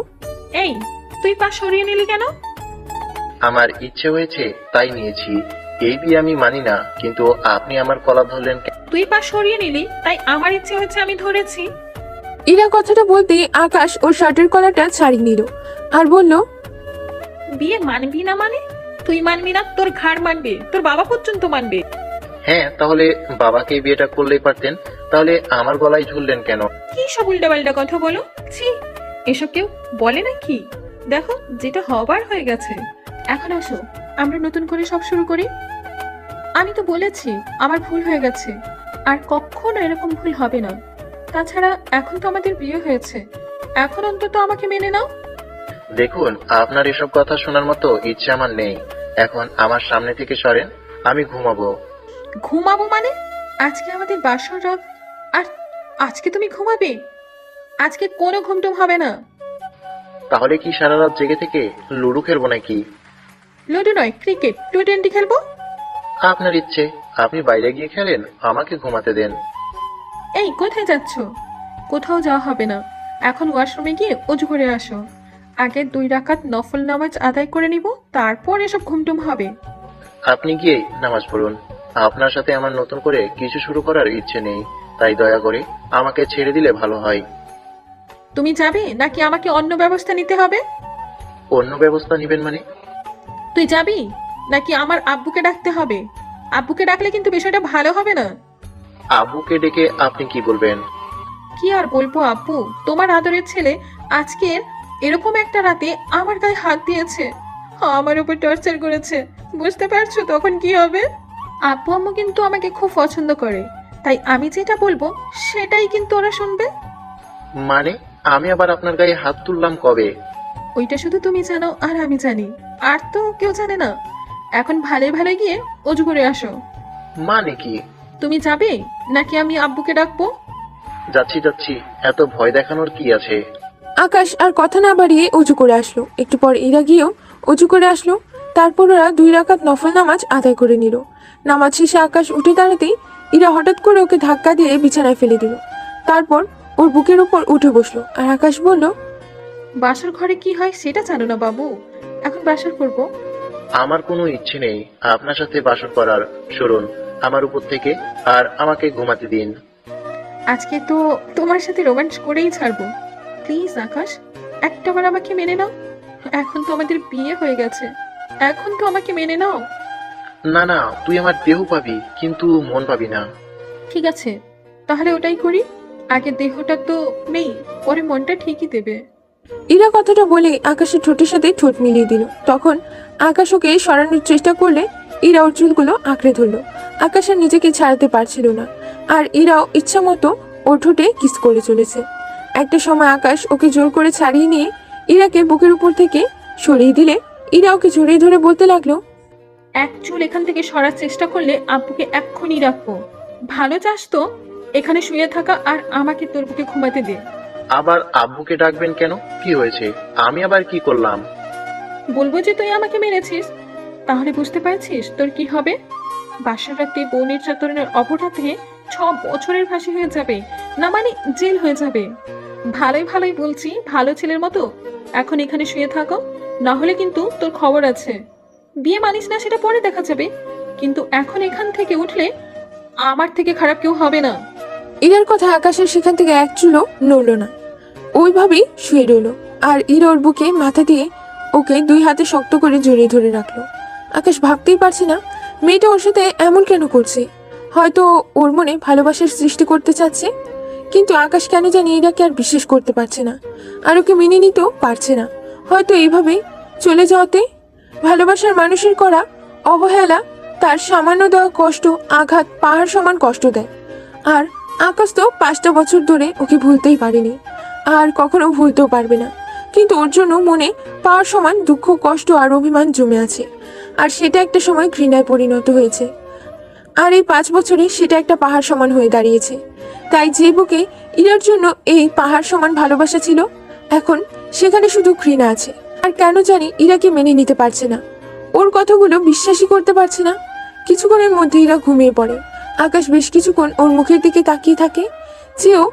এই তুই পা সরিয়ে নিলি কেন? আমার ইচ্ছে হয়েছে তাই নিয়েছি। এই বিয়ে আমি মানি না, কিন্তু আপনি আমার কলা ধরলেন কেন? তুই পা সরিয়ে নিলি তাই আমার ইচ্ছে হচ্ছে আমি ধরেছি। ইরা কথাটা বলতেই আকাশ ওর শার্টের কলারটা ছাড়িয়ে নিল আর বলল, বিয়ে মানবি না মানে? তুই মানবি না, তোর ঘাড় মানবে, তোর বাবা পর্যন্ত মানবে। হ্যাঁ, তাহলে বাবাকে বিয়েটা করলেই পারতেন। তাহলে আমার গলায় ঝুললেন কেন? কি সব উল্টাপাল্টা কথা বলো, ছি, এসব কেউ বলে নাকি? দেখো, যেটা হবার হয়ে গেছে। এখন আসো, আমরা নতুন করে সব শুরু করি। আমি তো বলেছি আমার ভুল হয়ে গেছে, আর কখনো এরকম ভুল হবে না। তাছাড়া এখন তো আমাদের বিয়ে হয়েছে, এখন অন্তত আমাকে মেনে নাও। দেখুন, আপনার এসব কথা শোনার মতো ইচ্ছে আমার নেই। এখন আমার সামনে থেকে সরেন, আমি ঘুমাবো। ঘুমাবো মানে? আজকে আমাদের বাসর রাত, আর আজকে তুমি ঘুমাবে? আজকে কোনো ঘুমটুম হবে না। তাহলে কি সারা রাত জেগে থেকে লুডো খেলবো নাকি? লুডো নয়, ক্রিকেট, টি20 খেলবো। আপনার ইচ্ছে, আপনি বাইরে গিয়ে খেলেন, আমাকে ঘুমাতে দেন। এই, কোথায় যাচ্ছ? কোথাও যাওয়া হবে না। এখন ওয়াশরুমে গিয়ে অজু করে আসো। আগে 2 রাকাত নফল নামাজ আদায় করে নিব, তারপর এসব ঘুমটুম হবে। আপনি গিয়ে নামাজ পড়ুন। আপনার সাথে আমার নতুন করে কিছু শুরু করার ইচ্ছে নেই, তাই দয়া করে আমাকে ছেড়ে দিলে ভালো হয়। তুমি যাবে নাকি আমাকে অন্য ব্যবস্থা নিতে হবে? অন্য ব্যবস্থা নেবেন মানে? তুই যাবি নাকি আমার আব্বুকে ডাকতে হবে? আব্বুকে ডাকলে কিন্তু বিষয়টা ভালো হবে না। আব্বুকে ডেকে আপনি কি বলবেন? কি আর বলবো আব্বু, তোমার আদরের ছেলে আজকের এরকম একটা রাতে আমার গায়ে হাত দিয়েছে, আমার উপর টর্চার করেছে। বুঝতে পারছো তখন কি হবে? আব্বু আম্মু কিন্তু আমাকে খুব পছন্দ করে, তাই আমি যেটা বলবো সেটাই কিন্তু ওরা শুনবে। মানে আমি আবার আপনার গায়ে হাত তুললাম কবে? ওইটা শুধু তুমি জানো আর আমি জানি, আর তো কেউ জানে না। এখন ভালোই ভালোই গিয়ে অজু করে আসো। মানে কি? তুমি যাবে নাকি আমি আব্বুকে ডাকবো? যাচ্ছি যাচ্ছি, এত ভয় দেখানোর কি আছে? আকাশ আর কথা না বাড়িয়ে অজু করে আসলো। একটু পর ইরা গিয়েও অজু করে আসলো। তারপর ওরা 2 রাকাত নফল নামাজ আদায় করে নিল। নামাজ শেষে আকাশ উঠে দাঁড়াতেই ইরা হঠাৎ করে ওকে ধাক্কা দিয়ে বিছানায় ফেলে দিল। তারপর ওর বুকের উপর উঠে বসলো। আর আকাশ বলল, বাসার ঘরে কি হয় সেটা জানো না বাবু, এখন বাসার করবো। আমার কোনো ইচ্ছে নেই আপনার সাথে বাসর করার। সরুন আমার উপর থেকে, আর আমাকে ঘুমাতে দিন। আজকে তো তোমার সাথে রোম্যান্স করেই ছাড়বো। প্লিজ আকাশ, একটাবার আমাকে মেনে নাও। এখন তো আমাদের বিয়ে হয়ে গেছে, এখন তো আমাকে মেনে নাও। না না, তুই আমার দেহ পাবি কিন্তু মন পাবি না। ঠিক আছে, তাহলে ওটাই করি। আগে দেহটা তো নেই, পরে মনটা ঠিকই দেবে। ইরা কথাটা বলে আকাশের ঠোঁটের সাথে ঠোঁট মিলিয়ে দিল। তখন আকাশ ওকে সরানোর চেষ্টা করলে ইরা ওর চুলগুলো আঁকড়ে ধরলো। আকাশ আর নিজেকে ছাড়াতে পারছিল না, আর ইরাও ইচ্ছা মতো ওর ঠোঁটে কিস করে চলেছে। একটা সময় আকাশ ওকে জোর করে ছাড়িয়ে নিয়ে ইরাকে বুকের উপর থেকে সরিয়ে দিলে ইরা ওকে জড়িয়ে ধরে বলতে লাগলো, এক চুল এখান থেকে সরার চেষ্টা করলে আব্বুকে এক্ষুনি রাখবো। ভালো চাস তো এখানে শুয়ে থাকা আর আমাকে তোর বুকে ঘুমাতে দে। আবার আব্বুকে ডাকবেন কেন? কি হয়েছে? আমি আবার কি করলাম? বলবো যে তুই আমাকে মেরেছিস, তাহলে বুঝতে পারছিস তোর কি হবে। বাসার রাতে বউ নির্যাতনের অপরাধে 6 বছরের ফাঁসি হয়ে যাবে, না মানে জেল হয়ে যাবে। ভালোই ভালোই বলছি, ভালো ছেলের মতো এখন এখানে শুয়ে থাকো, না হলে কিন্তু তোর খবর আছে। বিয়ে মানিস না সেটা পরে দেখা যাবে, কিন্তু এখন এখান থেকে উঠলে আমার থেকে খারাপ কেউ হবে না। ইরার কথা আকাশের সেখান থেকে এক চুলও নড়ল না, ওইভাবেই শুয়ে রইল। আর ইরা ওর বুকে মাথা দিয়ে ওকে 2 হাতে শক্ত করে জড়িয়ে ধরে রাখলো। আকাশ ভাবতেই পারছে না মেয়েটা ওর সাথে এমন কেন করছে। হয়তো ওর মনে ভালোবাসার সৃষ্টি করতে চাচ্ছে, কিন্তু আকাশ কেন জানি ইরাকে আর বিশ্বাস করতে পারছে না, আর ওকে মেনে নিতেও পারছে না। হয়তো এইভাবেই চলে যাওয়াতে ভালোবাসার মানুষের করা অবহেলা তার সামান্য দেওয়া কষ্ট, আঘাত পাহাড় সমান কষ্ট দেয়। আর আকাশ তো 5টা বছর ধরে ওকে ভুলতেই পারেনি, আর কখনো ভুলতেও পারবে না। কিন্তু ওর জন্য মনে পাহাড় সমান দুঃখ, কষ্ট আর অভিমান জমে আছে, আর সেটা একটা সময় ঘৃণায় পরিণত হয়েছে। আর এই 5 বছরে সেটা একটা পাহাড় সমান হয়ে দাঁড়িয়েছে। তাই যে বুকে ইরার জন্য এই পাহাড় সমান ভালোবাসা ছিল, এখন সেখানে শুধু ঘৃণা আছে। আর কেন জানি ইরাকে মেনে নিতে পারছে না, ওর কথাগুলো বিশ্বাসই করতে পারছে না। কিছুক্ষণের মধ্যে ইরা ঘুমিয়ে পড়ে। আকাশ বেশ কিছুক্ষণ ওর মুখের দিকে তাকিয়ে থাকে, যেও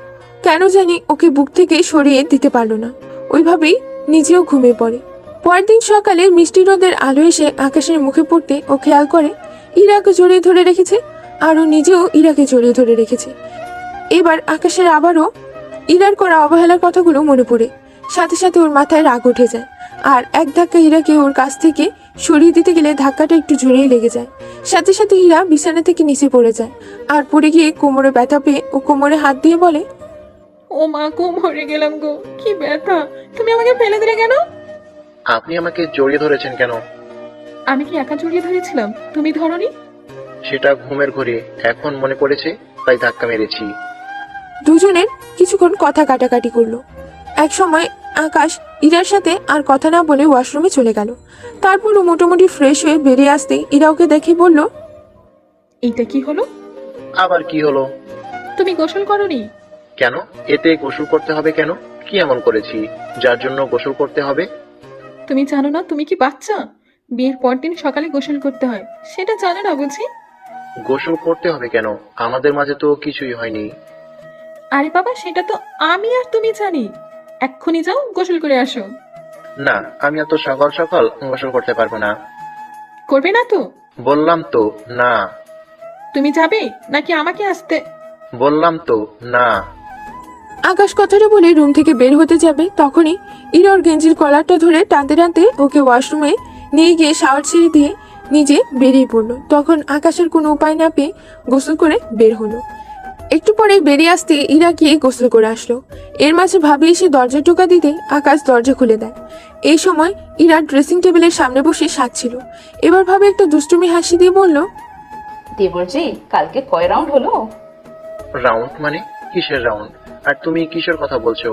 কেন জানি ওকে বুক থেকে সরিয়ে দিতে পারলো না। ওইভাবেই নিজেও ঘুমিয়ে পড়ে। পরের দিন সকালে মিষ্টি রোদের আলো এসে আকাশের মুখে পড়তে ও খেয়াল করে ইরাকে জড়িয়ে ধরে রেখেছে, আর ও নিজেও ইরাকে জড়িয়ে ধরে রেখেছে। এবার আকাশের আবারও ইরার করা অবহেলার কথাগুলো মনে পড়ে, সাথে সাথে ওর মাথায় রাগ উঠে যায়। আর এক ধাক্কা ইরাকে ওর কাছ থেকে সরিয়ে দিতে গেলে ধাক্কাটা একটু জোরেই লেগে যায়। সাথে সাথে ইরা বিছানা থেকে নিচে পড়ে যায় আর পড়ে গিয়ে কোমরে ব্যথা পেয়ে ও কোমরে হাত দিয়ে বলে, ও মা গো, মরে গেলাম গো, কি ব্যথা! তুমি আমাকে ফেলে দিলে কেন? আপনি আমাকে জড়িয়ে ধরেছেন কেন? আমি কি একা জড়িয়ে ধরেছিলাম? তুমি ধরনি? সেটা ঘুমের ঘরে এখন মনে পড়েছে, তাই ধাক্কা মেরেছি। দুজনের কিছুক্ষণ কথা কাটাকাটি করলো। এক সময় আকাশ ইরার সাথে আর কথা না বলে ওয়াশরুমে চলে গেল। তারপর ও মোটামুটি ফ্রেশ হয়ে বেরিয়ে আসতেই ইরা ওকে দেখে বলল, এইটা কি হলো? আবার কি হলো? তুমি গোসল করনি? কেন? এতে গোসল করতে হবে কেন? কি এমন করেছি যার জন্য গোসল করতে হবে? তুমি জানো না তুমি কি বাচ্চা? বিয়ের পর দিন সকালে গোসল করতে হয়, সেটা জানো না বুঝি? গোসল করতে হবে কেন? আমাদের মাঝে তো কিছুই হয়নি। আরে বাবা, সেটা তো আমি আর তুমি জানি। এক্ষুনি যাও, গোসল করে আসো। না, আমি এত সকাল সকাল গোসল করতে পারবো না। করবে না তো? বললাম তো না। তুমি যাবে নাকি আমাকে আসতে? বললাম তো না। আকাশ কথাটা বলে রুম থেকে বের হতে যাবে, তখনই ইরা ওর গেঞ্জির কলারটা ধরে টানতে টানতে ওকে ওয়াশরুমে নিয়ে গিয়ে শাওয়ার ছেড়ে দিয়ে নিজে বেরিয়ে পড়লো। তখন আকাশের কোনো উপায় না পেয়ে গোসল করে বের হলো। একটু পরে বেরিয়ে আসতে ইরা গিয়ে গোসল করে আসলো। এর মাঝে ভাবি এসে দরজা টোকা দিতে আকাশ দরজা খুলে দেয়। এই সময় ইরা ড্রেসিং টেবিলের সামনে বসে সাজছিল। এবার ভাবে একটা দুষ্টুমি হাসি দিয়ে বলল, দেবরজি, কালকে কয় রাউন্ড হলো? রাউন্ড মানে? কিসের রাউন্ড? আর তুমি কিসের কথা বলছো?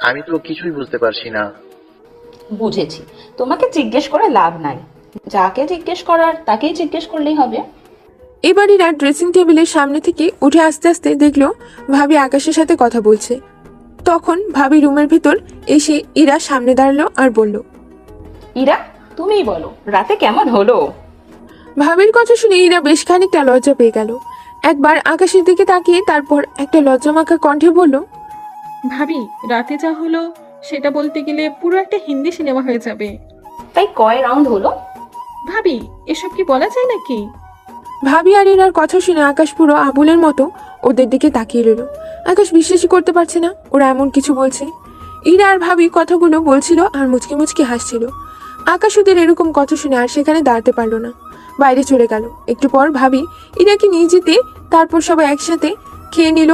আমি তো কিছুই বুঝতে পারছি না। বুঝেছি, তোমাকে জিজ্ঞেস করে লাভ নাই, যাকে জিজ্ঞেস করার তাকেই জিজ্ঞেস করলেই হবে। এবার ইরা ড্রেসিং টেবিলের সামনে থেকে উঠে আসতে আসতে দেখলো ভাবি আকাশের সাথে কথা বলছে। তখন ভাবি রুমের ভিতর এসে ইরা সামনে দাঁড়ালো আর বলল, ইরা, তুমিই বলো, রাতে কেমন হলো? ভাবির কথা শুনে ইরা বেশ খানিকটা লজ্জা পেয়ে গেল। একবার আকাশের দিকে তাকিয়ে তারপর একটা লজ্জামাখা কণ্ঠে বলল, ভাবি, রাতে যা হলো সেটা বলতে গেলে পুরো একটা হিন্দি সিনেমা হয়ে যাবে। তাই কয় রাউন্ড হলো? ভাবি, এসব কি বলা যায় নাকি? ভাবি আর ইরার কথা শুনে আকাশ পুরো আবুলের মতো ওদের দিকে তাকিয়ে রইল। আকাশ বিশ্বাসই করতে পারছে না ওরা এমন কিছু বলছে। ইরা আর ভাবি কথাগুলো বলছিল আর মুচকি মুচকি হাসছিল। আকাশ ওদের এরকম কথা শুনে আর সেখানে দাঁড়াতে পারলো না, বাইরে চলে গেল। একটু পর ভাবি ইরাকে নিয়ে যেতে তারপর সবাই একসাথে খেয়ে নিল।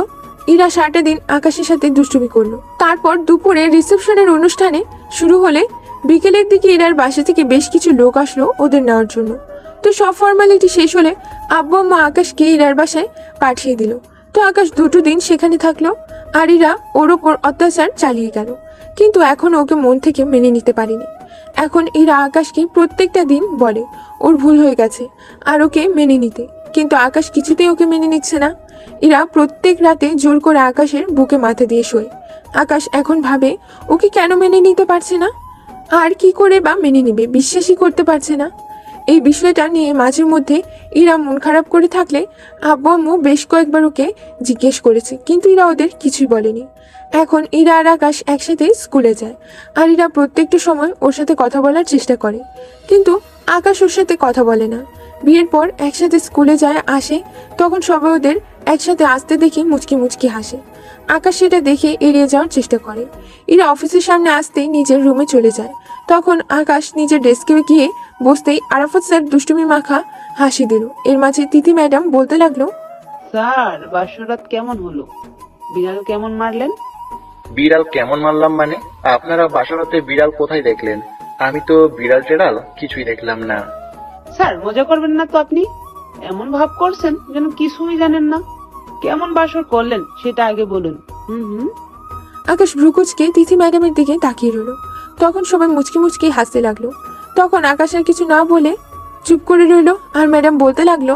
ইরা সারাটা দিন আকাশের সাথে দুষ্টুমি করলো। তারপর দুপুরে রিসেপশনের অনুষ্ঠানে শুরু হলে বিকেলের দিকে ইরার বাসা থেকে বেশ কিছু লোক আসলো ওদের নেওয়ার জন্য। তো সব ফর্মালিটি শেষ হলে আব্বু আম্মা আকাশকে ইরার বাসায় পাঠিয়ে দিল। তো আকাশ দুটো দিন সেখানে থাকলো আর ইরা ওর ওপর অত্যাচার চালিয়ে গেল, কিন্তু এখন ওকে মন থেকে মেনে নিতে পারেনি। এখন ইরা আকাশকে প্রত্যেকটা দিন বলে ওর ভুল হয়ে গেছে আর ওকে মেনে নিতে, কিন্তু আকাশ কিছুতেই ওকে মেনে নিচ্ছে না। ইরা প্রত্যেক রাতে জোর করে আকাশের বুকে মাথা দিয়ে শোয়। আকাশ এখন ভাবে ওকে কেন মেনে নিতে পারছে না, আর কি করে বা মেনে নিবে, বিশ্বাসই করতে পারছে না। এই বিষয়টা নিয়ে মাঝে মধ্যে ইরা মন খারাপ করে থাকলে আব্বু আম্মু বেশ কয়েকবার ওকে জিজ্ঞেস করেছে, কিন্তু ইরা ওদের কিছুই বলেনি। এখন ইরা আর আকাশ একসাথে স্কুলে যায় আর ইরা প্রত্যেকটা সময় ওর সাথে কথা বলার চেষ্টা করে, কিন্তু আকাশ ওর সাথে কথা বলে না। বিয়ের পর একসাথে স্কুলে যায় আসে, তখন সবাই ওদের একসাথে আসতে দেখে মুচকি মুচকি হাসে। আকাশ সেটা দেখে এড়িয়ে যাওয়ার চেষ্টা করে। ইরা অফিসের সামনে আসতেই নিজের রুমে চলে যায়। তখন আকাশ নিজের ডেস্কে গিয়ে বসতেই আরাফাত স্যার দুষ্টুমি মাখা হাসি দিল। এর মাঝে তিথি ম্যাডাম বলতে লাগলো, স্যার, বাসরাত কেমন হলো? বিড়াল কেমন মারলেন? বিড়াল কেমন মারলাম মানে? আপনারা বাসরাতে বিড়াল কোথায় দেখলেন? আমি তো বিড়াল টেড়াল কিছুই দেখলাম না। স্যার, মজা করবেন না তো আপনি? এমন ভাব করছেন যেন কিছুই জানেন না। কেমন বাসর করলেন সেটা আগে বলুন। হুম। আকাশ ভ্রুকুচকে তিথি ম্যাডামের দিকে তাকিয়ে রইল। তখন সবাই মুচকি মুচকি হাসতে লাগলো। তখন আকাশ আর কিছু না বলে চুপ করে রইল আর ম্যাডাম বলতে লাগলো,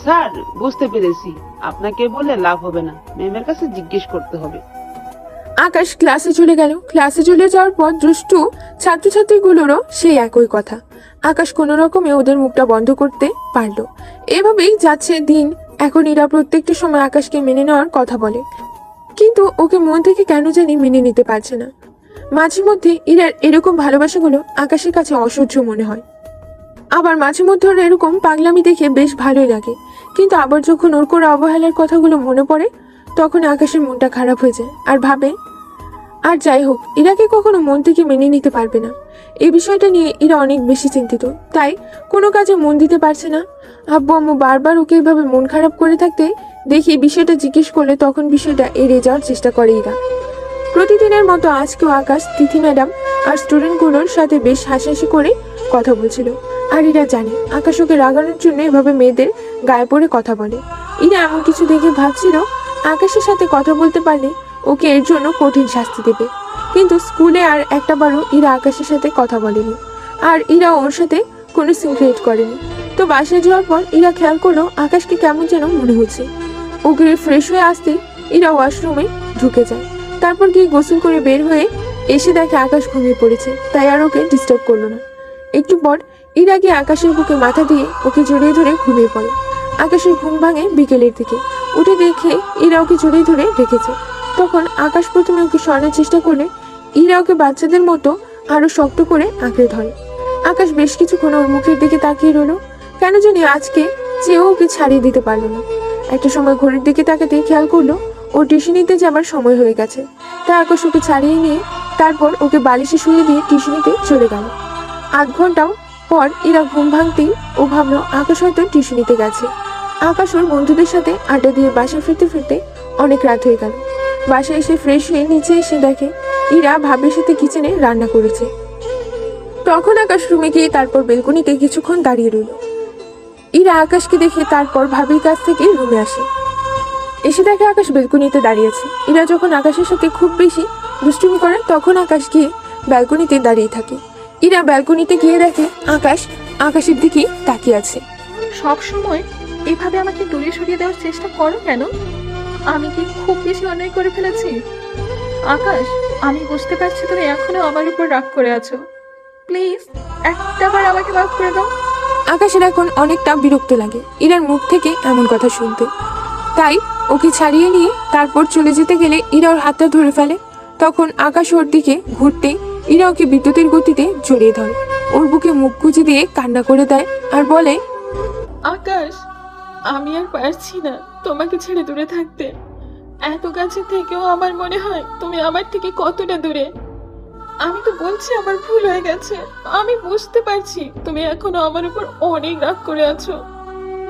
স্যার, বুঝতে পেরেছি, আপনাকে বলে লাভ হবে না, ম্যামের কাছে জিজ্ঞেস করতে হবে। আকাশ ক্লাসে চলে গেল। ক্লাসে চলে যাওয়ার পর দুষ্টু ছাত্রছাত্রীগুলোরও সেই একই কথা। আকাশ কোনো রকমে ওদের মুখটা বন্ধ করতে পারলো। এভাবেই যাচ্ছে দিন। এখন এরা প্রত্যেকটা সময় আকাশকে মেনে নেওয়ার কথা বলে, কিন্তু ওকে মন থেকে কেন জানি মেনে নিতে পারছে না। মাঝে মধ্যে ইরার এরকম ভালোবাসাগুলো আকাশের কাছে অসহ্য মনে হয়, আবার মাঝে মধ্যে ওর এরকম পাগলামি দেখে বেশ ভালোই লাগে। কিন্তু আবার যখন ওর করা অবহেলার কথাগুলো মনে পড়ে তখন আকাশের মনটা খারাপ হয়ে যায় আর ভাবে আর যাই হোক, ইরাকে কখনো মন থেকে মেনে নিতে পারবে না। এই বিষয়টা নিয়ে ইরা অনেক বেশি চিন্তিত, তাই কোনো কাজে মন দিতে পারছে না। আব্বু আম্মু বারবার ওকে এইভাবে মন খারাপ করে থাকতে দেখি বিষয়টা জিজ্ঞেস করলে তখন বিষয়টা এড়িয়ে যাওয়ার চেষ্টা করে ইরা। প্রতিদিনের মতো আজকেও আকাশ, তিথি ম্যাডাম আর স্টুডেন্টগুলোর সাথে বেশ হাসাহাসি করে কথা বলছিল। আর ইরা জানে আকাশ ওকে রাগানোর জন্য এভাবে মেয়েদের গায়ে পড়ে কথা বলে। ইরা এমন কিছু দেখে ভাবছিল আকাশের সাথে কথা বলতে পারলে ওকে এর জন্য কঠিন শাস্তি দেবে। কিন্তু স্কুলে আর একটাবারও ইরা আকাশের সাথে কথা বলেনি, আর ইরা ওর সাথে কোনো সিন ক্রিয়েট করেনি। তো বাসায় যাওয়ার পর ইরা খেয়াল করলো আকাশকে কেমন যেন মনে হচ্ছে। ওকে ফ্রেশ হয়ে আসতে ইরা ওয়াশরুমে ঢুকে যায়। তারপর গিয়ে গোসল করে বের হয়ে এসে দেখে আকাশ ঘুমিয়ে পড়েছে, তাই আর ওকে ডিস্টার্ব করলো না। একটু পর ইরা গিয়ে আকাশের বুকে মাথা দিয়ে ওকে জড়িয়ে ধরে ঘুমিয়ে পড়ে। আকাশের ঘুম ভাঙে বিকেলের দিকে। উঠে দেখে ইরা ওকে জড়িয়ে ধরে রেখেছে। তখন আকাশ প্রথমে ওকে সরানোর চেষ্টা করলে ইরা ওকে বাচ্চাদের মতো আরো শক্ত করে আঁকড়ে ধরে। আকাশ বেশ কিছুক্ষণ ওর মুখের দিকে তাকিয়ে রইল। কেন জানি আজকে চেয়েও ওকে ছাড়িয়ে দিতে পারলো না। একটা সময় ঘড়ির দিকে তাকাতে খেয়াল করলো ও টিউশনিতে যাবার সময় হয়ে গেছে। তাই আকাশ ওকে ছাড়িয়ে নিয়ে তারপর ওকে বালিশে শুয়ে দিয়ে টিউশনিতে চলে গেল। আধ ঘন্টাও পর ইরা ঘুম ভাঙতেই ও ভাবলো আকাশ হয়তো টিউশনিতে গেছে। আকাশ ওর বন্ধুদের সাথে আড্ডা দিয়ে বাসায় ফিরতে ফিরতে অনেক রাত হয়ে গেল। বাসায় এসে ফ্রেশ হয়ে নিচে এসে দেখে ইরা ভাবির সাথে কিচেনে রান্না করেছে। তখন আকাশ রুমে গিয়ে তারপর বেলকনিতে কিছুক্ষণ দাঁড়িয়ে রইল। ইরা আকাশকে দেখে তারপর ভাবির কাছ থেকে রুমে আসে। এসে দেখে আকাশ বেলকনিতে দাঁড়িয়ে আছে। ইরা যখন আকাশের সাথে খুব বেশি দুষ্টুমি করে তখন আকাশ গিয়ে ব্যালকনিতে দাঁড়িয়ে থাকে। ইরা ব্যালকনিতে গিয়ে দেখে আকাশ আকাশের দিকেই তাকিয়ে আছে। সব সময় এভাবে আমাকে দূরে সরিয়ে দেওয়ার চেষ্টা করো কেন? আমি কি খুব বেশি অন্যায় করে ফেলেছি? আকাশ, আমি বুঝতে পারছি তুমি এখনো আমার উপর রাগ করে আছো। প্লিজ একটাবার আমাকে মাফ করে দাও। আকাশের এখন অনেকটা বিরক্ত লাগে ইরার মুখ থেকে এমন কথা শুনতে, তাই ওকে ছাড়িয়ে নিয়ে তারপর চলে যেতে গেলে ইরা ওর হাতটা ধরে ফেলে। তখন আকাশ ওর দিকে ঘুরতে ইরা ওকে বিদ্যুতের গতিতে জড়িয়ে ধরে, ওর বুকে মুখ গুজে দিয়ে কান্না করে দেয় আর বলে, আকাশ, আমি আর পারছি না তোমাকে ছেড়ে দূরে থাকতে। এত কাছে থেকেও আমার মনে হয় তুমি আমার থেকে কতটা দূরে। আমি তো বলছি আমার ভুল হয়ে গেছে। আমি বুঝতে পারছি তুমি এখনো আমার উপর অনেক রাগ করে আছো।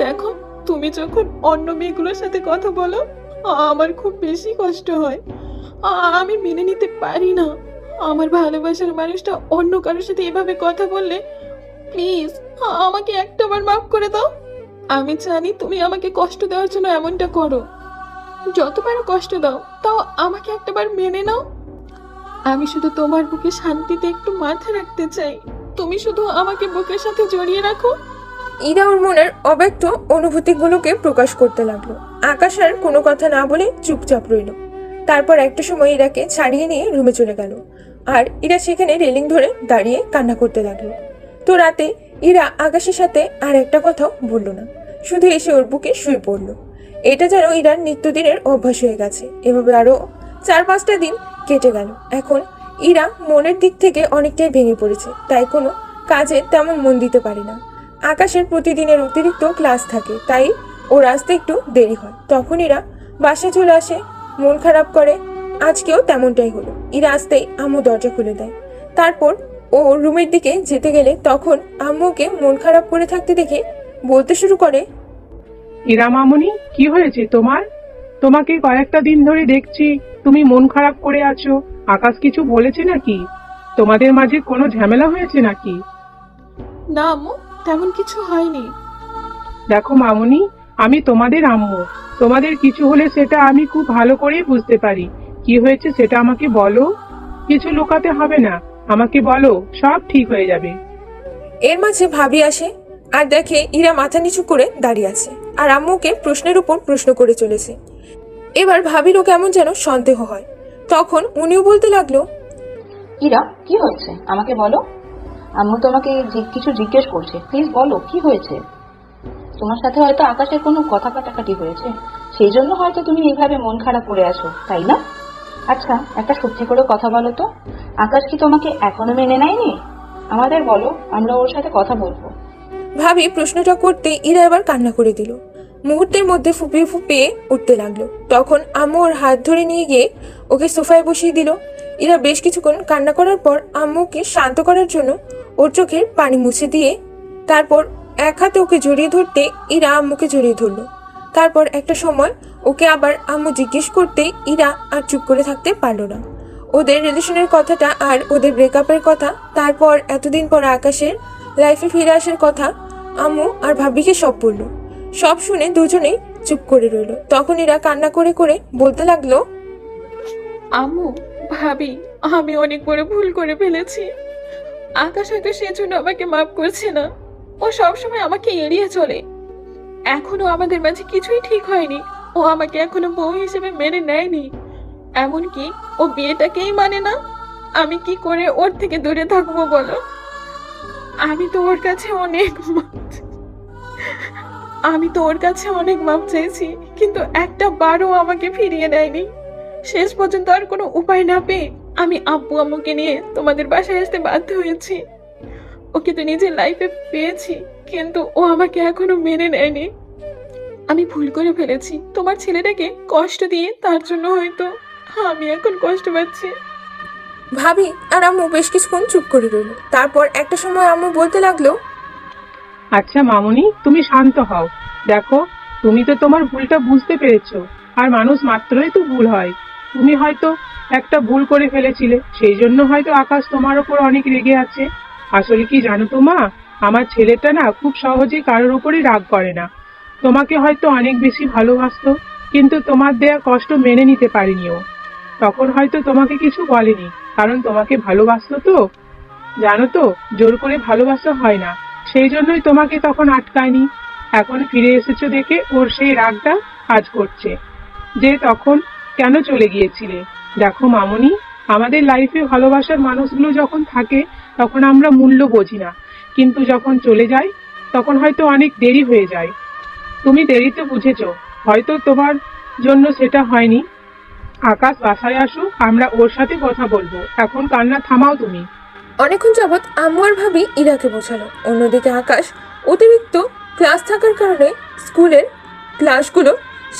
দেখো, তুমি যখন অন্য মেয়েগুলোর সাথে কথা বলো আমার খুব বেশি কষ্ট হয়। আমি মেনে নিতে পারি না আমার ভালোবাসার মানুষটা অন্য কারোর সাথে এভাবে কথা বললে। প্লিজ আমাকে একটাবার মাফ করে দাও। আমি জানি তুমি আমাকে কষ্ট দেওয়ার জন্য এমনটা করো। যতবার কষ্ট দাও তাও আমাকে একটাবার মেনে নাও। আমি শুধু তোমার বুকে শান্তিতে একটু মাথা রাখতে চাই। তুমি শুধু আমাকে বুকের সাথে জড়িয়ে রাখো। ইরা ওর মনের অব্যক্ত অনুভূতিগুলোকে প্রকাশ করতে লাগলো। আকাশ আর কোনো কথা না বলে চুপচাপ রইল। তারপর একটা সময় ইরাকে ছাড়িয়ে নিয়ে রুমে চলে গেল, আর ইরা সেখানে রেলিং ধরে দাঁড়িয়ে কান্না করতে লাগলো। তো রাতে ইরা আকাশের সাথে আর একটা কথাও বলল না, শুধু এসে ওর বুকে শুয়ে পড়লো। এটা যেন ইরার নিত্যদিনের অভ্যাস হয়ে গেছে। এভাবে আরো 4-5টা দিন কেটে গেল। এখন ইরা মনের দিক থেকে অনেকটাই ভেঙে পড়েছে, তাই কোনো কাজে তেমন মন দিতে পারে না। আকাশের প্রতিদিনের অতিরিক্ত ক্লাস থাকে, তাই ওর আসতে একটু দেরি হয়। তখন ইরা বাসায় চলে আসে, মন খারাপ করে। আজকেও তেমনটাই হলো। ইরা আসতেই আম্মু দরজা খুলে দেয়। তারপর ও রুমের দিকে যেতে গেলে তখন আম্মুকে মন খারাপ করে থাকতে দেখে বলতে শুরু করে, ইরা মামুনি, কি হয়েছে তোমার? তোমাকে কয়েকটা দিন ধরে দেখছি তুমি মন খারাপ করে আছো। আকাশ কিছু বলেছে নাকি? তোমাদের মাঝে কোনো ঝামেলা হয়েছে নাকি? না আম্মু, তেমন কিছু হয়নি। দেখো মামুনি, আমি তোমাদের আম্মু। তোমাদের কিছু হলে সেটা আমি খুব ভালো করেই বুঝতে পারি। কি হয়েছে সেটা আমাকে বলো, কিছু লুকাতে হবে না, আমাকে বলো, সব ঠিক হয়ে যাবে। এর মাঝে ভাবি আসে আর দেখে ইরা মাথা নিচু করে দাঁড়িয়ে আছে আর আম্মুকে প্রশ্নের উপর প্রশ্ন করে চলেছে। এবার ভাবিরও কেমন যেন সন্দেহ হয়। তখন উনিও বলতে লাগলো, ইরা, কি হয়েছে আমাকে বলো। আম্মু তোমাকে কিছু জিজ্ঞেস করছে, প্লিজ বলো কি হয়েছে। তোমার সাথে হয়তো আকাশের কোনো কথা কাটাকাটি হয়েছে, সেই জন্য হয়তো তুমি এইভাবে মন খারাপ করে আছো, তাই না? আচ্ছা, একটা সত্যি করে কথা বলো তো, আকাশ কি তোমাকে এখনো মেনে নেয়নি? আমাদের বলো, আমরা ওর সাথে কথা বলবো। ভাবি প্রশ্নটা করতে ইরা এবার কান্না করে দিল। মুহূর্তের মধ্যে ফুপিয়ে ফুপিয়ে উঠতে লাগলো। তখন আম্মু ওর হাত ধরে নিয়ে গিয়ে ওকে সোফায় বসিয়ে দিল। ইরা বেশ কিছুক্ষণ কান্না করার পর আম্মুকে শান্ত করার জন্য ওর চোখের পানি মুছে দিয়ে তারপর এক হাতে ওকে জড়িয়ে ধরতে ইরা আম্মুকে জড়িয়ে ধরলো। তারপর একটা সময় ওকে আবার আম্মু জিজ্ঞেস করতে ইরা আর চুপ করে থাকতে পারলো না। ওদের রিলেশনের কথাটা আর ওদের ব্রেকআপের কথা, তারপর এতদিন পর আকাশের লাইফে ফিরে আসার কথা আম্মু আর ভাবিকে সব বললো। সব শুনে দুজনেই চুপ করে রইলো। তখন ইরা কান্না করে করে বলতে লাগলো, আম্মু, ভাবি, আমি অনেক বড় ভুল করে ফেলেছি। আকাশ হয়তো সেজন্য আমাকে মাফ করছে না। ও সবসময় আমাকে এড়িয়ে চলে। এখনো আমাদের মাঝে কিছুই ঠিক হয়নি। ও আমাকে এখনো বউ হিসেবে মেনে নেয়নি। এমনকি ও বিয়েটাকেই মানে না। আমি কি করে ওর থেকে দূরে থাকবো বলো? আমি তো ওর কাছে অনেক মাপ চাইছি, কিন্তু একটা বারও আমাকে ফিরিয়ে দেয়নি। শেষ পর্যন্ত আর কোনো উপায় না পেয়ে আমি আব্বু আম্মুকে নিয়ে তোমাদের বাসায় আসতে বাধ্য হয়েছি। ওকে তো নিজের লাইফে পেয়েছি, কিন্তু ও আমাকে এখনো মেনে নেয়নি। আমি ভুল করে ফেলেছি। তোমার ছেলেটাকে কষ্ট দিয়ে তার জন্য হয়তো আমি এখন কষ্ট পাচ্ছি। ভাবি আর আম্মু বেশ কিছুক্ষণ চুপ করে রইল। তারপর একটা সময় আম্মু বলতে লাগলো, আচ্ছা মামুনি, তুমি শান্ত হও। দেখো, তুমি তো তোমার ভুলটা বুঝতে পেরেছো, আর মানুষ মাত্রই তো ভুল হয়। তুমি হয়তো একটা ভুল করে ফেলেছিলে, সেই জন্য হয়তো আকাশ তোমার ওপর অনেক রেগে আছে। আসলে কি জানো তো মা, আমার ছেলেটা না খুব সহজে কারোর উপরই রাগ করে না। তোমাকে হয়তো অনেক বেশি ভালোবাসতো, কিন্তু তোমার দেয়া কষ্ট মেনে নিতে পারেনি ও। তখন হয়তো তোমাকে কিছু বলেনি, কারণ তোমাকে ভালোবাসতো তো। জানো তো, জোর করে ভালোবাসা হয় না, সেই জন্যই তোমাকে তখন আটকায়নি। এখন ফিরে এসেছো দেখে ওর সেই রাগটা কাজ করছে, যে তখন কেন চলে গিয়েছিলে। দেখো মামুনি, আমাদের লাইফে ভালোবাসার মানুষগুলো যখন থাকে তখন আমরা মূল্য বুঝি না, কিন্তু যখন চলে যায় তখন হয়তো অনেক দেরি হয়ে যায়। তুমি দেরিতে বুঝেছো, হয়তো তোমার জন্য সেটা হয়নি। আকাশ বাসায় আসুক, আমরা ওর সাথে কথা বলবো। এখন কান্না থামাও তুমি। অনেকক্ষণ যাবৎ আম্মু আর ভাবি ইরাকে বোঝালো। অন্যদিকে আকাশ অতিরিক্ত ক্লাস থাকার কারণে স্কুলের ক্লাসগুলো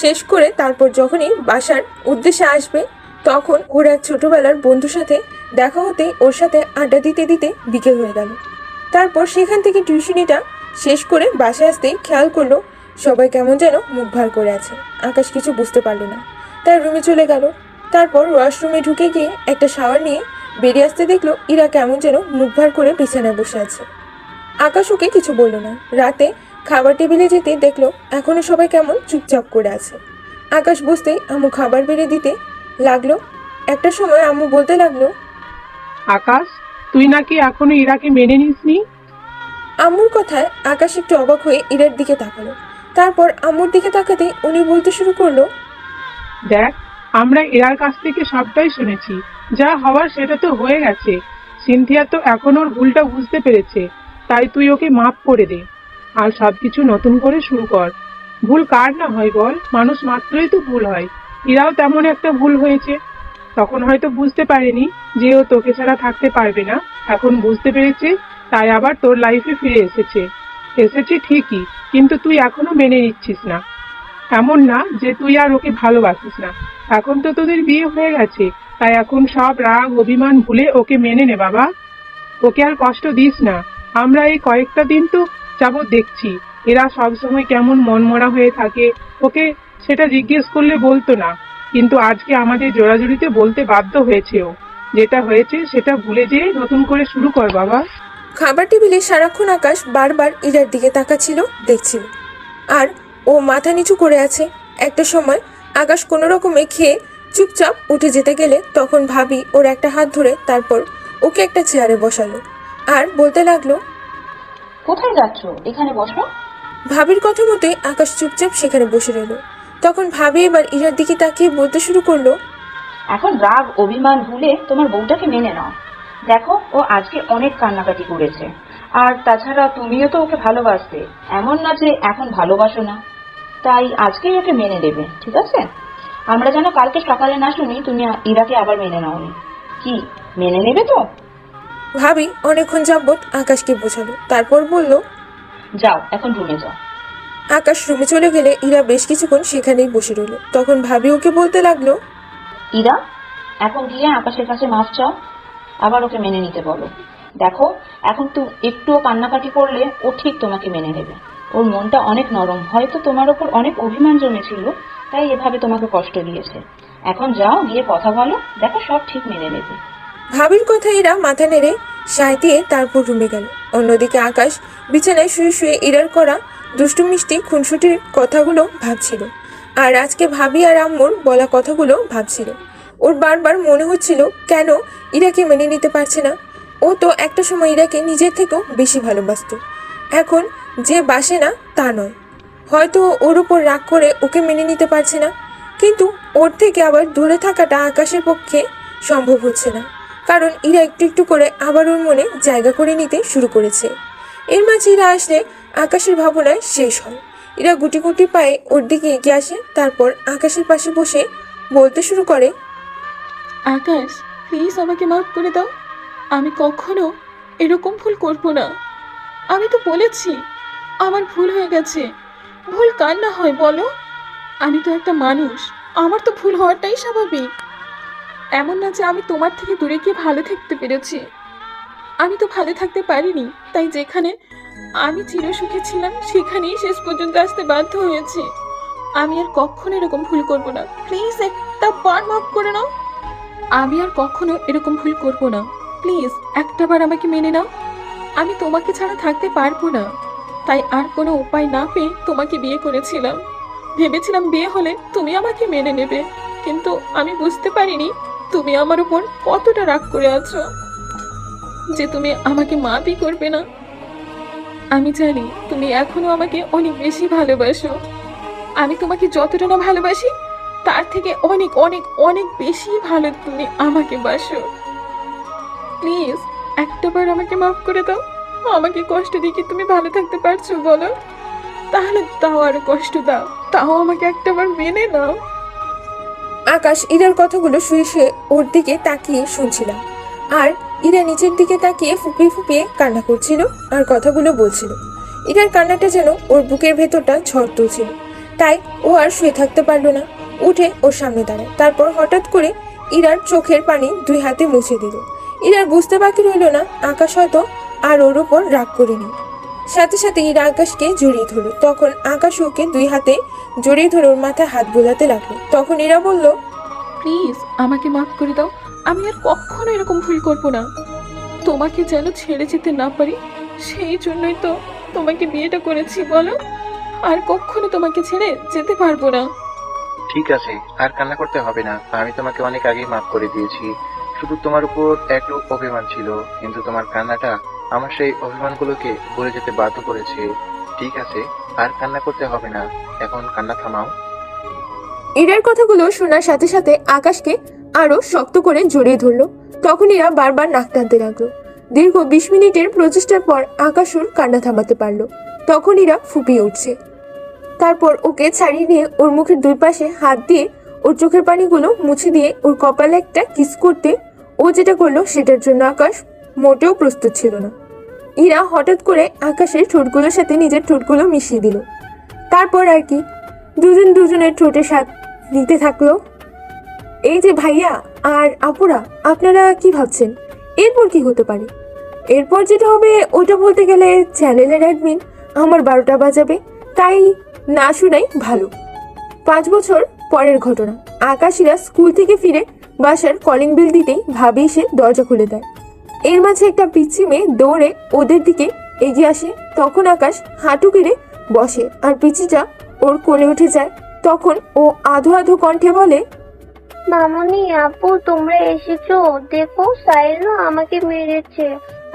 শেষ করে তারপর যখনই বাসার উদ্দেশ্যে আসবে তখন ওর এক ছোটবেলার বন্ধুর সাথে দেখা হতে ওর সাথে আড্ডা দিতে দিতে বিকেল হয়ে গেল। তারপর সেখান থেকে টিউশনিটা শেষ করে বাসায় আসতেই খেয়াল করলো সবাই কেমন যেন মুখ ভার করে আছে। আকাশ কিছু বুঝতে পারলো না, তার রুমে চলে গেল। তারপর ওয়াশরুমে ঢুকে গিয়ে একটা শাওয়ার নিয়ে বেরিয়ে আসতে দেখলো ইরা কেমন যেন মুখ ভার করে বিছানায় বসে আছে। আকাশ ওকে কিছু বলল না। রাতে খাবার টেবিলে যেতে দেখলো এখনো সবাই কেমন চুপচাপ করে আছে। আকাশ বুঝতেই আম্মু খাবার বেড়ে দিতে লাগলো। একটা সময় আম্মু বলতে লাগলো, আকাশ, তুই নাকি এখনো ইরাকে মেনে নিসনি? আম্মুর কথায় আকাশ একটু অবাক হয়ে ইরার দিকে তাকালো। তারপর আম্মুর দিকে তাকাতে উনি বলতে শুরু করলো, দেখ, আমরা ইরার কাছ থেকে সবটাই শুনেছি। যা হওয়ার সেটা তো হয়ে গেছে। সিনথিয়া তো এখন ওর ভুলটা বুঝতে পেরেছে, তাই তুই ওকে মাফ করে দে আর সবকিছু নতুন করে শুরু কর। ভুল কার না হয় বল, মানুষ মাত্রই তো ভুল হয়। ইরাও তেমন একটা ভুল হয়েছে। তখন হয়তো বুঝতে পারেনি যে ও তোকে ছাড়া থাকতে পারবে না। এখন বুঝতে পেরেছে, তাই আবার তোর লাইফে ফিরে এসেছে ঠিকই, কিন্তু তুই এখনো মেনে নিচ্ছিস না। এমন না যে তুই আর ওকে ভালোবাসিস না। এখন তো তোদের বিয়ে হয়ে গেছে, তাই এখন সব রাগ অভিমান ভুলে ওকে মেনে নে বাবা। ওকে আর কষ্ট দিস না। আমরা এই কয়েকটা দিন তো যাবৎ দেখছি এরা সবসময় কেমন মনমরা হয়ে থাকে। ওকে সেটা জিজ্ঞেস করলে বলতো না, কিন্তু আজকে আমাদের জোড়াজুড়িতে বলতে বাধ্য হয়েছে ও। যেটা হয়েছে সেটা ভুলে যেয়ে নতুন করে শুরু কর বাবা। খাবার টেবিলে সারাক্ষণ আকাশ বারবার ইরার দিকে তাকাচ্ছিল, দেখছিল, আর ও মাথা নিচু করে আছে। একটা সময় আকাশ কোনো রকমে খেয়ে চুপচাপ উঠে যেতে গেলে তখন ভাবি ওর একটা হাত ধরে তারপর ওকে একটা চেয়ারে বসালো আর বলতে লাগলো, কোথায় যাচ্ছ? এখানে বসো। ভাবির কথা মতোই আকাশ চুপচাপ সেখানে বসে রইল। তখন ভাবি এবার ইরার দিকে তাকিয়ে বলতে শুরু করলো, এখন রাগ অভিমান ভুলে তোমার বউটাকে মেনে নাও। দেখো, ও আজকে অনেক কান্নাকাটি করেছে, আর তাছাড়া তুমিও তো ওকে ভালোবাসতে। এমন না যে এখন ভালোবাসো না, তাই আজকেই ওকে মেনে নেবে, ঠিক আছে? আমরা যেন কালকে সকালে না শুনি তুমি ইরাকে আবার মেনে নাওনি। কি মেনে নেবে তো? ভাবি অনেকক্ষণ যাবৎ আকাশকে বোঝালো, তারপর বলল, যাও এখন রুমে যাও। আকাশ রুমে চলে গেলে ইরা বেশ কিছুক্ষণ সেখানেই বসে রইল। তখন ভাবি ওকে বলতে লাগলো, ইরা, এখন গিয়ে আকাশের কাছে মাফ চাও, আবার ওকে মেনে নিতে বলো। দেখো, এখন তুমি একটুও কান্নাকাটি করলে ও ঠিক তোমাকে মেনে নেবে। ওর মনটা অনেক নরম, হয়তো তোমার ওপর অনেক অভিমান জমেছিল, তাই এভাবে তোমাকে কষ্ট দিয়েছে। এখন যাও, গিয়ে কথা বলো, দেখো সব ঠিক মেনে নেবে। ভাবির কথা ইরা মাথা নেড়ে সায় দিয়ে তারপর রুমে গেল। অন্যদিকে আকাশ বিছানায় শুয়ে শুয়ে ইরার করা দুষ্টু মিষ্টি খুনসুটির কথাগুলো ভাবছিল, আর আজকে ভাবি আর আম্মুর বলা কথাগুলো ভাবছিল। ওর বারবার মনে হচ্ছিল কেন ইরাকে মেনে নিতে পারছে না। ও তো একটা সময় ইরাকে নিজের থেকেও বেশি ভালোবাসতো, এখন যে বাসে না তা নয়। হয়তো ওর উপর রাগ করে ওকে মেনে নিতে পারছে না, কিন্তু ওর থেকে আবার দূরে থাকাটা আকাশের পক্ষে সম্ভব হচ্ছে না, কারণ ইরা একটু একটু করে আবার ওর মনে জায়গা করে নিতে শুরু করেছে। এর মাঝে ইরা আসলে আকাশের ভাবনায় শেষ হয়। ইরা গুটি গুটি পায়ে ওর দিকে এগিয়ে আসে, তারপর আকাশের পাশে বসে বলতে শুরু করে, আকাশ, প্লিজ আমাকে মাফ করে দাও। আমি কখনো এরকম ভুল করব না। আমি তো বলেছি আমার ভুল হয়ে গেছে। ভুল কার না হয় বলো? আমি তো একটা মানুষ, আমার তো ভুল হওয়াটাই স্বাভাবিক। এমন না যে আমি তোমার থেকে দূরে গিয়ে ভালো থাকতে পেরেছি। আমি তো ভালো থাকতে পারিনি, তাই যেখানে আমি চিরসুখে ছিলাম সেখানেই শেষ পর্যন্ত আসতে বাধ্য হয়েছি। আমি আর কখনো এরকম ভুল করব না। প্লিজ একটা বার মাফ করে নাও। আমি আর কখনো এরকম ভুল করব না। প্লিজ একটাবার আমাকে মেনে নাও। আমি তোমাকে ছাড়া থাকতে পারবো না, তাই আর কোনো উপায় না পেয়ে তোমাকে বিয়ে করেছিলাম। ভেবেছিলাম বিয়ে হলে তুমি আমাকে মেনে নেবে, কিন্তু আমি বুঝতে পারিনি তুমি আমার উপর কতটা রাগ করে আছো, যে তুমি আমাকে মাফই করবে না। আমি জানি তুমি এখনো আমাকে অনেক বেশি ভালোবাসো। আমি তোমাকে যতটা না ভালোবাসি তার থেকে অনেক অনেক অনেক বেশি ভালো তুমি আমাকে বাসো। প্লিজ একটাবার আমাকে মাফ করে দাও। আমাকে কষ্ট দিয়ে কি তুমি ভালো থাকতে পারছো বলো? তাহলে তাও আরো কষ্ট দাও, তাও আমাকে একটাবার মেনে নাও। আকাশ ইরার কথাগুলো শুয়ে শুয়ে ওর দিকে তাকিয়ে শুনছিলাম, আর ইরা নিচের দিকে তাকিয়ে ফুপিয়ে ফুপিয়ে কান্না করছিল আর কথাগুলো বলছিল। ইরার কান্নাটা যেন ওর বুকের ভেতরটা ঝড় তুলছিল, তাই ও আর শুয়ে থাকতে পারলো না, উঠে ওর সামনে দাঁড়ায়। তারপর হঠাৎ করে ইরার চোখের পানি দুই হাতে মুছে দিল। ইরার বুঝতে বাকি রইল না আকাশ হয়তো আর ওর ওপর রাগ করেনি। সাথে সাথে ইরা আকাশকে জড়িয়ে ধরলো। তখন আকাশ ওকে দুই হাতে জড়িয়ে ধরে ওর মাথায় হাত বোলাতে লাগলো। তখন ইরা বলল, প্লিজ আমাকে মাফ করে দাও। আমি আর কখনো এরকম ভুল করব না। তোমাকে যেন ছেড়ে যেতে না পারি, সেই জন্যই তো তোমাকে বিয়েটা করেছি বলো। আর কখনো তোমাকে ছেড়ে যেতে পারবো না। ঠিক আছে, আর কান্না করতে হবে না। আমি তোমাকে অনেক আগেই মাফ করে দিয়েছি। শুধু তোমার উপর একটু অভিমান ছিল, কিন্তু তোমার কান্নাটা আমার সেই অভিমানগুলোকে ভুলে যেতে বাধ্য করেছে। ঠিক আছে, আর কান্না করতে হবে না। এখন কান্না থামাও। ইরার কথাগুলো শোনার সাথে সাথে আকাশকে আরো শক্ত করে জড়িয়ে ধরলো। তখন ইরা বারবার নাক টানতে লাগলো। দীর্ঘ 20 মিনিটের প্রচেষ্টার পর আকাশ ওর কান্না থামাতে পারলো। তখন ইরা ফুপিয়ে উঠছে। তারপর ওকে ছাড়িয়ে নিয়ে ওর মুখের দুই পাশে হাত দিয়ে ওর চোখের পানিগুলো মুছে দিয়ে ওর কপালে একটা কিস করতে ও যেটা করলো সেটার জন্য আকাশ মোটেও প্রস্তুত ছিল না। ইরা হঠাৎ করে আকাশের ঠোঁটগুলোর সাথে নিজের ঠোঁটগুলো মিশিয়ে দিল। তারপর আর কি দুজন দুজনের ঠোঁটে স্বাদ নিতে থাকলো। এই যে ভাইয়া আর আপুরা, আপনারা কি ভাবছেন এরপর কি হতে পারে? এরপর যেটা হবে ওটা বলতে গেলে চ্যানেলের অ্যাডমিন আমার 12টা বাজাবে, তাই না শোনাই ভালো। 5 বছর পরের ঘটনা। আকাশীরা স্কুল থেকে ফিরে বাসার কলিং বেল দিতেই ভাবি এসে দরজা খুলে দেয়। এর মাঝে একটা পিচ্ছি মেয়ে দৌড়ে ওদের দিকে এগিয়ে আসে। তখন আকাশ হাঁটু কেড়ে বসে আর পিচ্ছিটা ওর কোলে উঠে যায়। তখন ও আধো আধো কণ্ঠে বলে, মামনি আপু তোমরা এসেছো, দেখো সাইল না আমাকে মেরেছে।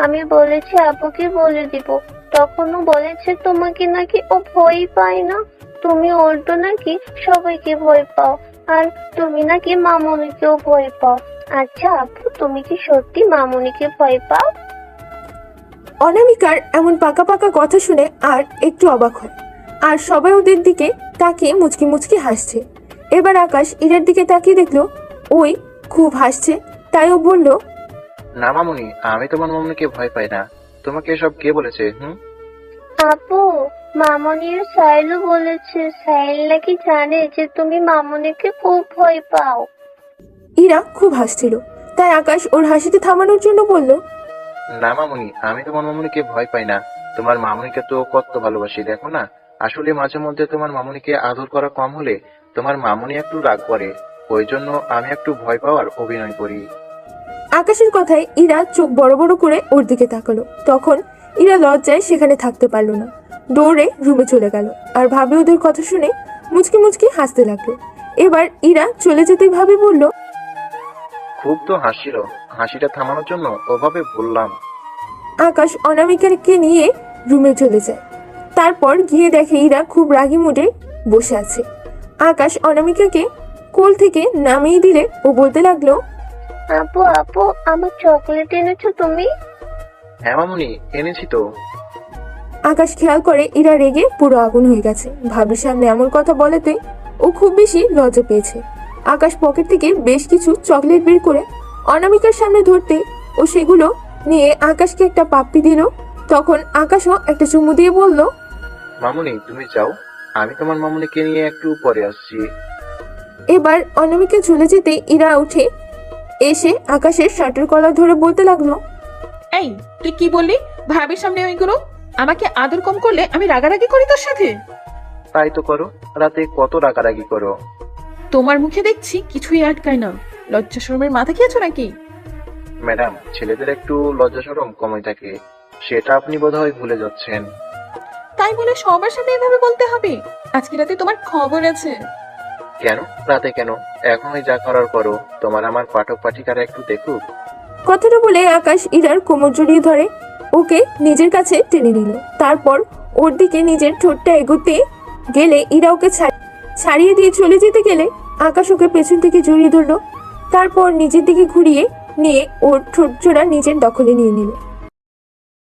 আমি বলেছি আপুকে বলে দিব, তখনও বলেছে তোমাকে নাকি ও ভয় পায় না, তুমি উল্টো নাকি সবাইকে ভয় পাও, আর তুমি নাকি মামনিকেও ভয় পাও। আচ্ছা আপু, তুমি কি সত্যি মামনিকে ভয় পাও? অনামিকার এমন পাকা পাকা কথা শুনে আর একটু অবাক হয়, আর সবাই ওদের দিকে তাকিয়ে মুচকি মুচকি হাসছে। এবার আকাশ ইরার দিকে তাকিয়ে দেখলো ওই খুব হাসছে, তাই ও বলল, না মামুনি, আমি তোমার মামুনিকে ভয় পাই না। তোমাকে এসব কে বলেছে? আপু, মামনির সাইলও বলেছে, সাইল নাকি জানে যে তুমি মামনিকে খুব ভয় পাও। ইরা খুব হাসছিল, তাই আকাশ ওর হাসিতে থামানোর জন্য বলল, না মামুনি, আমি তোমার মামুনিকে ভয় পাই না। তোমার মামুনিকে তো কত ভালোবাসি দেখো না। আসলে মাঝে মধ্যে তোমার মামুনিকে আদর করা কম হলে তোমার মামুনি একটু রাগ করে, ওই জন্য আমি একটু ভয় পাওয়ার অভিনয় করি। আকাশের কথায় ইরা চোখ বড় বড় করে ওর দিকে তাকালো। তখন ইরা লজ্জায় সেখানে থাকতে পারলো না, দৌড়ে রুমে চলে গেল। আর ভাবি ওদের কথা শুনে মুচকি মুচকি হাসতে লাগলো। এবার ইরা চলে যেতেই ভাবি বলল, খুব তো হাসিল, হাসিটা থামানোর জন্য ওভাবে বললাম। আকাশ অনামিকাকে নিয়ে রুমে চলে যায়। তারপর গিয়ে দেখে ইরা খুব রাগী মুডে বসে আছে। আকাশ অনামিকাকে কোল থেকে নামিয়ে দিলে ও বলতে লাগলো, আপু আপু আমার চকলেট এনেছো তুমি? হ্যাঁ মামুনি, এনেছি তো। আকাশ খেয়াল করে ইরা রেগে পুরো আগুন হয়ে গেছে। ভাবির সামনে এমন কথা বলাতে ও খুব বেশি লজ্জা পেয়েছে। আকাশ পকেট থেকে বেশ কিছু চকলেট বের করে অনামিকার সামনে ধরতে ও সেগুলো নিয়ে আকাশকে একটা পাপ্পি দিল। তখন আকাশও একটা চুমু দিয়ে বলল, মামুনি তুমি যাও, আমি তোমার মামুনিকে নিয়ে একটু পরে আসছি। এবার অনামিকা চলে যেতে ইরা উঠে এসে আকাশের শার্টের কলার ধরে বলতে লাগলো, এই তুই কি বললি? ভাবির সামনে ওইগুলো? আমাকে আদর কম করলে আমি রাগারাগি করি তোর সাথে? তাই তো করো, রাতে কত রাগারাগি করো। তোমার মুখে দেখছি কিছুই আটকায় না। লজ্জা শরমের মাথা খেয়েছো নাকি? ম্যাডাম, ছেলেদের একটু লজ্জা শরম কমই থাকে, সেটা আপনি বোধহয় ভুলে যাচ্ছেন। তাই বলে সবার সামনে এভাবে বলতে হবে? আজকে রাতে তোমার খবর আছে। কেন রাতে কেন? এখনই যা করার করো, তোমার আমার পাঠক পাঠিকারা একটু দেখুক। কথাটা বলে আকাশ ইরার কোমর জড়িয়ে ধরে ওকে নিজের কাছে টেনে নিল। তারপর ওর দিকে নিজের ঠোঁটটা এগোতে গেলে ইরা ওকে ছাড়িয়ে দিয়ে চলে যেতে গেলে আকাশ ওকে পেছন থেকে জড়িয়ে ধরলো। তারপর নিজের দিকে ঘুরিয়ে নিয়ে ওর ঠোঁট জোড়া নিজের দখলে নিয়ে নিল।